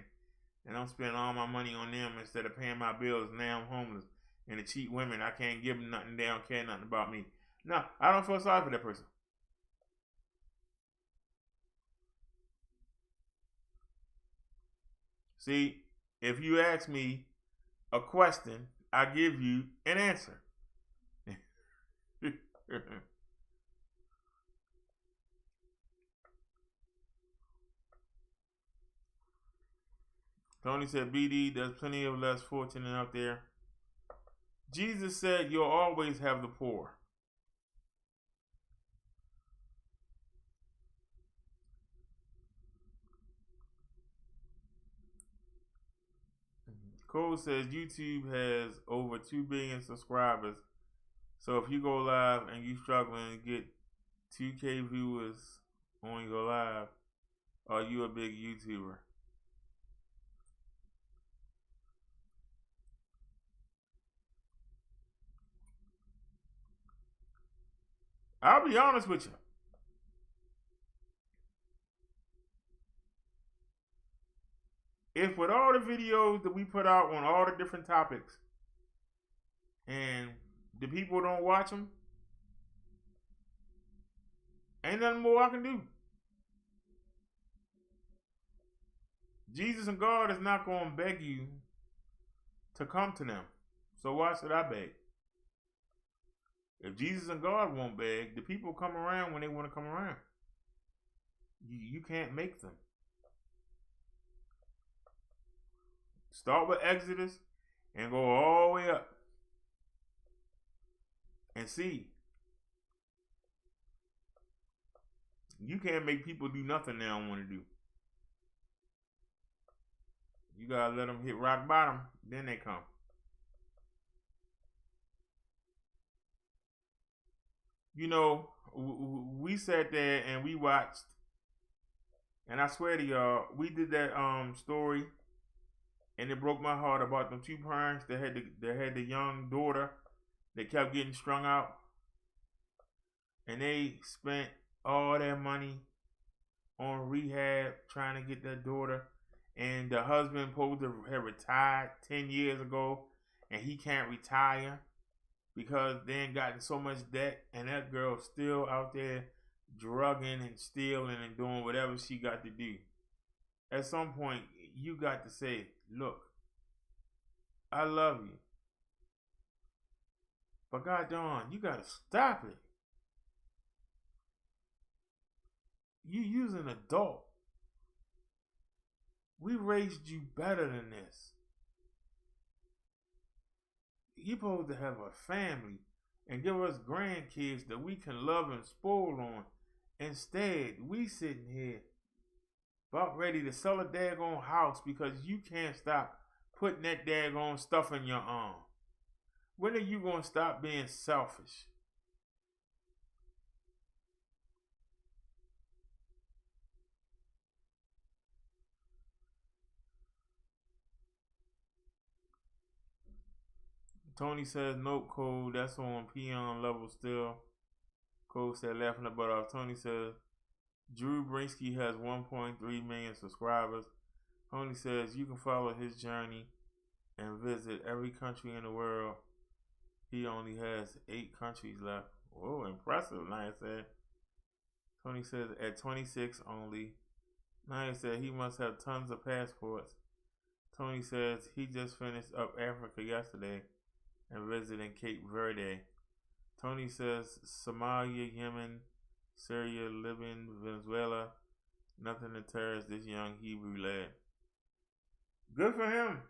and I'm spending all my money on them instead of paying my bills. Now I'm homeless, and the cheap women, I can't give them nothing. They don't care nothing about me. No, I don't feel sorry for that person. See, if you ask me a question, I give you an answer. Tony said, BD, there's plenty of less fortunate out there. Jesus said, you'll always have the poor. Cole says, YouTube has over 2 billion subscribers. So if you go live and you struggling to get 2K viewers on your live, are you a big YouTuber? I'll be honest with you. If with all the videos that we put out on all the different topics and the people don't watch them, ain't nothing more I can do. Jesus and God is not going to beg you to come to them. So why should I beg? If Jesus and God won't beg, the people come around when they want to come around. You can't make them. Start with Exodus and go all the way up and see. You can't make people do nothing they don't want to do. You gotta let them hit rock bottom, then they come. You know, we sat there and we watched, and I swear to y'all, we did that story, and it broke my heart about them 2 parents that had the young daughter that kept getting strung out, and they spent all their money on rehab trying to get that daughter, and the husband supposed to have retired 10 years ago, and he can't retire because they ain't gotten so much debt, and that girl's still out there drugging and stealing and doing whatever she got to do. At some point, you got to say, look, I love you, but God darn, you got to stop it. You's an adult. We raised you better than this. You're supposed to have a family and give us grandkids that we can love and spoil on. Instead, we sitting here about ready to sell a daggone house because you can't stop putting that daggone stuff in your arm. When are you going to stop being selfish? Tony says, nope, Cole, that's on peon level still. Cole said, laughing the butt off. Tony says, Drew Brinsky has 1.3 million subscribers. Tony says, you can follow his journey and visit every country in the world. He only has 8 countries left. Whoa, impressive, Naya said. Tony says, at 26 only. Naya said, he must have tons of passports. Tony says he just finished up Africa yesterday and visiting Cape Verde. Tony says Somalia, Yemen, Syria, Libya, Venezuela, nothing deters this young Hebrew lad. Good for him.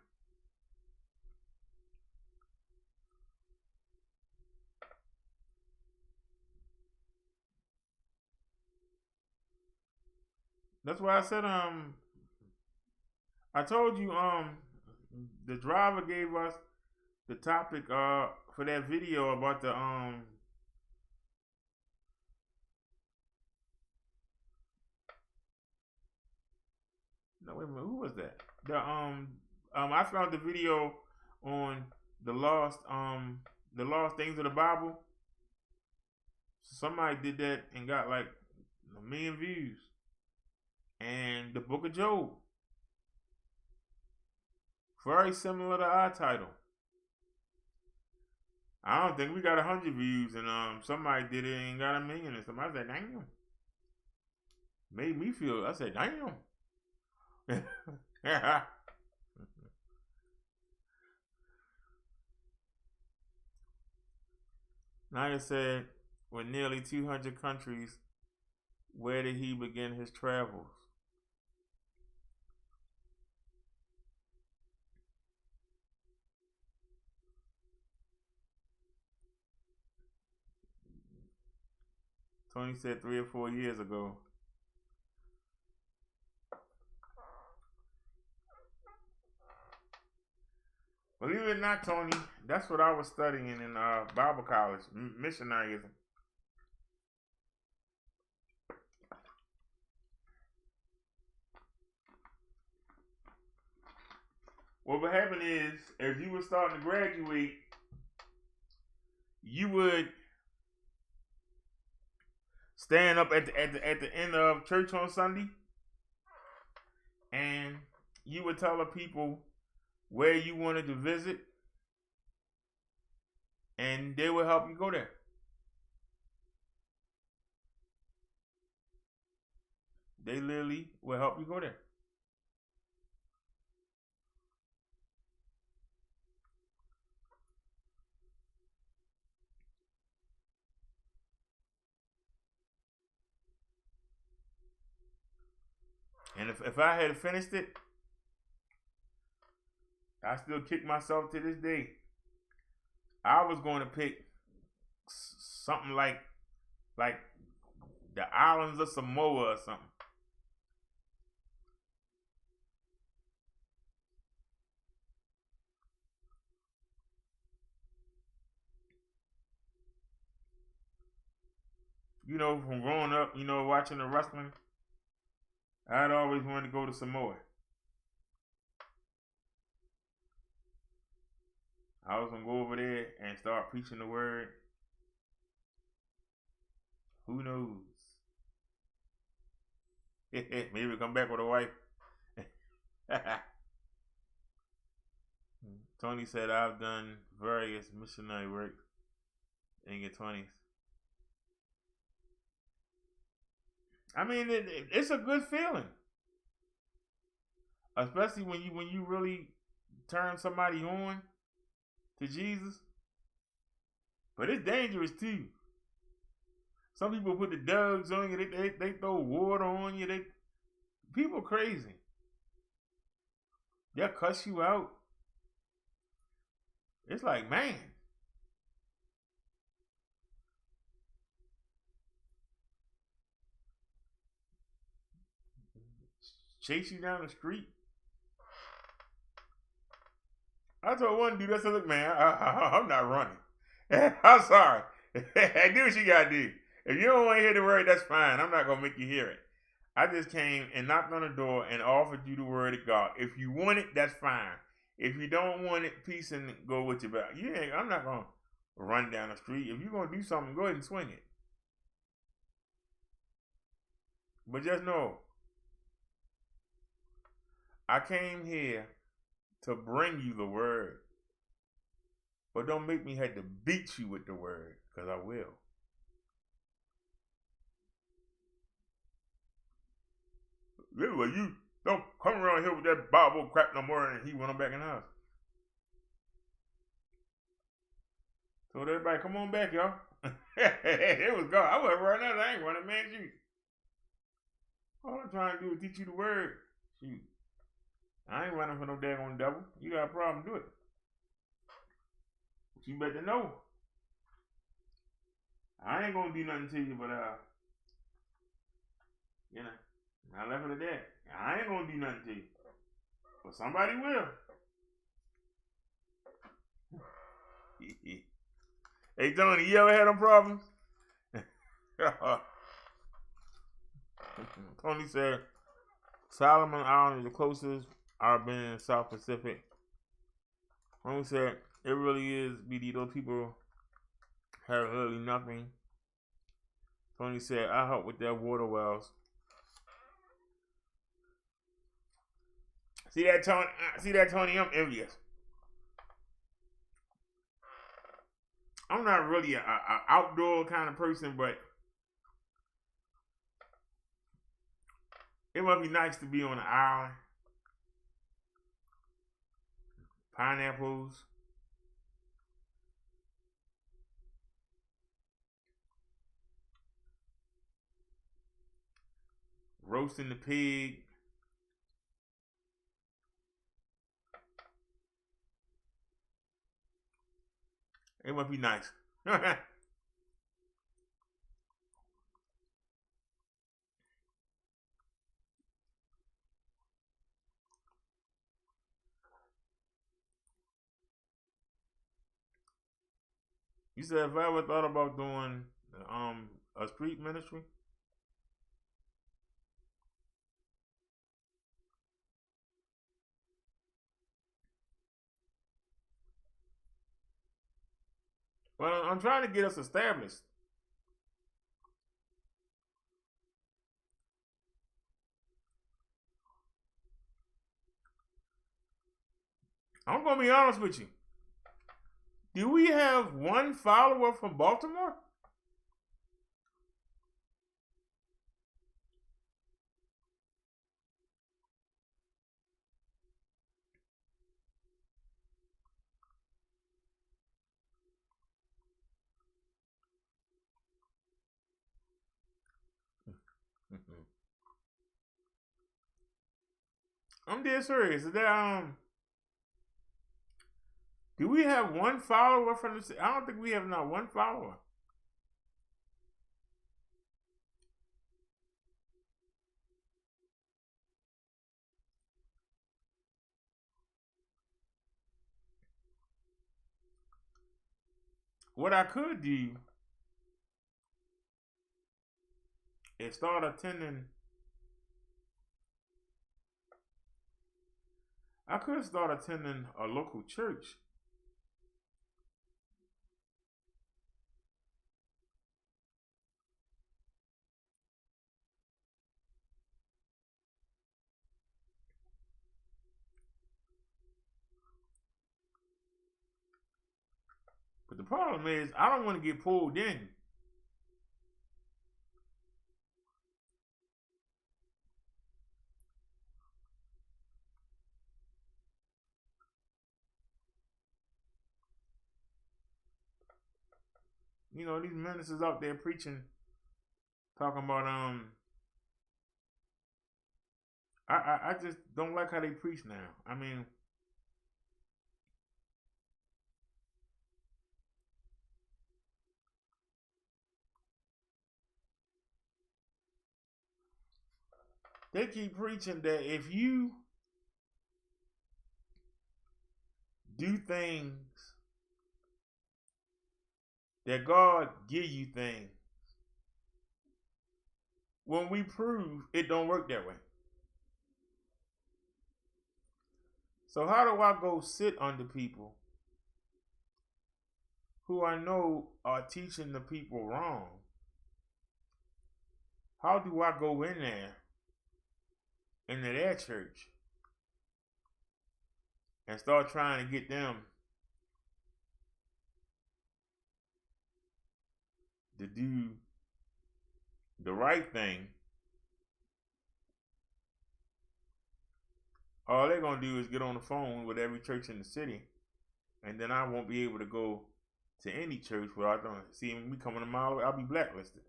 That's why I said I told you the driver gave us the topic for that video about the no, wait a minute, who was that? I found the video on the lost things of the Bible. Somebody did that and got like 1 million views. And the Book of Job, very similar to our title. I don't think we got 100 views, and somebody did it and got 1 million, and somebody said, "Damn." Made me feel. I said, "Damn." Naya said, with nearly 200 countries, where did he begin his travels? Tony said 3 or 4 years ago. Believe it or not, Tony, that's what I was studying in Bible college, missionaryism. What would happen is, as you were starting to graduate, you would stand up at the end of church on Sunday, and you would tell the people where you wanted to visit, and they will help you go there. They literally will help you go there. And if I had finished it, I still kick myself to this day. I was going to pick something like the islands of Samoa or something. You know, from growing up, you know, watching the wrestling, I'd always wanted to go to Samoa. I was going to go over there and start preaching the word. Who knows? Maybe come back with a wife. Tony said, I've done various missionary work in your 20s. I mean, it's a good feeling. Especially when you really turn somebody on to Jesus. But it's dangerous too. Some people put the dogs on you. They throw water on you. People crazy. They'll cuss you out. It's like, man. Chase you down the street. I told one dude, I said, look, man, I'm not running. I'm sorry. Do what you got to do. If you don't want to hear the word, that's fine. I'm not going to make you hear it. I just came and knocked on the door and offered you the word of God. If you want it, that's fine. If you don't want it, peace and go with your back. I'm not going to run down the street. If you're going to do something, go ahead and swing it. But just know, I came here to bring you the word. But don't make me have to beat you with the word, because I will. Well, you Don't come around here with that Bible crap no more. And he went on back in the house. Told everybody, come on back, y'all. It was gone. I wasn't running out. I ain't running, man. Shoot. All I'm trying to do is teach you the word. Shoot. I ain't running for no daggone devil. You got a problem, do it. But you better know. I ain't gonna do nothing to you, but you know, I left it at that. I ain't gonna do nothing to you. But somebody will. Hey Tony, you ever had them problems? Tony said Solomon Island is the closest I've been in South Pacific. Tony said it really is, BD. Those people have really nothing. Tony said I help with their water wells. See that, Tony? I'm envious. I'm not really a outdoor kind of person, but it must be nice to be on an island. Pineapples. Roasting the pig. It must be nice. You said if I ever thought about doing a street ministry. Well, I'm trying to get us established. I'm gonna be honest with you. Do we have one follower from Baltimore? I'm dead serious. Is that do we have one follower from the city? I don't think we have not one follower. What I could do is start attending. I could start attending a local church. But the problem is, I don't want to get pulled in. You know, these ministers out there preaching, talking about I just don't like how they preach now. I mean, they keep preaching that if you do things, that God give you things. When we prove it don't work that way. So how do I go sit under people who I know are teaching the people wrong? How do I go in there into their church and start trying to get them to do the right thing all they're gonna do is get on the phone with every church in the city, and then I won't be able to go to any church without them seeing me coming a mile away. I'll be blacklisted.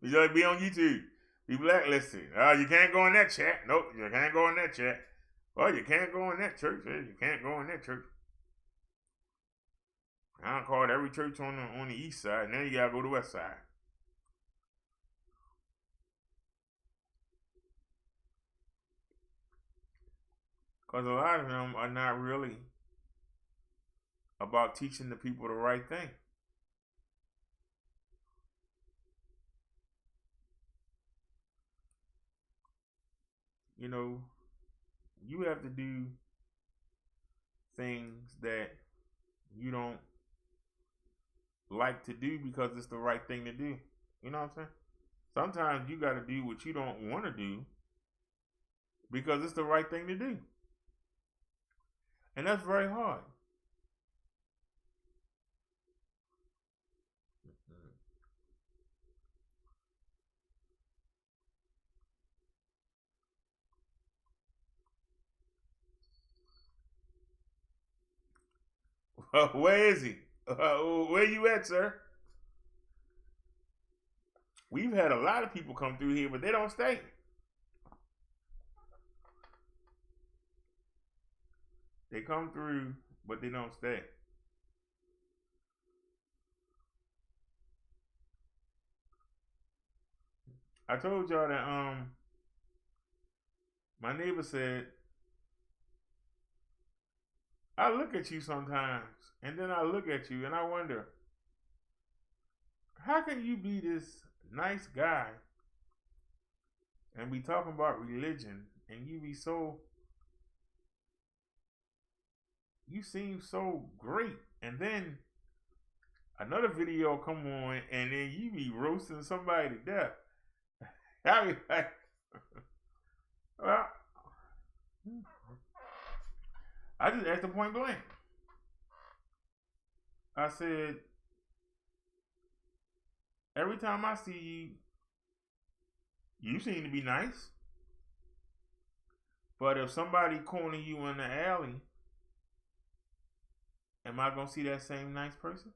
You just be on YouTube, be blacklisted. You can't go in that chat. Nope, you can't go in that chat. Well, you can't go in that church. You can't go in that church. I called every church on the east side. Now you gotta go to the west side. Because a lot of them are not really about teaching the people the right thing. You know, you have to do things that you don't like to do because it's the right thing to do. You know what I'm saying? Sometimes you got to do what you don't want to do because it's the right thing to do. And that's very hard. Where is he? Where you at, sir? We've had a lot of people come through here, but they don't stay. They come through, but they don't stay. I told y'all that my neighbor said, I look at you sometimes, and then I look at you, and I wonder, how can you be this nice guy and be talking about religion, and you seem so great, and then another video come on, and then you be roasting somebody to death. I be like, well, I just asked the point blank. I said, every time I see you, you seem to be nice. But if somebody corner you in the alley, am I going to see that same nice person?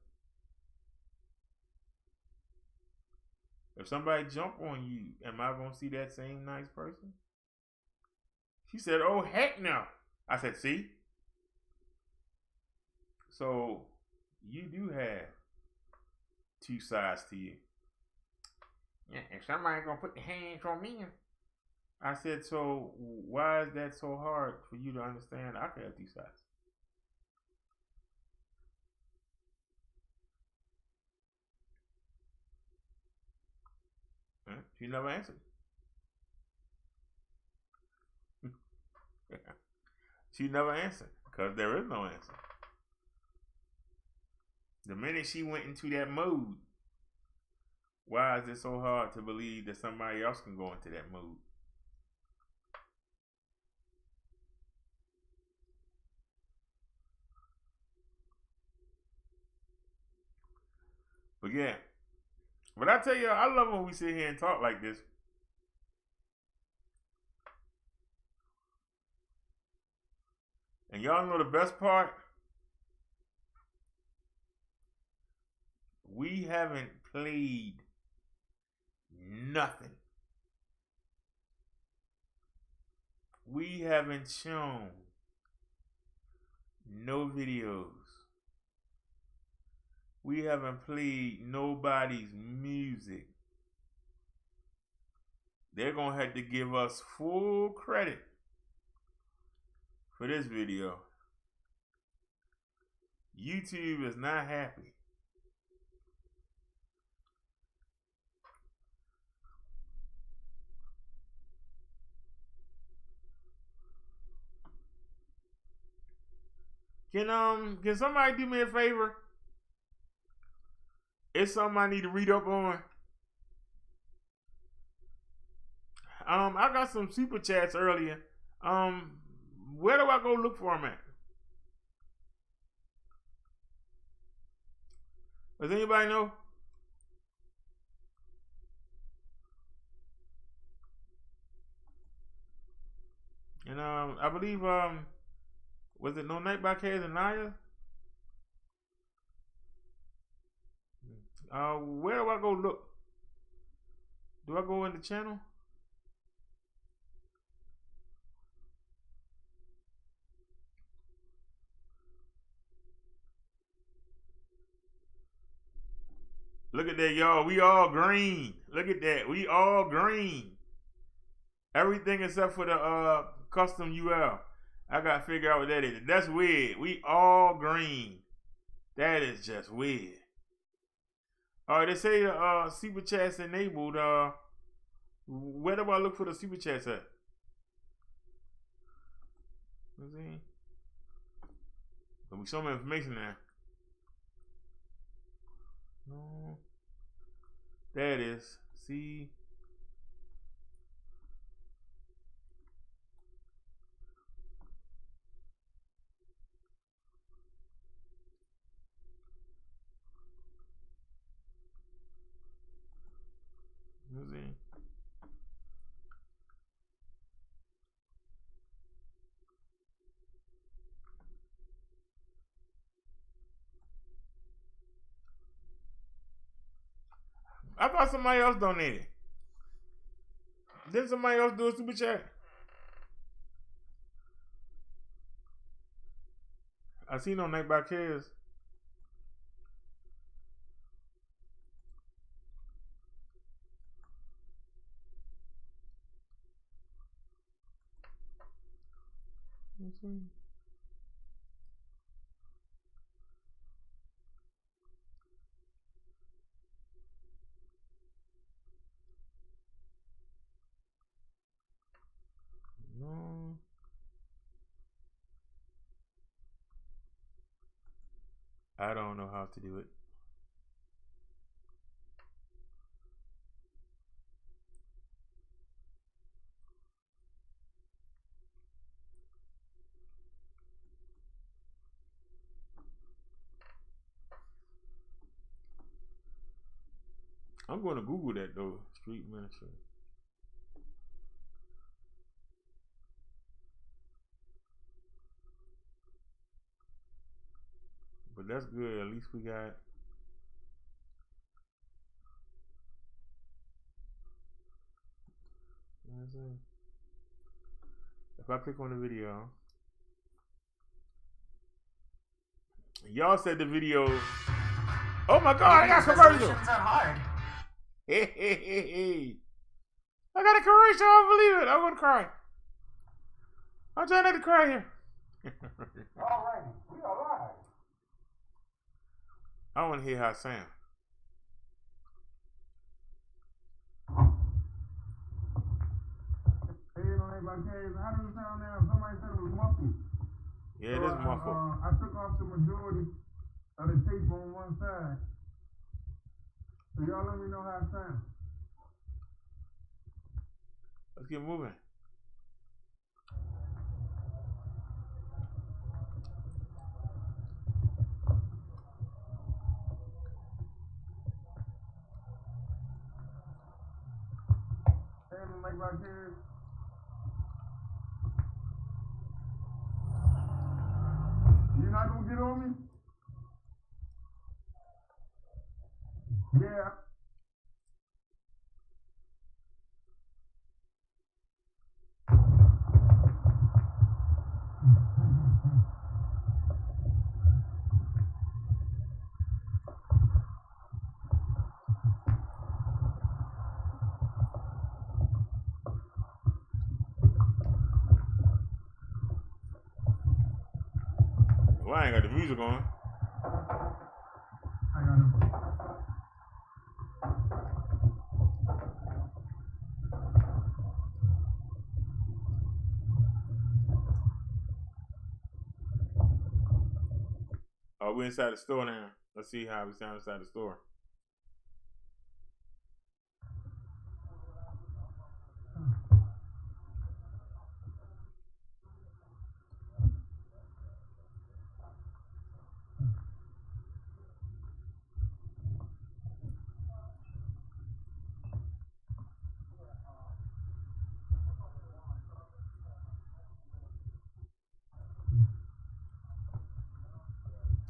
If somebody jump on you, am I going to see that same nice person? She said, oh, heck no. I said, see? So you do have two sides to you. Yeah, if somebody gonna put their hands on me. I said, so why is that so hard for you to understand? I can have two sides. She never answered. She never answered because there is no answer. The minute she went into that mode, why is it so hard to believe that somebody else can go into that mode? But yeah. But I tell you, I love when we sit here and talk like this. And y'all know the best part? We haven't played nothing. We haven't shown no videos. We haven't played nobody's music. They're going to have to give us full credit for this video. YouTube is not happy. Can somebody do me a favor? It's something I need to read up on. I got some super chats earlier. Where do I go look for them at? Does anybody know? I believe was it No Night by Kaz and Naya? Where do I go look? Do I go in the channel? Look at that, y'all. We all green. Look at that. We all green. Everything except for the custom UL. I gotta figure out what that is. That's weird. We all green. That is just weird. All right, they say the super chats enabled. Where do I look for the super chats at? Let's see. There'll be some information there. No. There it is. See. Let's see. I thought somebody else donated. Didn't somebody else do a super chat? I seen on Night by Kaz. No. I don't know how to do it. I'm going to Google that though. Street ministry. But that's good. At least we got. If I click on the video, y'all said the video. Oh my God! I got commercial. Hard. Hey. I got a commercial. I don't believe it. I'm gonna cry. I'm trying not to cry here. All right, we are live. I want to hear how it sounds. Hey, how does it sound now? Somebody said it was muffled. Yeah, it is muffled. I took off the majority of the tape on one side. So y'all let me know how it sounds. Let's get moving. Like right here. You're not gonna get on me? Yeah. Well, I ain't got the music on. I got him. Oh, we're inside the store now. Let's see how we sound inside the store.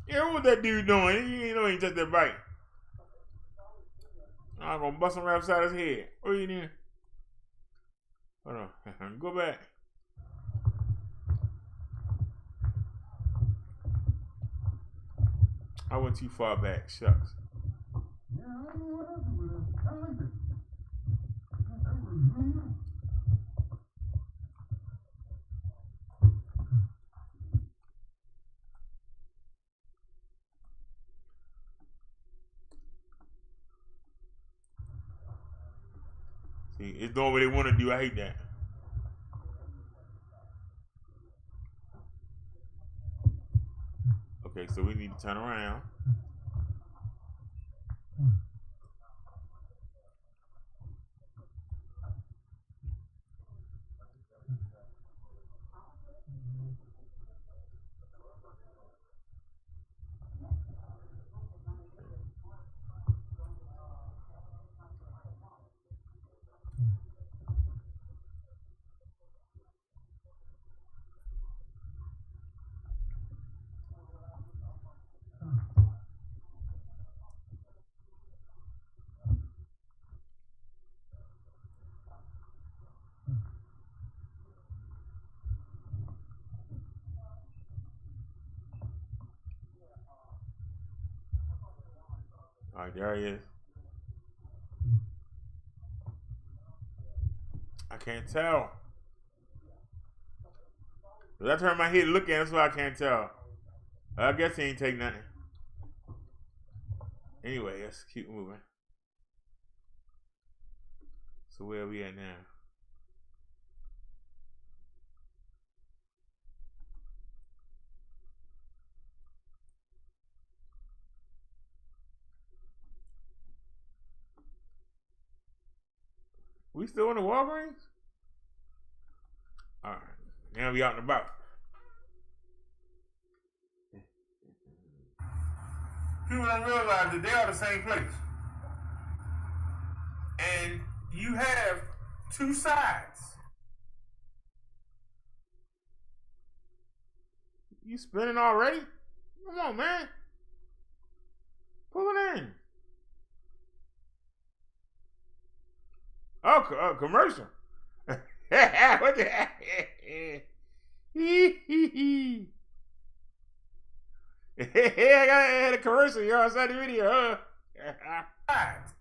Yeah, what was that dude doing? You know he ain't touched that bike. I'm gonna bust him right upside his head. What are you doing? Hold on. Go back. I went too far back. Shucks. Yeah, I don't know what happened with it. I like it. See, it's doing what they want to do. I hate that. Okay, so we need to turn around. All right, there he is. I can't tell. But I turn my head to look at him, so I can't tell. I guess he ain't take nothing. Anyway, let's keep moving. So where are we at now? We still in the Walgreens? All right, now we out and about. People don't realize that they are the same place. And you have two sides. You spinning already? Come on, man. Pull it in. Oh, commercial. What the heck? I got a commercial. You're outside the video. Sides.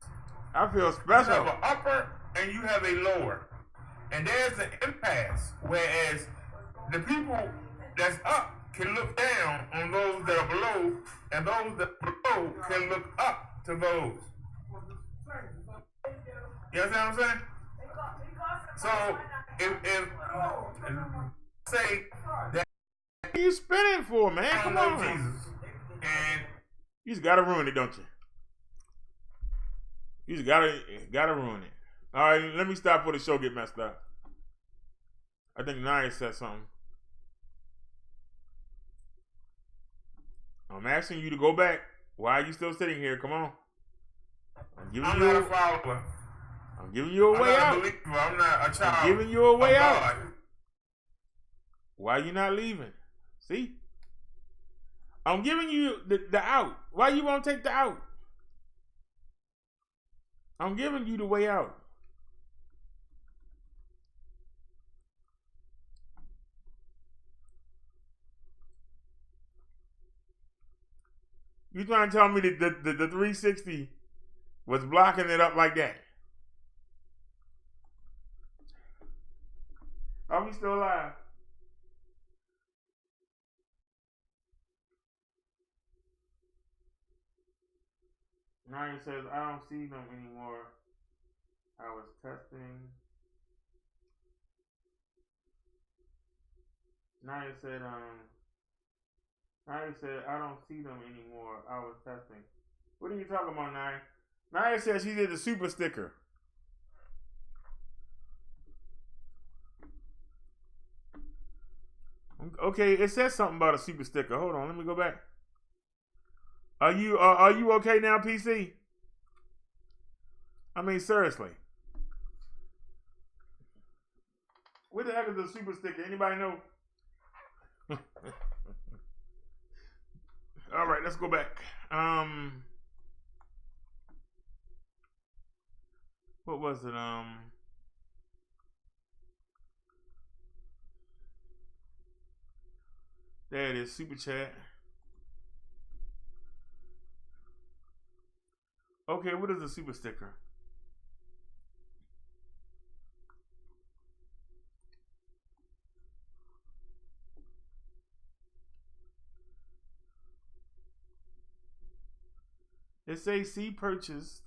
I feel You special. have an upper and you have a lower. And there's an impasse, whereas the people that's up can look down on those that are below, and those that are below can look up to those. You understand what I'm saying? So, if say that What are you spinning for, man? I Come know on. Jesus, and You just gotta ruin it, don't you? You just gotta ruin it. All right, let me stop before the show get messed up. I think Nia said something. I'm asking you to go back. Why are you still sitting here? Come on. I'm I'm not a follower. giving you a way I'm not out. a believer. I'm not a child. I'm giving you a way of out. God. Why you not leaving? See? I'm giving you the out. Why you won't take the out? I'm giving you the way out. You trying to tell me that the 360 was blocking it up like that? Are we still alive? Naya says, I don't see them anymore. I was testing. Naya said, I don't see them anymore. I was testing. What are you talking about, Naya? Naya said she did the super sticker. Okay, it says something about a super sticker. Hold on, let me go back. Are you okay now, PC? I mean, seriously. What the heck is a super sticker? Anybody know? All right, let's go back. What was it? There it is, super chat. Okay, what is a super sticker? It says see purchased.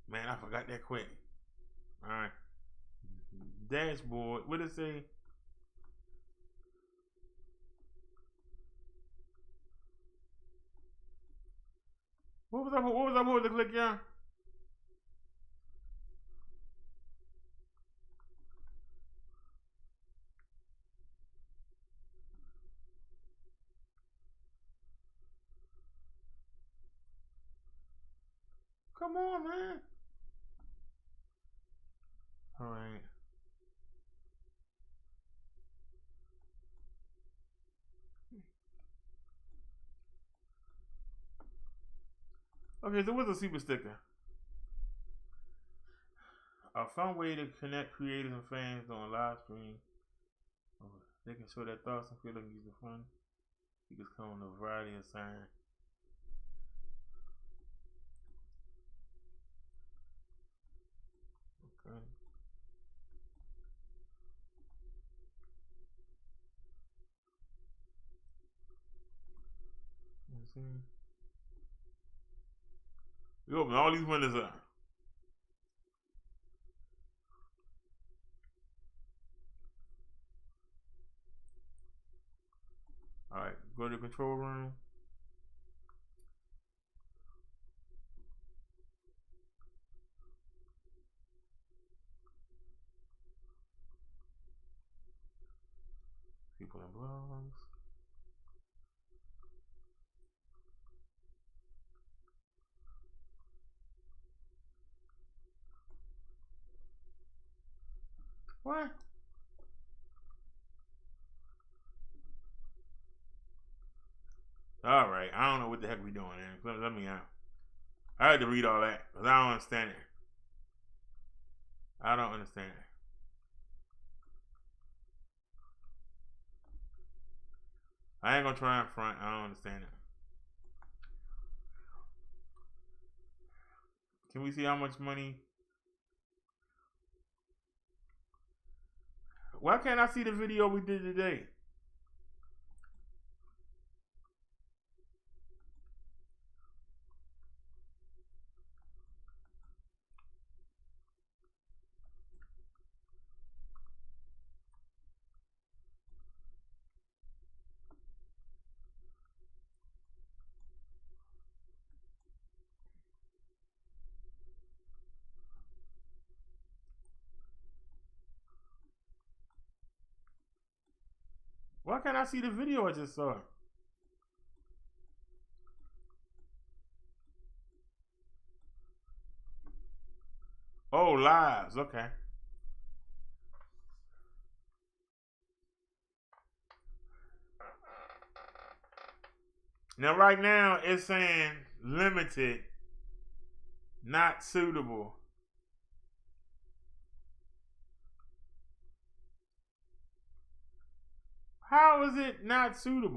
Man, I forgot that quick. All right. Dashboard. What did it say? What was I supposed to click, y'all? Come on, man. All right. Okay, so what's a super sticker? A fun way to connect creators and fans on a live stream. They can show their thoughts and feelings using fun. You can come on a variety of signs. Okay. Let's see. We open all these windows up. All right, go to the control room. People in blogs. What? All right, I don't know what the heck we doing, man. Let me out. I had to read all that because I don't understand it. I don't understand it. I ain't gonna try in front. I don't understand it. Can we see how much money? Why can't I see the video we did today? Why can't I see the video I just saw? Oh, lives. Okay. Now, right now, it's saying limited, not suitable. How is it not suitable?